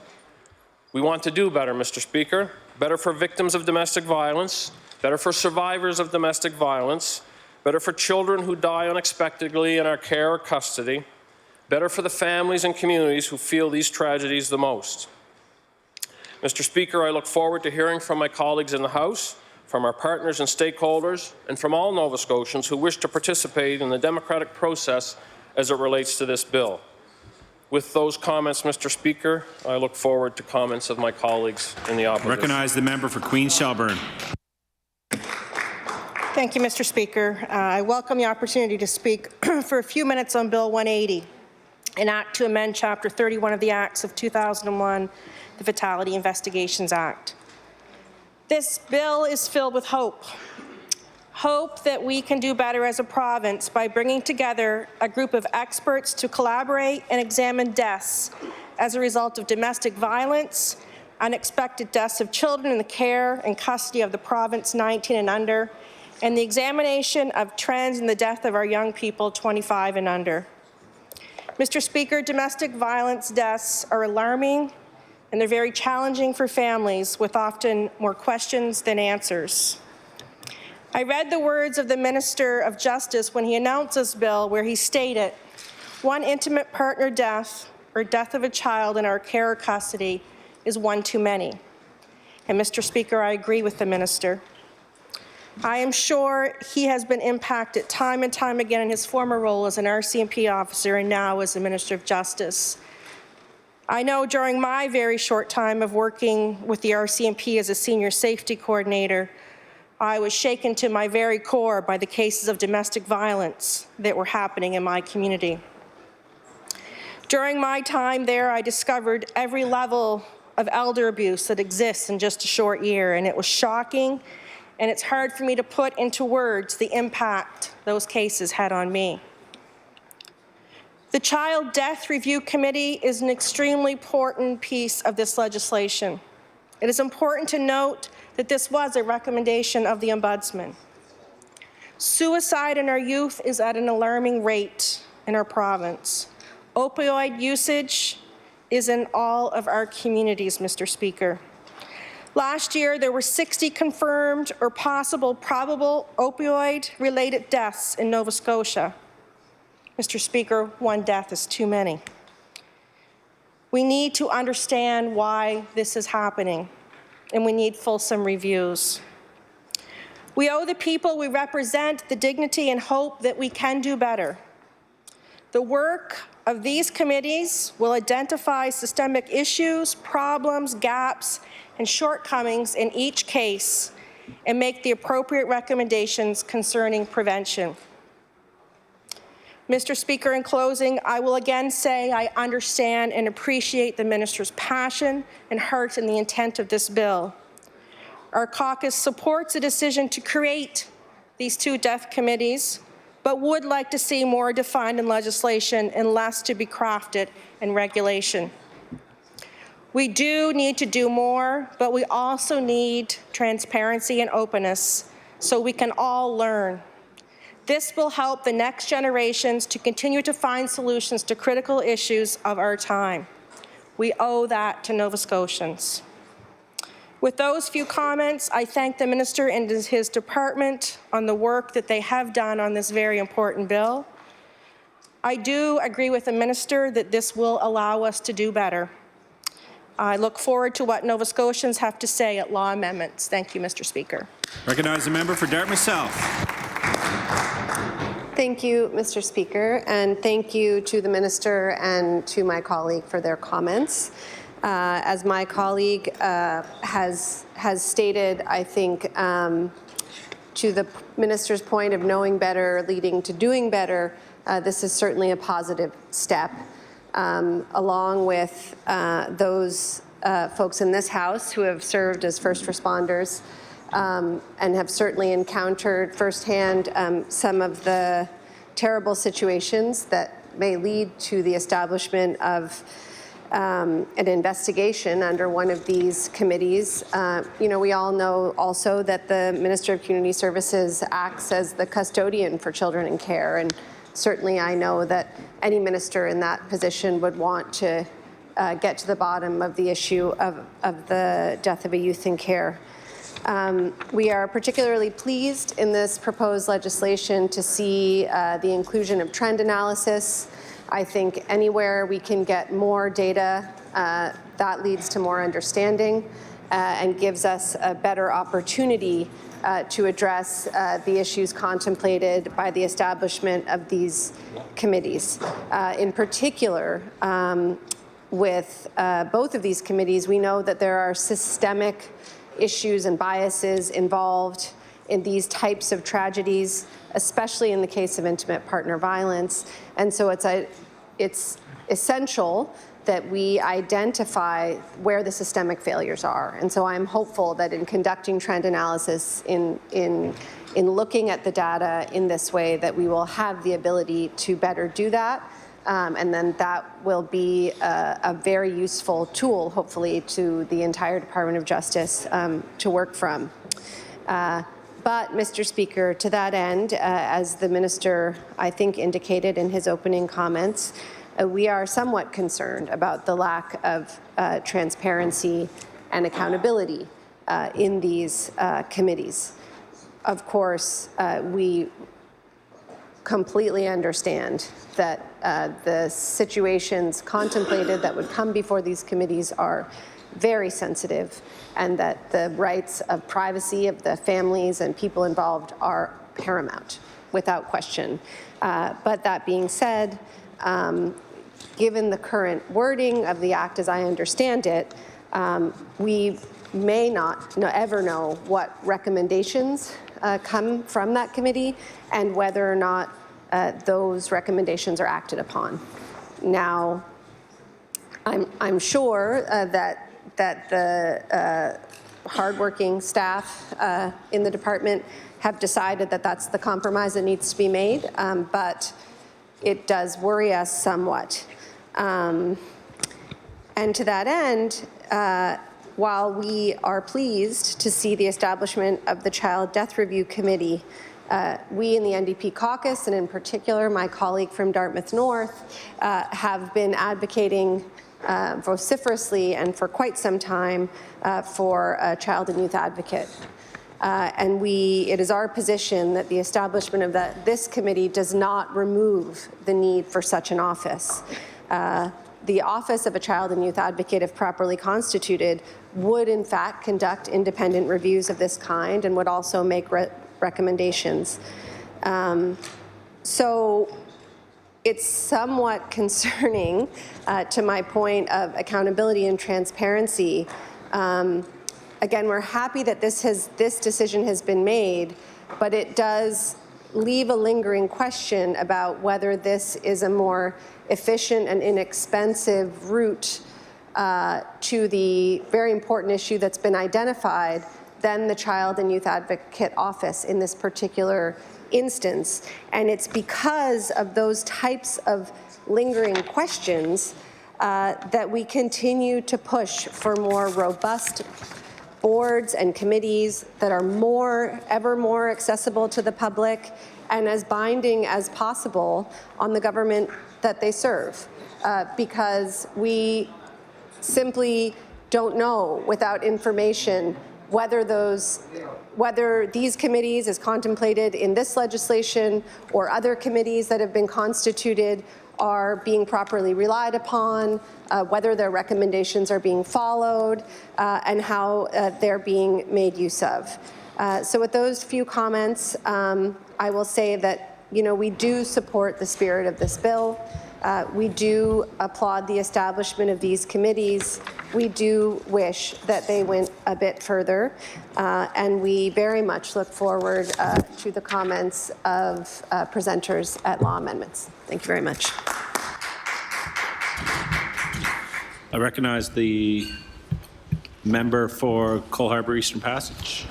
S23: We want to do better, Mr. Speaker. Better for victims of domestic violence, better for survivors of domestic violence, better for children who die unexpectedly in our care or custody, better for the families and communities who feel these tragedies the most. Mr. Speaker, I look forward to hearing from my colleagues in the House, from our partners and stakeholders, and from all Nova Scotians who wish to participate in the democratic process as it relates to this bill. With those comments, Mr. Speaker, I look forward to comments of my colleagues in the opposition.
S1: Recognize the member for Queens Shelburne.
S7: Thank you, Mr. Speaker. I welcome the opportunity to speak for a few minutes on Bill 180, an act to amend Chapter 31 of the Acts of 2001, the Fatality Investigations Act. This bill is filled with hope. Hope that we can do better as a province by bringing together a group of experts to collaborate and examine deaths as a result of domestic violence, unexpected deaths of children in the care and custody of the province 19 and under, and the examination of trends in the death of our young people 25 and under. Mr. Speaker, domestic violence deaths are alarming, and they're very challenging for families with often more questions than answers. I read the words of the Minister of Justice when he announced this bill, where he stated, "One intimate partner death or death of a child in our care or custody is one too many." And Mr. Speaker, I agree with the Minister. I am sure he has been impacted time and time again in his former role as an RCMP officer and now as the Minister of Justice. I know during my very short time of working with the RCMP as a senior safety coordinator, I was shaken to my very core by the cases of domestic violence that were happening in my community. During my time there, I discovered every level of elder abuse that exists in just a short year, and it was shocking, and it's hard for me to put into words the impact those cases had on me. The Child Death Review Committee is an extremely important piece of this legislation. It is important to note that this was a recommendation of the Ombudsman. Suicide in our youth is at an alarming rate in our province. Opioid usage is in all of our communities, Mr. Speaker. Last year, there were 60 confirmed or possible probable opioid-related deaths in Nova Scotia. Mr. Speaker, one death is too many. We need to understand why this is happening, and we need fulsome reviews. We owe the people we represent the dignity and hope that we can do better. The work of these committees will identify systemic issues, problems, gaps, and shortcomings in each case and make the appropriate recommendations concerning prevention. Mr. Speaker, in closing, I will again say I understand and appreciate the Minister's passion and heart in the intent of this bill. Our caucus supports the decision to create these two death committees, but would like to see more defined in legislation and less to be crafted in regulation. We do need to do more, but we also need transparency and openness so we can all learn. This will help the next generations to continue to find solutions to critical issues of our time. We owe that to Nova Scotians. With those few comments, I thank the Minister and his department on the work that they have done on this very important bill. I do agree with the Minister that this will allow us to do better. I look forward to what Nova Scotians have to say at law amendments. Thank you, Mr. Speaker.
S1: Recognize the member for Dartmouth South.
S9: Thank you, Mr. Speaker, and thank you to the Minister and to my colleague for their comments. As my colleague has stated, I think to the Minister's point of knowing better leading to doing better, this is certainly a positive step. Along with those folks in this House who have served as first responders and have certainly encountered firsthand some of the terrible situations that may lead to the establishment of an investigation under one of these committees. We all know also that the Minister of Community Services acts as the custodian for children in care, and certainly I know that any minister in that position would want to get to the bottom of the issue of the death of a youth in care. We are particularly pleased in this proposed legislation to see the inclusion of trend analysis. I think anywhere we can get more data, that leads to more understanding and gives us a better opportunity to address the issues contemplated by the establishment of these committees. In particular, with both of these committees, we know that there are systemic issues and biases involved in these types of tragedies, especially in the case of intimate partner violence. And so it's essential that we identify where the systemic failures are. And so I'm hopeful that in conducting trend analysis, in looking at the data in this way, that we will have the ability to better do that. And then that will be a very useful tool, hopefully, to the entire Department of Justice to work from. But, Mr. Speaker, to that end, as the Minister, I think, indicated in his opening comments, we are somewhat concerned about the lack of transparency and accountability in these committees. Of course, we completely understand that the situations contemplated that would come before these committees are very sensitive, and that the rights of privacy of the families and people involved are paramount, without question. But that being said, given the current wording of the Act as I understand it, we may not ever know what recommendations come from that committee and whether or not those recommendations are acted upon. Now, I'm sure that the hardworking staff in the department have decided that that's the compromise that needs to be made, but it does worry us somewhat. And to that end, while we are pleased to see the establishment of the Child Death Review Committee, we in the NDP caucus, and in particular my colleague from Dartmouth North, have been advocating vociferously and for quite some time for a child and youth advocate. And it is our position that the establishment of this committee does not remove the need for such an office. The office of a child and youth advocate, if properly constituted, would in fact conduct independent reviews of this kind and would also make recommendations. So it's somewhat concerning to my point of accountability and transparency. Again, we're happy that this decision has been made, but it does leave a lingering question about whether this is a more efficient and inexpensive route to the very important issue that's been identified than the Child and Youth Advocate Office in this particular instance. And it's because of those types of lingering questions that we continue to push for more robust boards and committees that are ever more accessible to the public and as binding as possible on the government that they serve, because we simply don't know without information whether these committees, as contemplated in this legislation, or other committees that have been constituted, are being properly relied upon, whether their recommendations are being followed, and how they're being made use of. So with those few comments, I will say that we do support the spirit of this bill. We do applaud the establishment of these committees. We do wish that they went a bit further, and we very much look forward to the comments of presenters at law amendments. Thank you very much.
S6: I recognize the member for Cole Harbour Eastern Passage.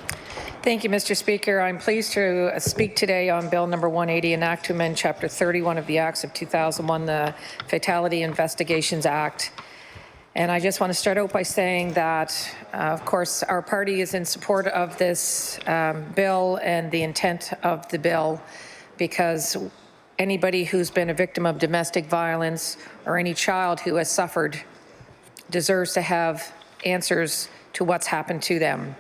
S12: Thank you, Mr. Speaker. I'm pleased to speak today on Bill number 180, an act to amend Chapter 31 of the Acts of 2001, the Fatality Investigations Act. And I just want to start out by saying that, of course, our party is in support of this bill and the intent of the bill, because anybody who's been a victim of domestic violence or any child who has suffered deserves to have answers to what's happened to them.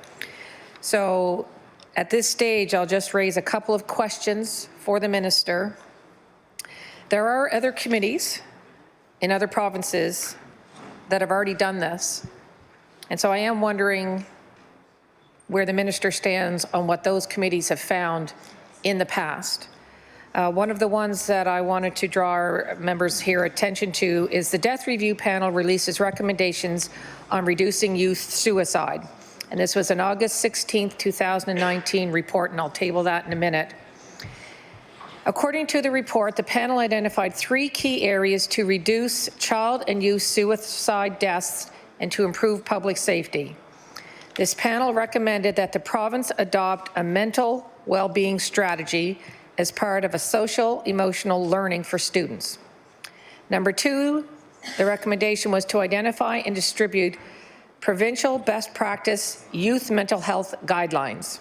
S12: So at this stage, I'll just raise a couple of questions for the minister. There are other committees in other provinces that have already done this. And so I am wondering where the minister stands on what those committees have found in the past. One of the ones that I wanted to draw our members here attention to is the Death Review Panel releases recommendations on reducing youth suicide. And this was an August 16th, 2019 report, and I'll table that in a minute. According to the report, the panel identified 3 key areas to reduce child and youth suicide deaths and to improve public safety. This panel recommended that the province adopt a mental well-being strategy as part of a social emotional learning for students. Number 2, the recommendation was to identify and distribute provincial best practice youth mental health guidelines.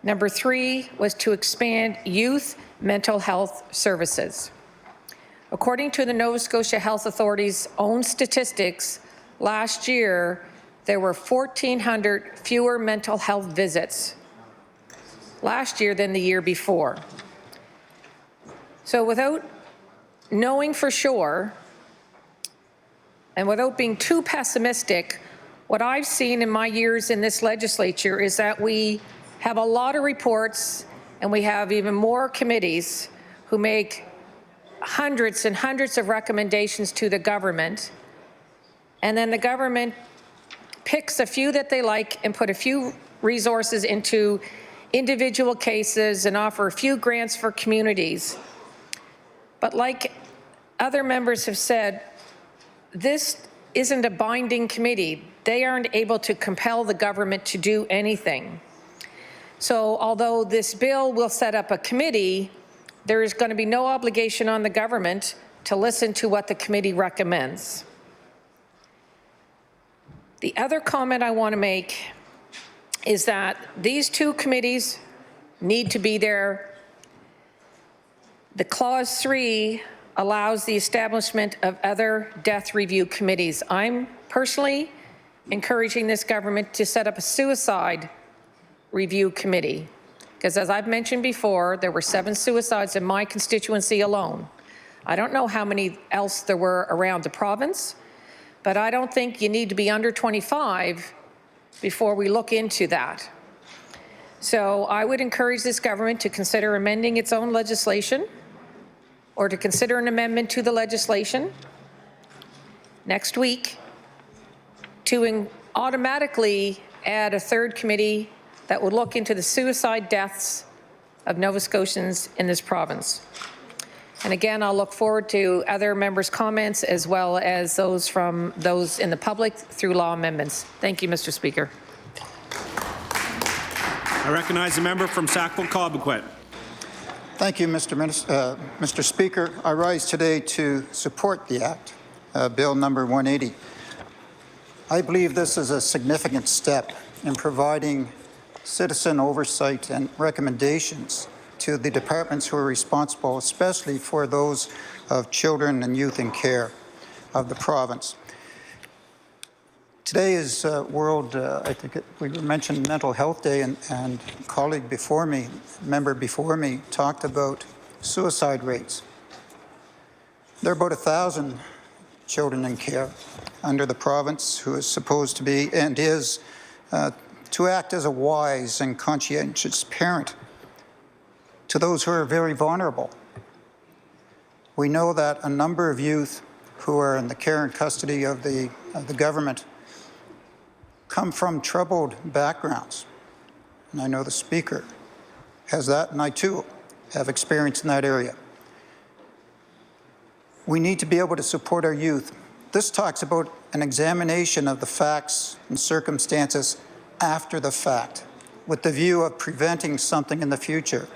S12: Number 3 was to expand youth mental health services. According to the Nova Scotia Health Authority's own statistics, last year there were 1,400 fewer mental health visits last year than the year before. So without knowing for sure, and without being too pessimistic, What I've seen in my years in this legislature is that we have a lot of reports and we have even more committees who make hundreds and hundreds of recommendations to the government, and then the government picks a few that they like and put a few resources into individual cases and offer a few grants for communities. But like other members have said, this isn't a binding committee. They aren't able to compel the government to do anything. So although this bill will set up a committee, there is going to be no obligation on the government to listen to what the committee recommends. The other comment I want to make is that these two committees need to be there. The clause 3 allows the establishment of other death review committees. I'm personally encouraging this government to set up a suicide review committee, because as I've mentioned before, there were 7 suicides in my constituency alone. I don't know how many else there were around the province, but I don't think you need to be under 25 before we look into that. So I would encourage this government to consider amending its own legislation, or to consider an amendment to the legislation next week to automatically add a 3rd committee that would look into the suicide deaths of Nova Scotians in this province. And again, I'll look forward to other members' comments as well as those from those in the public through law amendments. Thank you, Mr. Speaker.
S6: I recognize the member from Sackville-Cobequid.
S10: Thank you, Mr. Speaker. I rise today to support the Act, Bill number 180. I believe this is a significant step in providing citizen oversight and recommendations to the departments who are responsible, especially for those of children and youth in care of the province. Today is World, I think we mentioned Mental Health Day, and a colleague before me, member before me, talked about suicide rates. There are about 1,000 children in care under the province who is supposed to be and is to act as a wise and conscientious parent to those who are very vulnerable. We know that a number of youth who are in the care and custody of the government come from troubled backgrounds. And I know the Speaker has that, and I too have experience in that area. We need to be able to support our youth. This talks about an examination of the facts and circumstances after the fact, with the view of preventing something in the future.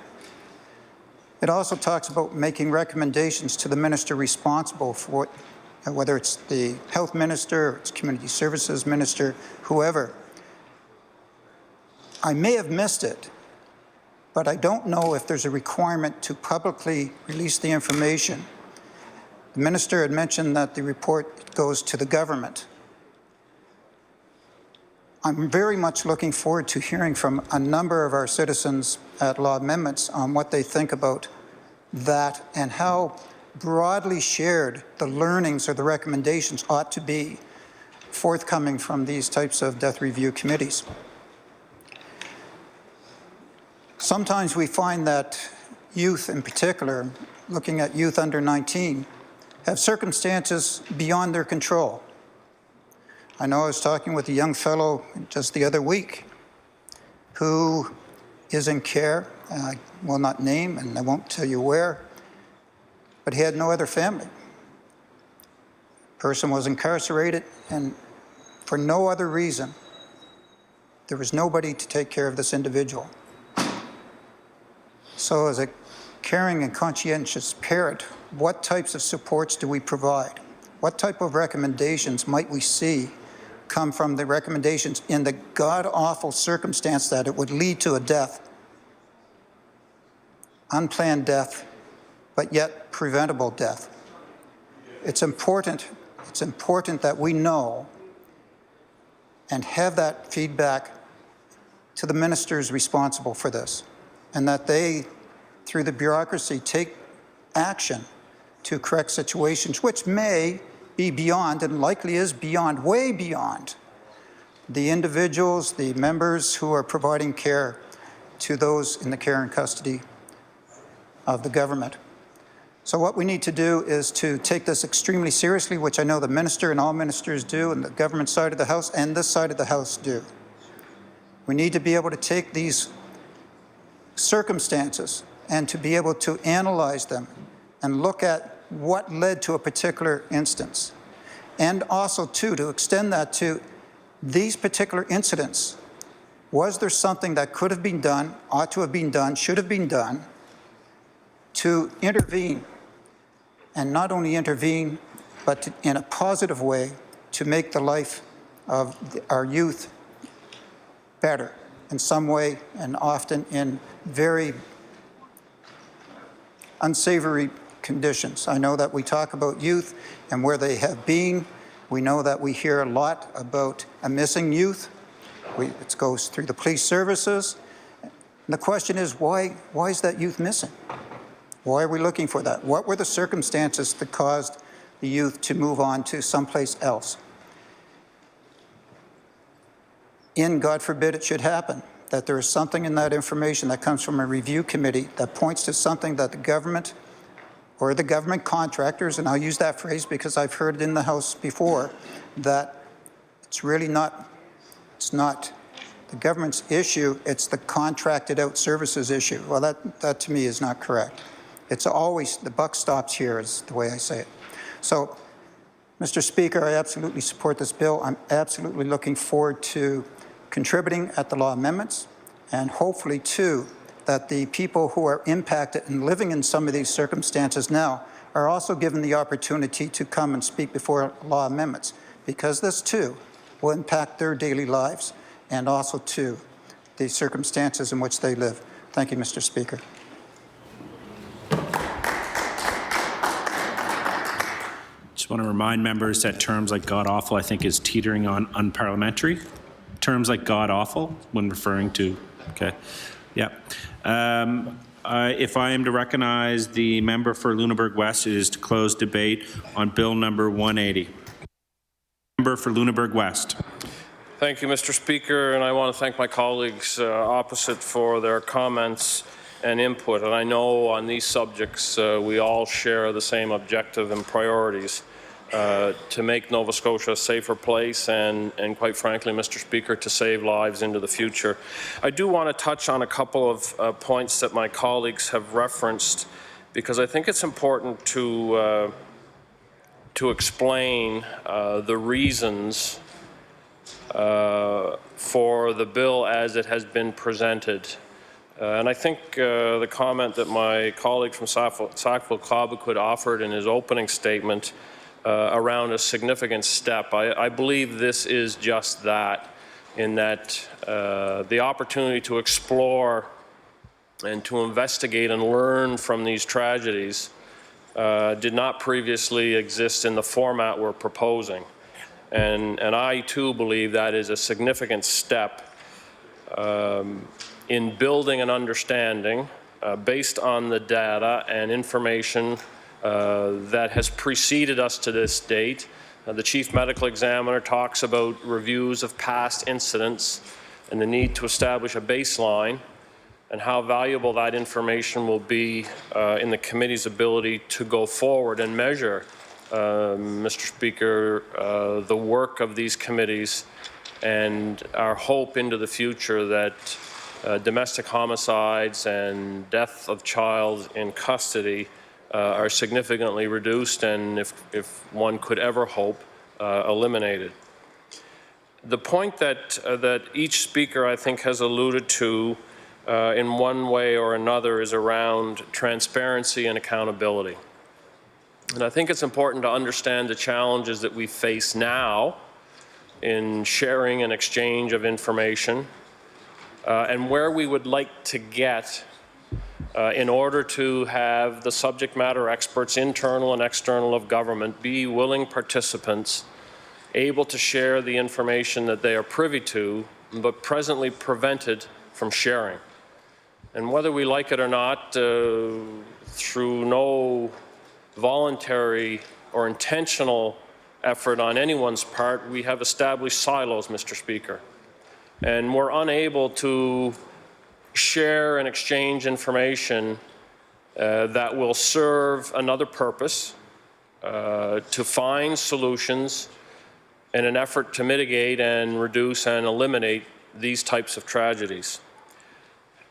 S10: It also talks about making recommendations to the minister responsible for it, whether it's the health minister, or it's community services minister, whoever. I may have missed it, but I don't know if there's a requirement to publicly release the information. The minister had mentioned that the report goes to the government. I'm very much looking forward to hearing from a number of our citizens at law amendments on what they think about that and how broadly shared the learnings or the recommendations ought to be forthcoming from these types of death review committees. Sometimes we find that youth in particular, looking at youth under 19, have circumstances beyond their control. I know I was talking with a young fellow just the other week who is in care, I will not name and I won't tell you where, but he had no other family. Person was incarcerated, and for no other reason, there was nobody to take care of this individual. So as a caring and conscientious parent, what types of supports do we provide? What type of recommendations might we see come from the recommendations in the god-awful circumstance that it would lead to a death, unplanned death, but yet preventable death? It's important that we know and have that feedback to the ministers responsible for this, and that they, through the bureaucracy, take action to correct situations which may be beyond, and likely is beyond, way beyond, the individuals, the members who are providing care to those in the care and custody of the government. So what we need to do is to take this extremely seriously, which I know the minister and all ministers do, and the government side of the House and this side of the House do. We need to be able to take these circumstances and to be able to analyze them and look at what led to a particular instance. And also, too, to extend that to these particular incidents. Was there something that could have been done, ought to have been done, should have been done to intervene? And not only intervene, but to, in a positive way, to make the life of our youth better in some way, and often in very unsavory conditions. I know that we talk about youth and where they have been. We know that we hear a lot about a missing youth. It goes through the police services. And the question is, why is that youth missing? Why are we looking for that? What were the circumstances that caused the youth to move on to someplace else? God forbid it should happen, that there is something in that information that comes from a review committee that points to something that the government or the government contractors, and I'll use that phrase because I've heard it in the House before, that it's really not, it's not the government's issue, it's the contracted out services issue. Well, that to me is not correct. It's always, the buck stops here is the way I say it. So, Mr. Speaker, I absolutely support this bill. I'm absolutely looking forward to contributing at the law amendments, and hopefully, too, that the people who are impacted and living in some of these circumstances now are also given the opportunity to come and speak before law amendments, because this, too, will impact their daily lives and also, too, the circumstances in which they live. Thank you, Mr. Speaker.
S6: Just want to remind members that terms like god-awful, I think, is teetering on unparliamentary. Terms like god-awful when referring to, okay, yeah. If I am to recognize the member for Lunenburg West, it is to close debate on bill number 180. Member for Lunenburg West.
S23: Thank you, Mr. Speaker, and I want to thank my colleagues opposite for their comments and input. And I know on these subjects we all share the same objective and priorities to make Nova Scotia a safer place and quite frankly, Mr. Speaker, to save lives into the future. I do want to touch on a couple of points that my colleagues have referenced, because I think it's important to explain the reasons for the bill as it has been presented. And I think the comment that my colleague from Sackville-Cobequid offered in his opening statement around a significant step, I believe this is just that, in that the opportunity to explore and to investigate and learn from these tragedies did not previously exist in the format we're proposing. And I too believe that is a significant step in building an understanding based on the data and information that has preceded us to this date. The Chief Medical Examiner talks about reviews of past incidents and the need to establish a baseline, and how valuable that information will be in the committee's ability to go forward and measure, Mr. Speaker, the work of these committees and our hope into the future that domestic homicides and death of child in custody are significantly reduced, and if one could ever hope, eliminated. The point that each speaker, I think, has alluded to in one way or another is around transparency and accountability. And I think it's important to understand the challenges that we face now in sharing and exchange of information, and where we would like to get in order to have the subject matter experts, internal and external of government, be willing participants, able to share the information that they are privy to, but presently prevented from sharing. And whether we like it or not, through no voluntary or intentional effort on anyone's part, we have established silos, Mr. Speaker, and we're unable to share and exchange information that will serve another purpose, to find solutions in an effort to mitigate and reduce and eliminate these types of tragedies.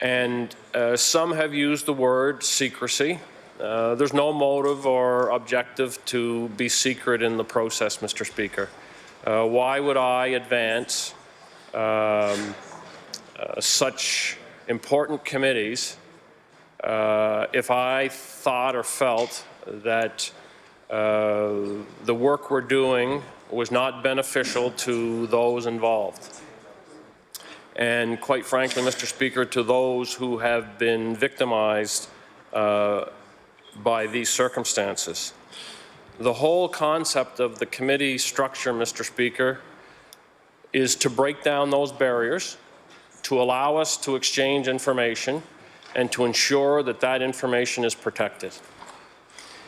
S23: And some have used the word secrecy. There's no motive or objective to be secret in the process, Mr. Speaker. Why would I advance such important committees if I thought or felt that the work we're doing was not beneficial to those involved? And quite frankly, Mr. Speaker, to those who have been victimized by these circumstances. The whole concept of the committee structure, Mr. Speaker, is to break down those barriers, to allow us to exchange information, and to ensure that that information is protected.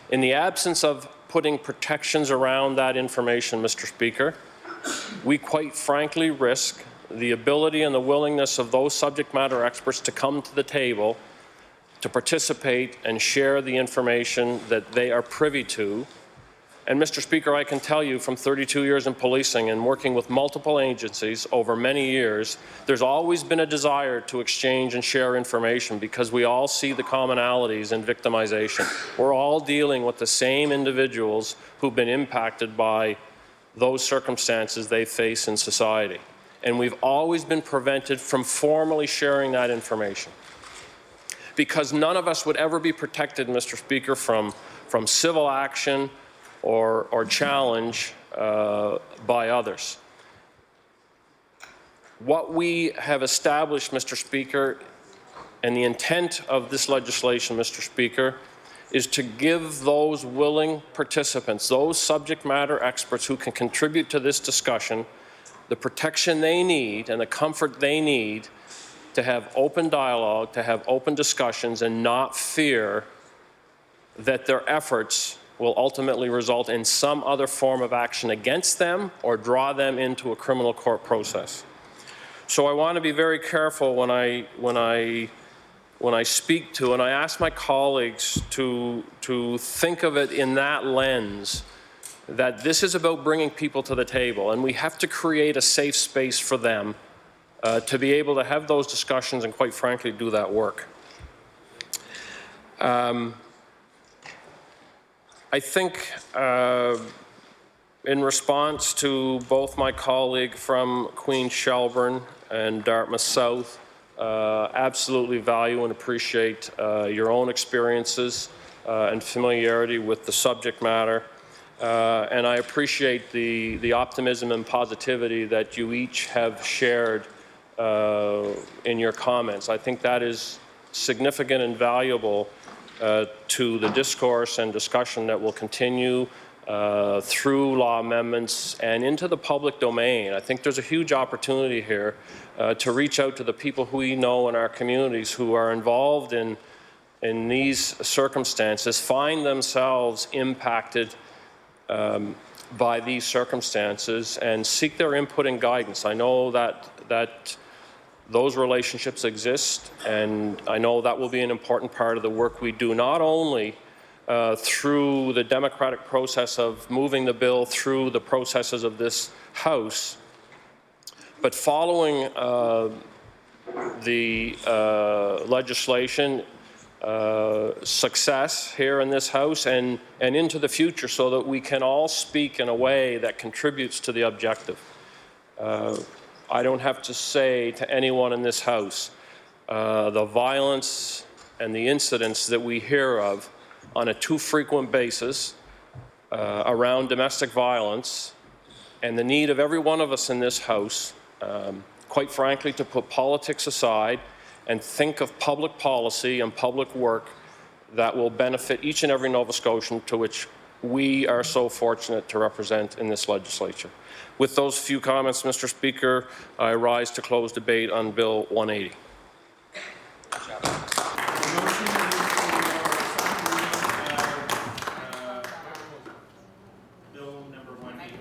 S23: In the absence of putting protections around that information, Mr. Speaker, we quite frankly risk the ability and the willingness of those subject matter experts to come to the table to participate and share the information that they are privy to. And Mr. Speaker, I can tell you from 32 years in policing and working with multiple agencies over many years, there's always been a desire to exchange and share information because we all see the commonalities in victimization. We're all dealing with the same individuals who've been impacted by those circumstances they face in society. And we've always been prevented from formally sharing that information, because none of us would ever be protected, Mr. Speaker, from civil action or challenge by others. What we have established, Mr. Speaker, and the intent of this legislation, Mr. Speaker, is to give those willing participants, those subject matter experts who can contribute to this discussion, the protection they need and the comfort they need to have open dialogue, to have open discussions, and not fear that their efforts will ultimately result in some other form of action against them or draw them into a criminal court process. So I want to be very careful when I speak to, and I ask my colleagues to think of it in that lens, that this is about bringing people to the table, and we have to create a safe space for them to be able to have those discussions and, quite frankly, do that work. I think in response to both my colleague from Queen Shelburne and Dartmouth South, absolutely value and appreciate your own experiences and familiarity with the subject matter. And I appreciate the optimism and positivity that you each have shared in your comments. I think that is significant and valuable to the discourse and discussion that will continue through law amendments and into the public domain. I think there's a huge opportunity here to reach out to the people who we know in our communities who are involved in these circumstances, find themselves impacted by these circumstances, and seek their input and guidance. I know that those relationships exist, and I know that will be an important part of the work we do, not only through the democratic process of moving the bill through the processes of this House, but following the legislation success here in this House and into the future, so that we can all speak in a way that contributes to the objective. I don't have to say to anyone in this House the violence and the incidents that we hear of on a too frequent basis around domestic violence, and the need of every one of us in this House, quite frankly, to put politics aside and think of public policy and public work that will benefit each and every Nova Scotian, to which we are so fortunate to represent in this legislature. With those few comments, Mr. Speaker, I rise to close debate on Bill 180.
S6: Bill number 180.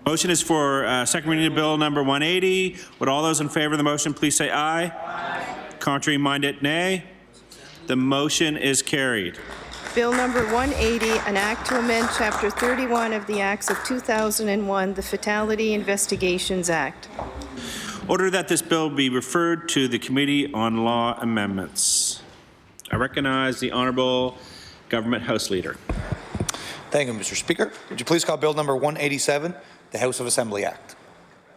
S6: Motion is for second reading of Bill number 180. Would all those in favor of the motion please say aye? Aye. Contrary minded, nay. The motion is carried.
S13: Bill number 180, an act to amend Chapter 31 of the Acts of 2001, the Fatality Investigations Act.
S6: Order that this bill be referred to the Committee on Law Amendments. I recognize the Honourable Government House Leader.
S19: Thank you, Mr. Speaker. Would you please call Bill number 187, the House of Assembly Act?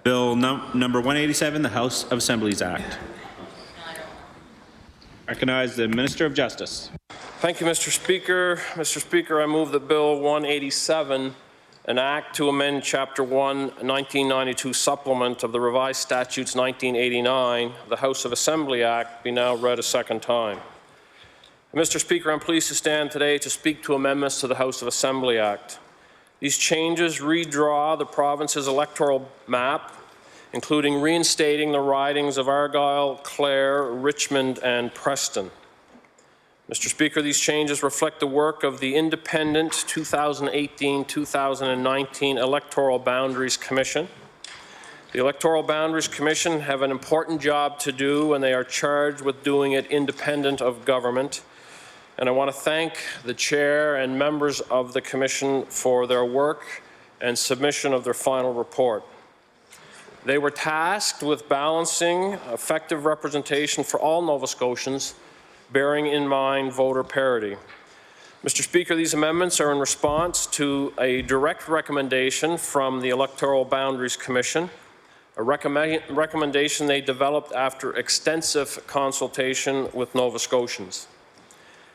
S6: Bill number 187, the House of Assemblies Act. I recognize the Minister of Justice.
S23: Thank you, Mr. Speaker. Mr. Speaker, I move that Bill 187, an act to amend Chapter 1, 1992 supplement of the Revised Statutes 1989, the House of Assembly Act, be now read a second time. Mr. Speaker, I'm pleased to stand today to speak to amendments to the House of Assembly Act. These changes redraw the province's electoral map, including reinstating the ridings of Argyll, Clare, Richmond, and Preston. Mr. Speaker, these changes reflect the work of the independent 2018-2019 Electoral Boundaries Commission. The Electoral Boundaries Commission have an important job to do, and they are charged with doing it independent of government. And I want to thank the Chair and members of the Commission for their work and submission of their final report. They were tasked with balancing effective representation for all Nova Scotians, bearing in mind voter parity. Mr. Speaker, these amendments are in response to a direct recommendation from the Electoral Boundaries Commission, a recommendation they developed after extensive consultation with Nova Scotians.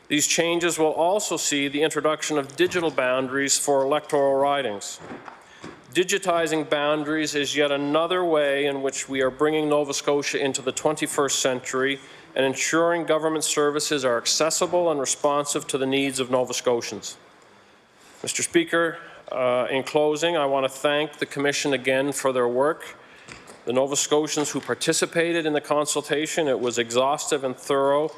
S23: These changes will also see the introduction of digital boundaries for electoral ridings. Digitizing boundaries is yet another way in which we are bringing Nova Scotia into the 21st century and ensuring government services are accessible and responsive to the needs of Nova Scotians. Mr. Speaker, in closing, I want to thank the Commission again for their work. The Nova Scotians who participated in the consultation, it was exhaustive and thorough,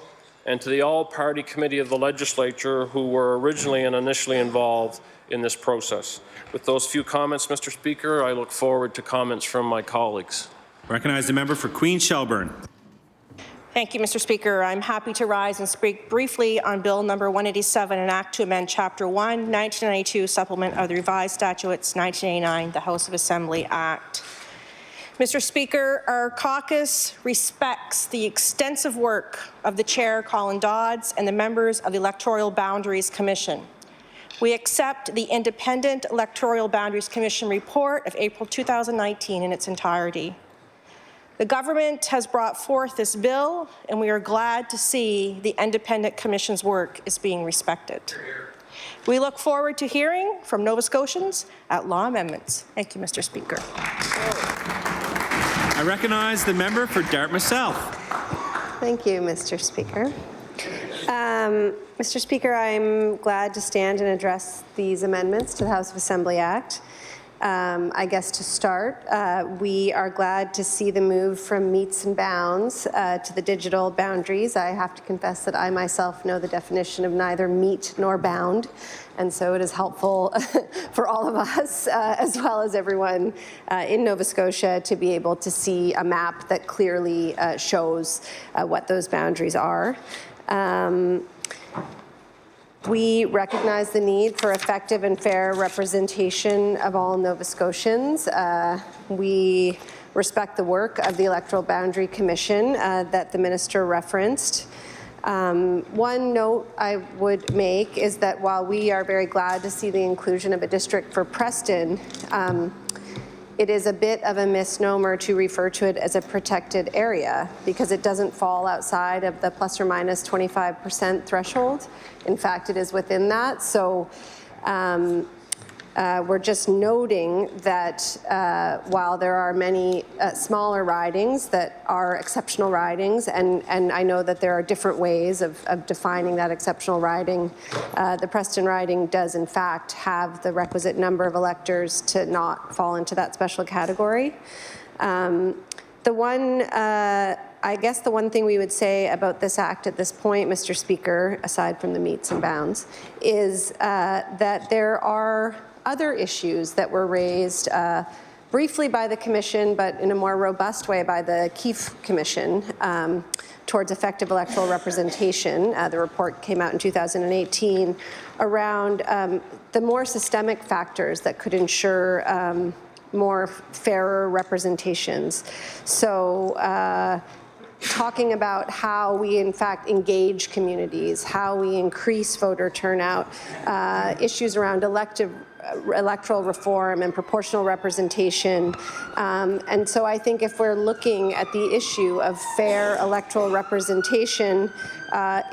S23: and to the all-party committee of the legislature who were originally and initially involved in this process. With those few comments, Mr. Speaker, I look forward to comments from my colleagues.
S6: Recognize the member for Queen Shelburne.
S7: Thank you, Mr. Speaker. I'm happy to rise and speak briefly on Bill number 187, an act to amend Chapter 1, 1992 supplement of the Revised Statutes 1989, the House of Assembly Act. Mr. Speaker, our caucus respects the extensive work of the Chair, Colin Dodds, and the members of the Electoral Boundaries Commission. We accept the Independent Electoral Boundaries Commission report of April 2019 in its entirety. The government has brought forth this bill, and we are glad to see the Independent Commission's work is being respected. We look forward to hearing from Nova Scotians at law amendments. Thank you, Mr. Speaker.
S6: I recognize the member for Dartmouth South.
S9: Thank you, Mr. Speaker. Mr. Speaker, I'm glad to stand and address these amendments to the House of Assembly Act. I guess to start, we are glad to see the move from meets and bounds to the digital boundaries. I have to confess that I myself know the definition of neither meet nor bound, and so it is helpful for all of us, as well as everyone in Nova Scotia, to be able to see a map that clearly shows what those boundaries are. We recognize the need for effective and fair representation of all Nova Scotians. We respect the work of the Electoral Boundary Commission that the Minister referenced. One note I would make is that while we are very glad to see the inclusion of a district for Preston, it is a bit of a misnomer to refer to it as a protected area because it doesn't fall outside of the plus or minus 25% threshold. In fact, it is within that. So we're just noting that while there are many smaller ridings that are exceptional ridings, and I know that there are different ways of defining that exceptional riding, the Preston riding does in fact have the requisite number of electors to not fall into that special category. I guess the one thing we would say about this act at this point, Mr. Speaker, aside from the meets and bounds, is that there are other issues that were raised briefly by the Commission, but in a more robust way by the Keefe Commission towards effective electoral representation. The report came out in 2018 around the more systemic factors that could ensure more fairer representations. So talking about how we in fact engage communities, how we increase voter turnout, issues around electoral reform and proportional representation. And so I think if we're looking at the issue of fair electoral representation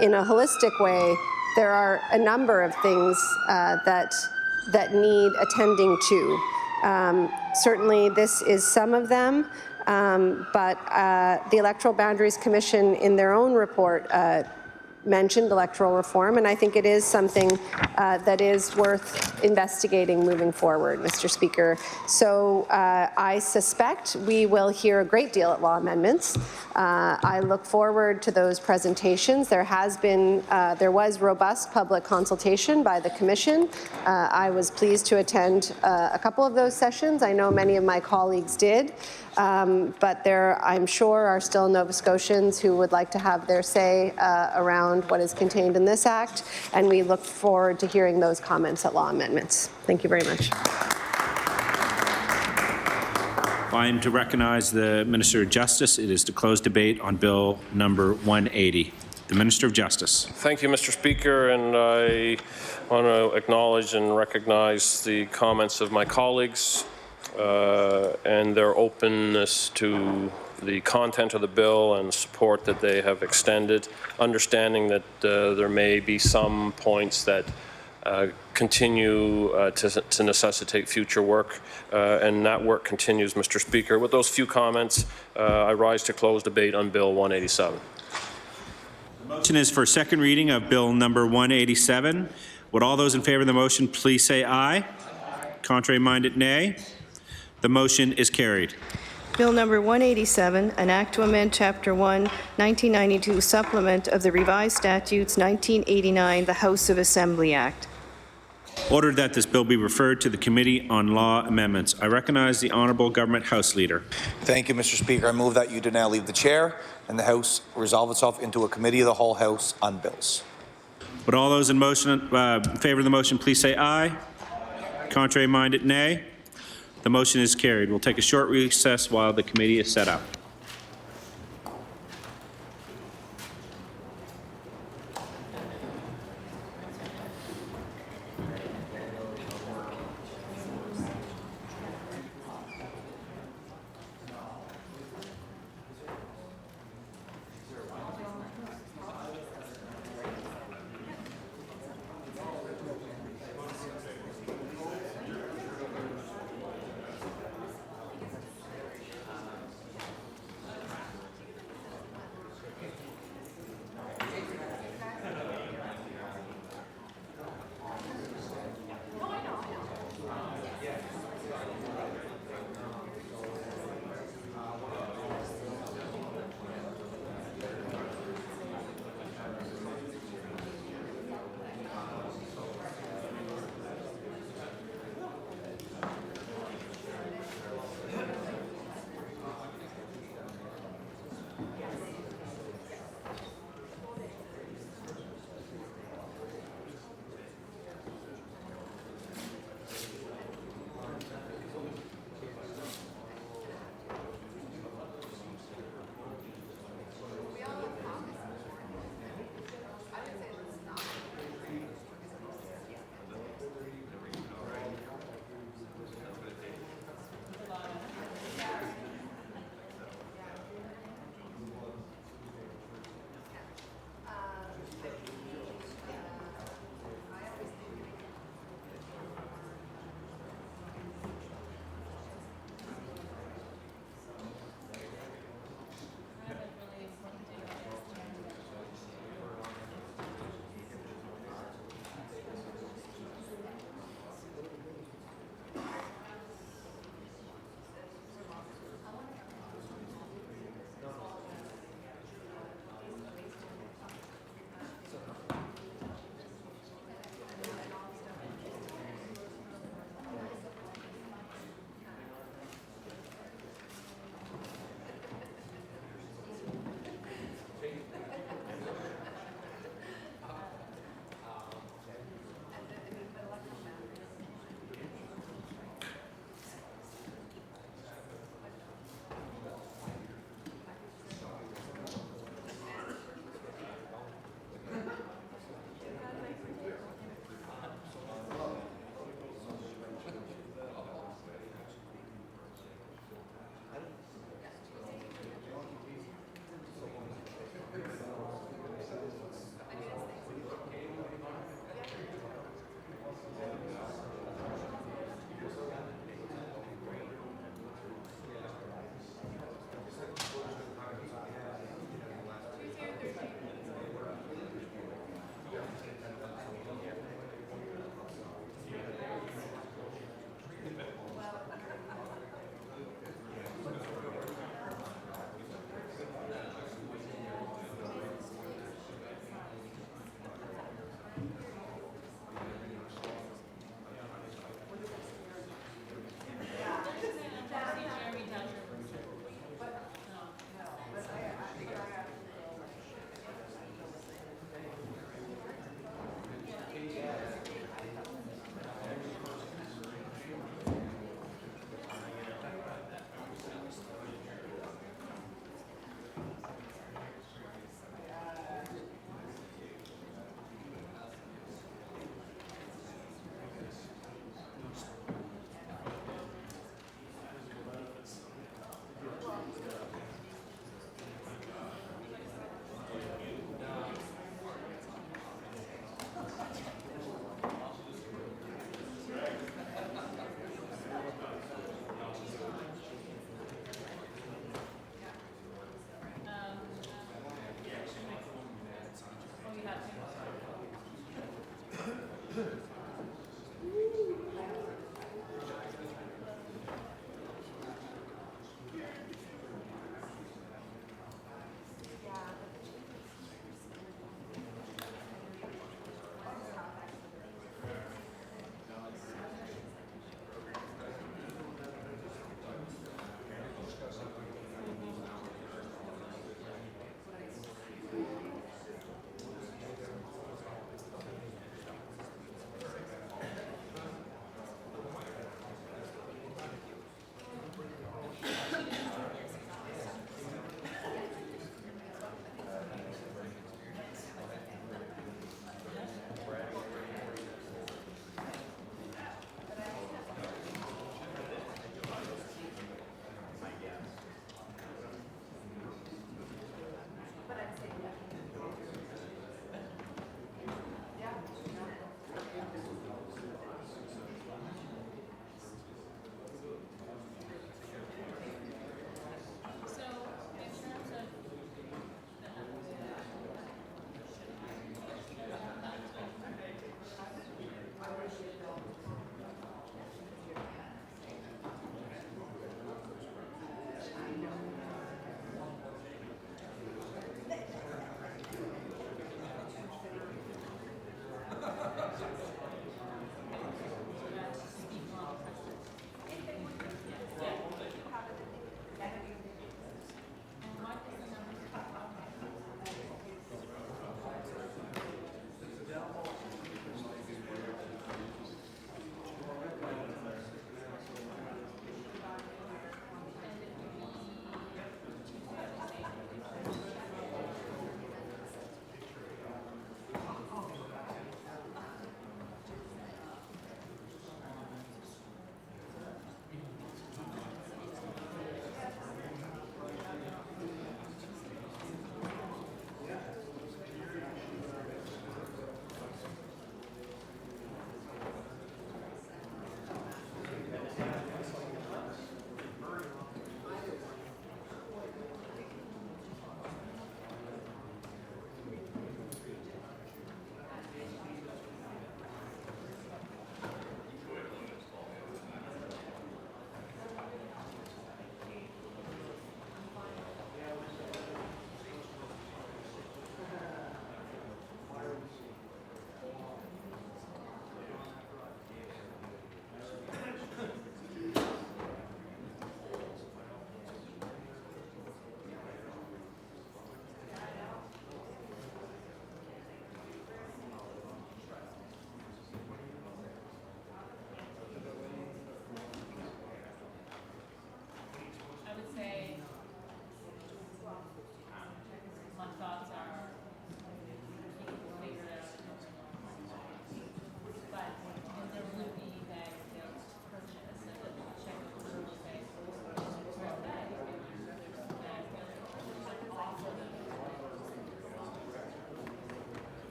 S9: in a holistic way, there are a number of things that need attending to. Certainly this is some of them, but the Electoral Boundaries Commission in their own report mentioned electoral reform, and I think it is something that is worth investigating moving forward, Mr. Speaker. So I suspect we will hear a great deal at law amendments. I look forward to those presentations. There was robust public consultation by the Commission. I was pleased to attend a couple of those sessions. I know many of my colleagues did. But there, I'm sure, are still Nova Scotians who would like to have their say around what is contained in this Act, and we look forward to hearing those comments at law amendments. Thank you very much.
S6: I am to recognize the Minister of Justice. It is to close debate on Bill number 180. The Minister of Justice.
S23: Thank you, Mr. Speaker, and I want to acknowledge and recognize the comments of my colleagues and their openness to the content of the bill and support that they have extended, understanding that there may be some points that continue to necessitate future work, and that work continues, Mr. Speaker. With those few comments, I rise to close debate on Bill 187.
S6: The motion is for second reading of Bill number 187. Would all those in favour of the motion please say aye? Contrary-minded, nay. The motion is carried.
S13: Bill number 187, an act to amend Chapter 1, 1992 supplement of the Revised Statutes 1989, the House of Assembly Act.
S6: Ordered that this bill be referred to the Committee on Law Amendments. I recognize the Honourable Government House Leader.
S19: Thank you, Mr. Speaker. I move that you do now leave the chair and the House resolve itself into a Committee of the Whole House on bills.
S6: Would all those in favour of the motion please say aye? Contrary-minded, nay. The motion is carried. We'll take a short recess while the committee is set up.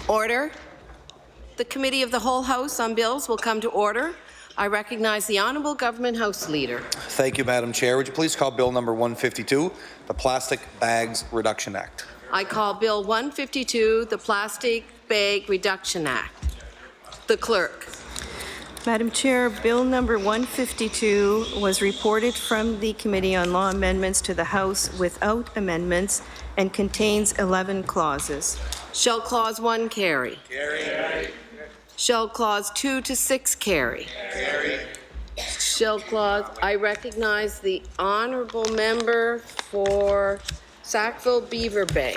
S9: Order. The Committee of the Whole House on Bills will come to order. I recognize the Honourable Government House Leader.
S19: Thank you, Madam Chair. Would you please call Bill number 152, the Plastic Bags Reduction Act?
S9: I call Bill 152, the Plastic Bag Reduction Act. The Clerk.
S13: Madam Chair, Bill number 152 was reported from the Committee on Law Amendments to the House without amendments and contains 11 clauses.
S9: Shall Clause 1 carry? Carry. Shall Clause 2 to 6 carry? Carry. Shall Clause, I recognize the Honourable Member for Sackville-Beaver Bay.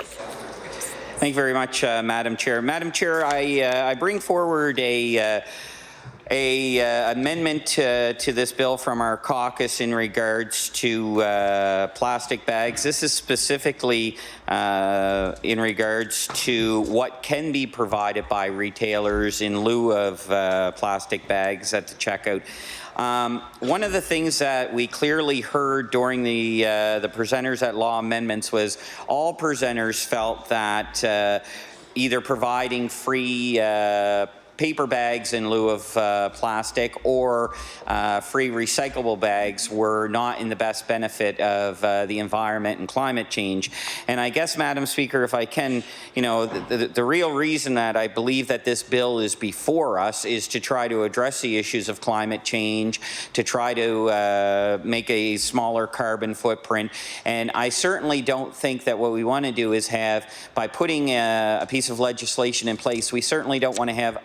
S17: Thank you very much, Madam Chair. Madam Chair, I bring forward a amendment to this bill from our caucus in regards to plastic bags. This is specifically in regards to what can be provided by retailers in lieu of plastic bags at the checkout. One of the things that we clearly heard during the presenters at Law Amendments was all presenters felt that either providing free paper bags in lieu of plastic or free recyclable bags were not in the best benefit of the environment and climate change. And I guess, Madam Speaker, if I can, the real reason that I believe that this bill is before us is to try to address the issues of climate change, to try to make a smaller carbon footprint. And I certainly don't think that what we want to do is have, by putting a piece of legislation in place, we certainly don't want to have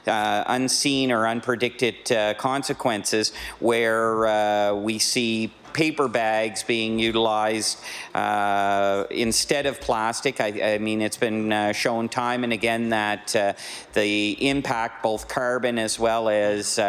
S17: unseen or unpredicted consequences where we see paper bags being utilized instead of plastic. I mean, it's been shown time and again that the impact, both carbon as well as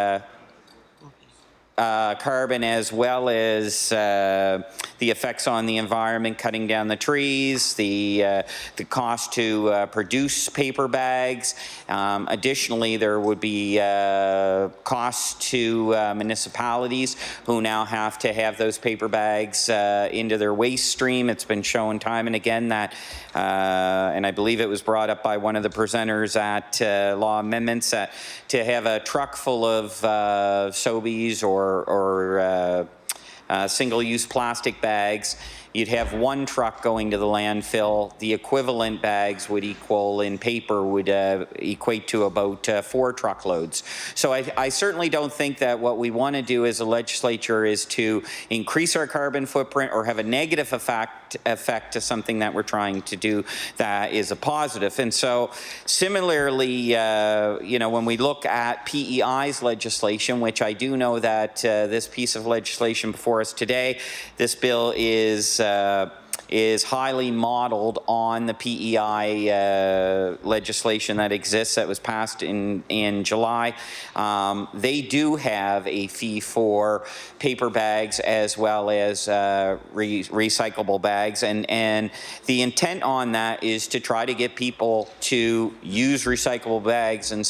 S17: the effects on the environment, cutting down the trees, the cost to produce paper bags. Additionally, there would be costs to municipalities who now have to have those paper bags into their waste stream. It's been shown time and again that, and I believe it was brought up by one of the presenters at Law Amendments, that to have a truck full of Sobeys or single-use plastic bags, you'd have one truck going to the landfill. The equivalent bags would equate to about 4 truckloads. So I certainly don't think that what we want to do as a legislature is to increase our carbon footprint or have a negative effect to something that we're trying to do that is a positive. And so similarly, when we look at PEI's legislation, which I do know that this piece of legislation before us today, this bill is highly modeled on the PEI legislation that exists that was passed in July. They do have a fee for paper bags as well as recyclable bags, and the intent on that is to try to get people to use recyclable bags and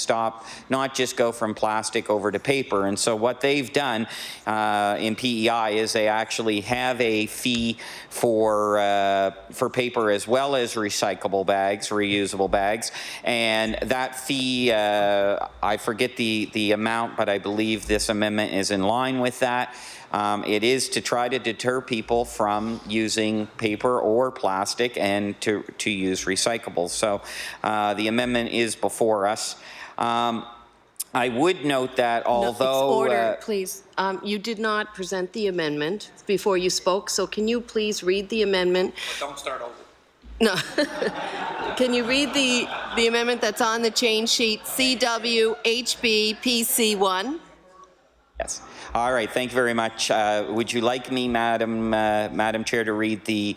S17: not just go from plastic over to paper. And so what they've done in PEI is they actually have a fee for paper as well as recyclable bags, reusable bags, and that fee, I forget the amount, but I believe this amendment is in line with that. It is to try to deter people from using paper or plastic and to use recyclables. So the amendment is before us. I would note that although...
S9: No, it's order, please. You did not present the amendment before you spoke, so can you please read the amendment?
S17: But don't start over.
S9: No. Can you read the amendment that's on the change sheet, CWHB PC1?
S17: Yes. All right. Thank you very much. Would you like me, Madam Chair, to read the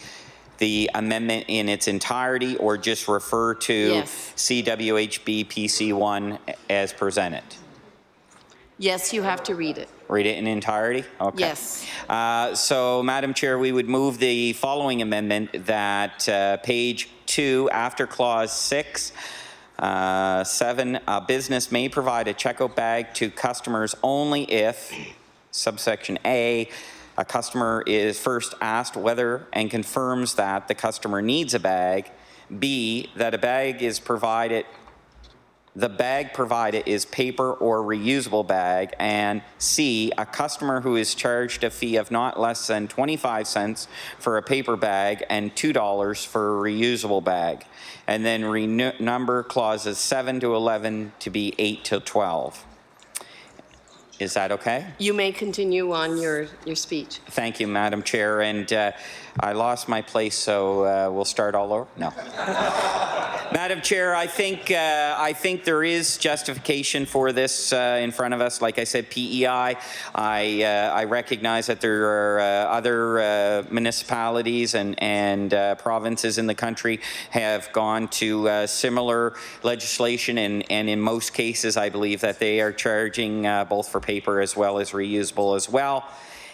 S17: amendment in its entirety or just refer to
S9: yes.
S17: CWHB PC1 as presented?
S9: Yes, you have to read it.
S17: Read it in entirety? Okay.
S9: Yes.
S17: So, Madam Chair, we would move the following amendment that page 2, after clause 6, 7, a business may provide a checkout bag to customers only if, subsection A, a customer is first asked whether and confirms that the customer needs a bag. B, that a bag is provided the bag provided is paper or reusable bag, and C, a customer who is charged a fee of not less than 25 cents for a paper bag and $2 for a reusable bag. And then renumber clauses 7 to 11 to be 8 to 12. Is that okay?
S9: You may continue on your speech.
S17: Thank you, Madam Chair. And I lost my place, so we'll start all over. No. Madam Chair, I think there is justification for this in front of us. Like I said, PEI. I recognize that there are other municipalities and provinces in the country have gone to similar legislation, and in most cases, I believe that they are charging both for paper as well as reusable as well.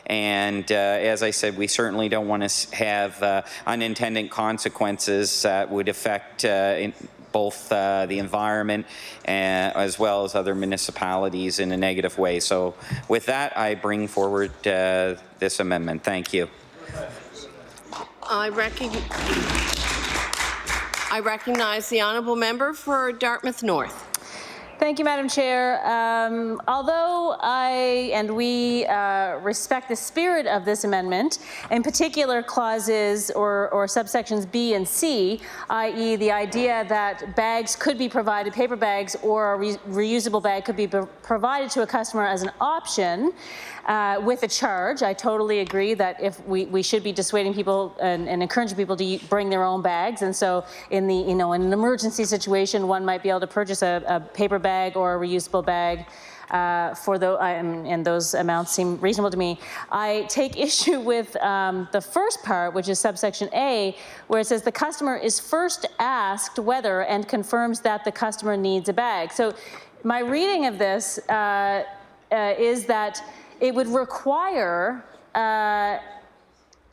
S17: And as I said, we certainly don't want to have unintended consequences that would affect both the environment as well as other municipalities in a negative way. So with that, I bring forward this amendment. Thank you.
S9: I recognize the honourable member for Dartmouth North.
S3: Thank you, Madam Chair. Although we respect the spirit of this amendment, in particular clauses or subsections B and C, i.e. the idea that bags could be provided, paper bags or a reusable bag could be provided to a customer as an option with a charge. I totally agree that if we should be dissuading people and encouraging people to bring their own bags, and so in in an emergency situation, one might be able to purchase a paper bag or a reusable bag and those amounts seem reasonable to me. I take issue with the first part, which is subsection A, where it says the customer is first asked whether and confirms that the customer needs a bag. So my reading of this is that it would require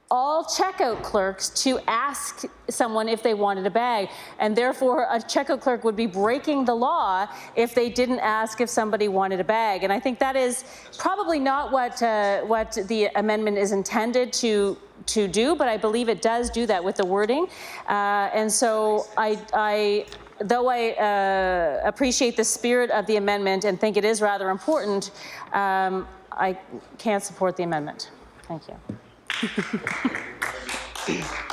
S3: all checkout clerks to ask someone if they wanted a bag, and therefore a checkout clerk would be breaking the law if they didn't ask if somebody wanted a bag. And I think that is probably not what the amendment is intended to do, but I believe it does do that with the wording. And so though I appreciate the spirit of the amendment and think it is rather important, I can't support the amendment. Thank you.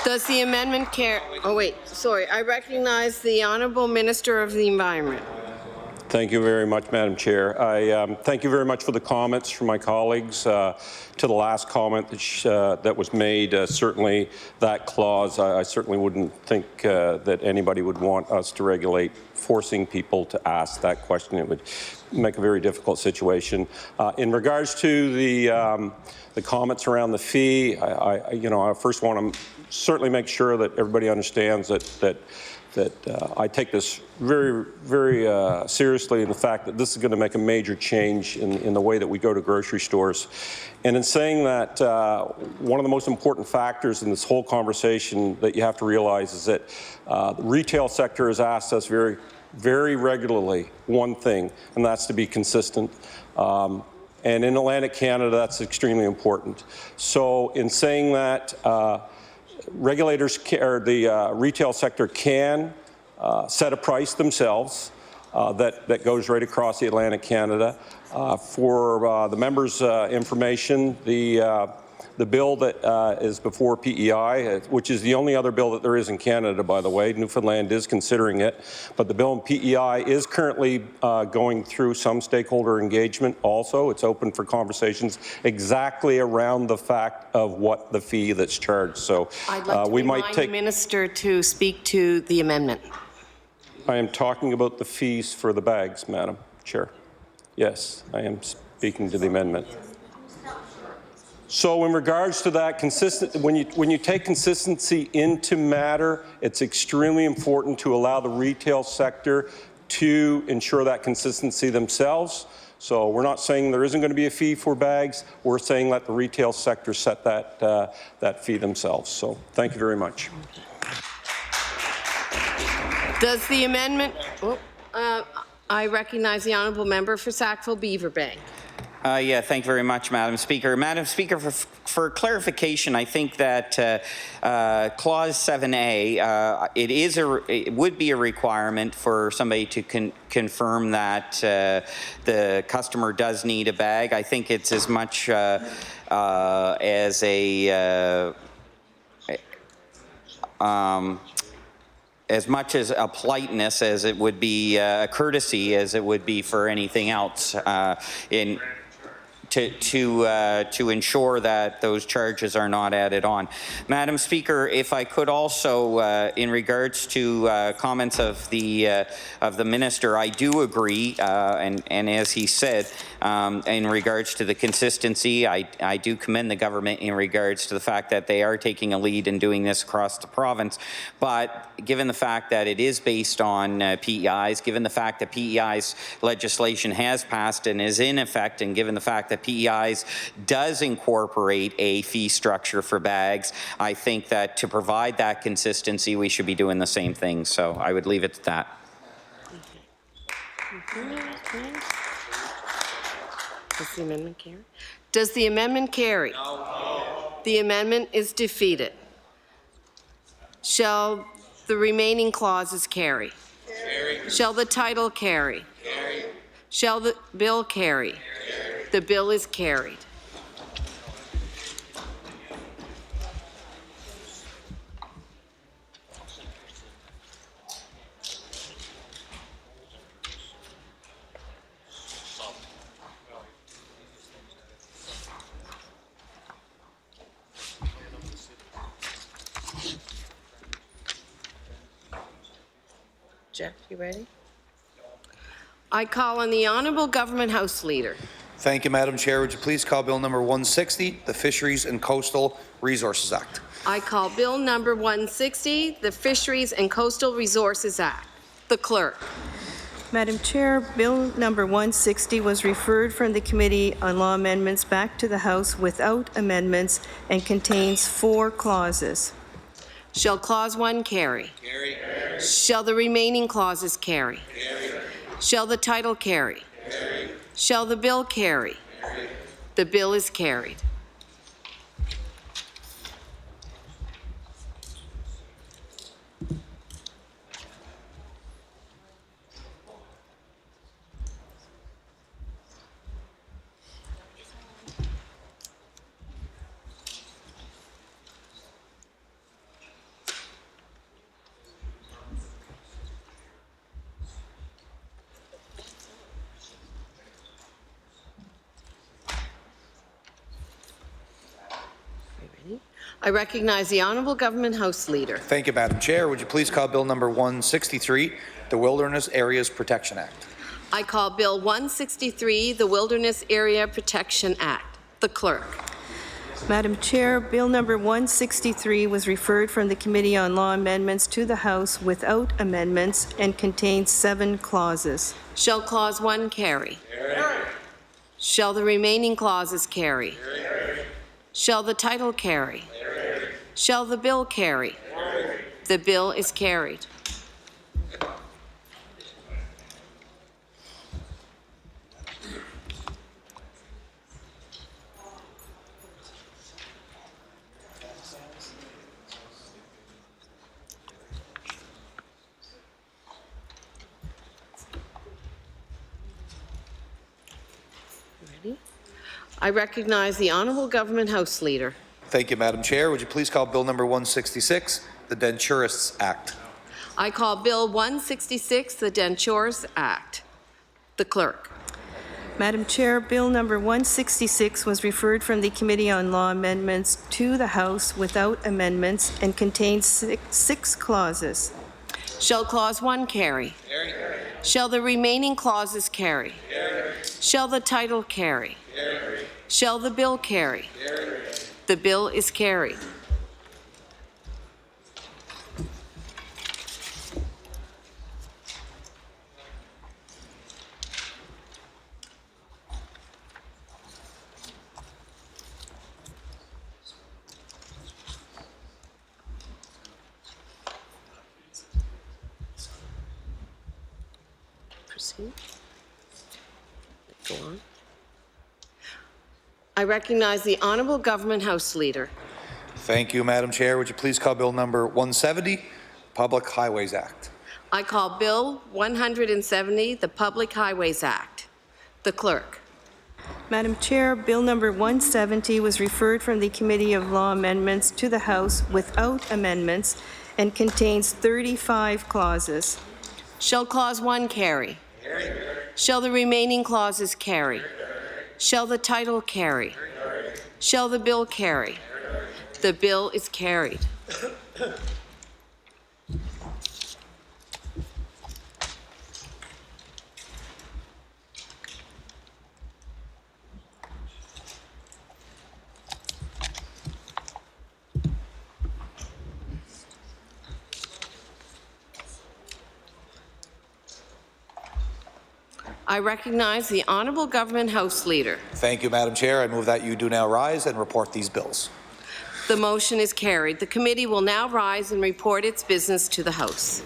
S9: Does the amendment care? Oh, wait, sorry. I recognize the Honourable Minister of the Environment.
S20: Thank you very much, Madam Chair. I thank you very much for the comments from my colleagues. To the last comment that was made, certainly that clause, I certainly wouldn't think that anybody would want us to regulate forcing people to ask that question. It would make a very difficult situation. In regards to the comments around the fee, I first want to certainly make sure that everybody understands that I take this very, very seriously in the fact that this is going to make a major change in the way that we go to grocery stores. And in saying that, one of the most important factors in this whole conversation that you have to realize is that the retail sector has asked us very, very regularly one thing, and that's to be consistent. And in Atlantic Canada, that's extremely important. So in saying that, regulators or the retail sector can set a price themselves that goes right across the Atlantic Canada. For the members' information, the bill that is before PEI, which is the only other bill that there is in Canada, by the way, Newfoundland is considering it, but the bill in PEI is currently going through some stakeholder engagement also. It's open for conversations exactly around the fact of what the fee that's charged. So
S9: I'd like to remind the Minister to speak to the amendment.
S20: I am talking about the fees for the bags, Madam Chair. Yes, I am speaking to the amendment. So in regards to that, when you take consistency into matter, it's extremely important to allow the retail sector to ensure that consistency themselves. So we're not saying there isn't going to be a fee for bags. We're saying let the retail sector set that fee themselves. So thank you very much.
S9: Does the amendment? I recognize the honourable member for Sackville-Beaver Bank.
S17: Yeah, thank you very much, Madam Speaker. Madam Speaker, for clarification, I think that Clause 7A, it would be a requirement for somebody to confirm that the customer does need a bag. I think it's as much as much as a politeness as it would be a courtesy as it would be for anything else to ensure that those charges are not added on. Madam Speaker, if I could also, in regards to comments of the minister, I do agree, and as he said, in regards to the consistency, I do commend the government in regards to the fact that they are taking a lead in doing this across the province. But given the fact that it is based on PEIs, given the fact that PEIs legislation has passed and is in effect, and given the fact that PEIs does incorporate a fee structure for bags, I think that to provide that consistency, we should be doing the same thing. So I would leave it at that.
S9: Does the amendment carry? Does the amendment carry? No. The amendment is defeated. Shall the remaining clauses carry? Carry. Shall the title carry? Carry. Shall the bill carry? Carry. The bill is carried. Jeff, you ready? I call on the Honourable Government House Leader.
S19: Thank you, Madam Chair. Would you please call Bill number 160, the Fisheries and Coastal Resources Act?
S9: I call Bill number 160, the Fisheries and Coastal Resources Act. The Clerk.
S13: Madam Chair, Bill number 160 was referred from the Committee on Law Amendments back to the House without amendments and contains 4 clauses.
S9: Shall Clause 1 carry? Carry. Shall the remaining clauses carry? Carry. Shall the title carry? Carry. Shall the bill carry? Carry. The bill is carried. I recognize the Honourable Government House Leader.
S19: Thank you, Madam Chair. Would you please call Bill number 163, the Wilderness Areas Protection Act?
S9: I call Bill 163, the Wilderness Area Protection Act. The Clerk.
S13: Madam Chair, Bill number 163 was referred from the Committee on Law Amendments to the House without amendments and contains 7 clauses.
S9: Shall Clause 1 carry? Carry. Shall the remaining clauses carry? Carry. Shall the title carry? Carry. Shall the bill carry? Carry. The bill is carried. Ready? I recognize the Honourable Government House Leader.
S19: Thank you, Madam Chair. Would you please call Bill number 166, the Denturists Act?
S9: I call Bill 166, the Dentures Act. The Clerk.
S13: Madam Chair, Bill number 166 was referred from the Committee on Law Amendments to the House without amendments and contains 6 clauses.
S9: Shall Clause 1 carry? Carry. Shall the remaining clauses carry? Carry. Shall the title carry? Carry. Shall the bill carry? Carry. The bill is carried. Proceed. Go on.
S15: I recognize the Honourable Government House Leader.
S19: Thank you, Madam Chair. Would you please call Bill number 170, Public Highways Act?
S15: I call Bill 170, the Public Highways Act. The Clerk.
S13: Madam Chair, Bill number 170 was referred from the Committee of Law Amendments to the House without amendments and contains 35 clauses.
S15: Shall Clause 1 carry? Shall the remaining clauses carry? Shall the title carry? Shall the bill carry? The bill is carried. I recognize the Honourable Government House Leader.
S19: Thank you, Madam Chair. I move that you do now rise and report these bills.
S15: The motion is carried. The committee will now rise and report its business to the House.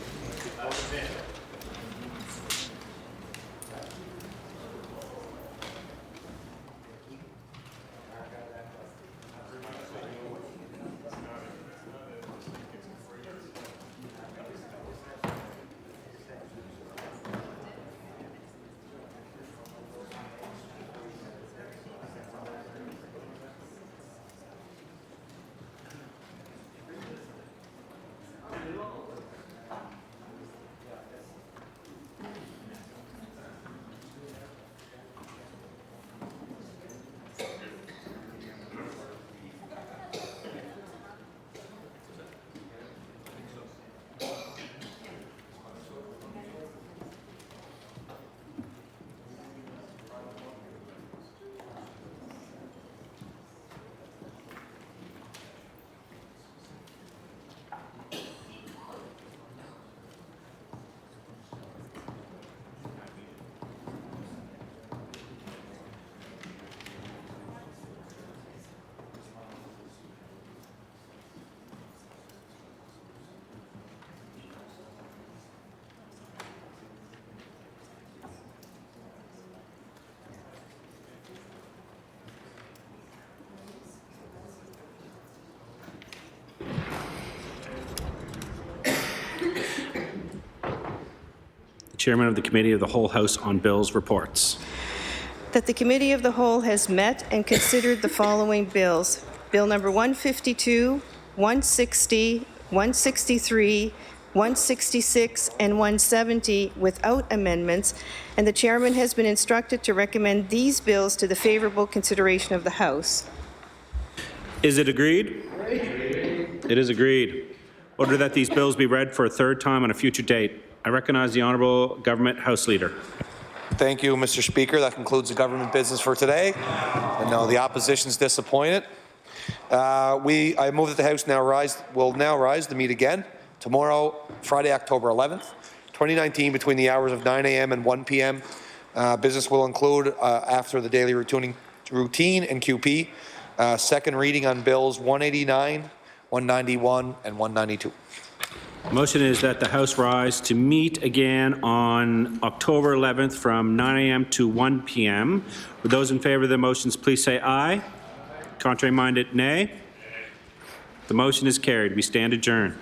S6: Chairman of the Committee of the Whole House on Bills reports.
S13: That the Committee of the Whole has met and considered the following bills. Bill number 152, 160, 163, 166, and 170 without amendments, and the Chairman has been instructed to recommend these bills to the favourable consideration of the House.
S6: Is it agreed? It is agreed. Order that these bills be read for a third time on a future date. I recognize the Honourable Government House Leader.
S19: Thank you, Mr. Speaker. That concludes the government business for today. And now the opposition is disappointed. I move that the House will now rise to meet again tomorrow, Friday, October 11th, 2019, between the hours of 9 a.m. and 1 p.m. Business will include, after the daily routine and QP, second reading on bills 189, 191, and 192.
S6: Motion is that the House rise to meet again on October 11th from 9 a.m. to 1 p.m. Would those in favour of the motions please say aye. Contrary minded, nay. The motion is carried. We stand adjourned.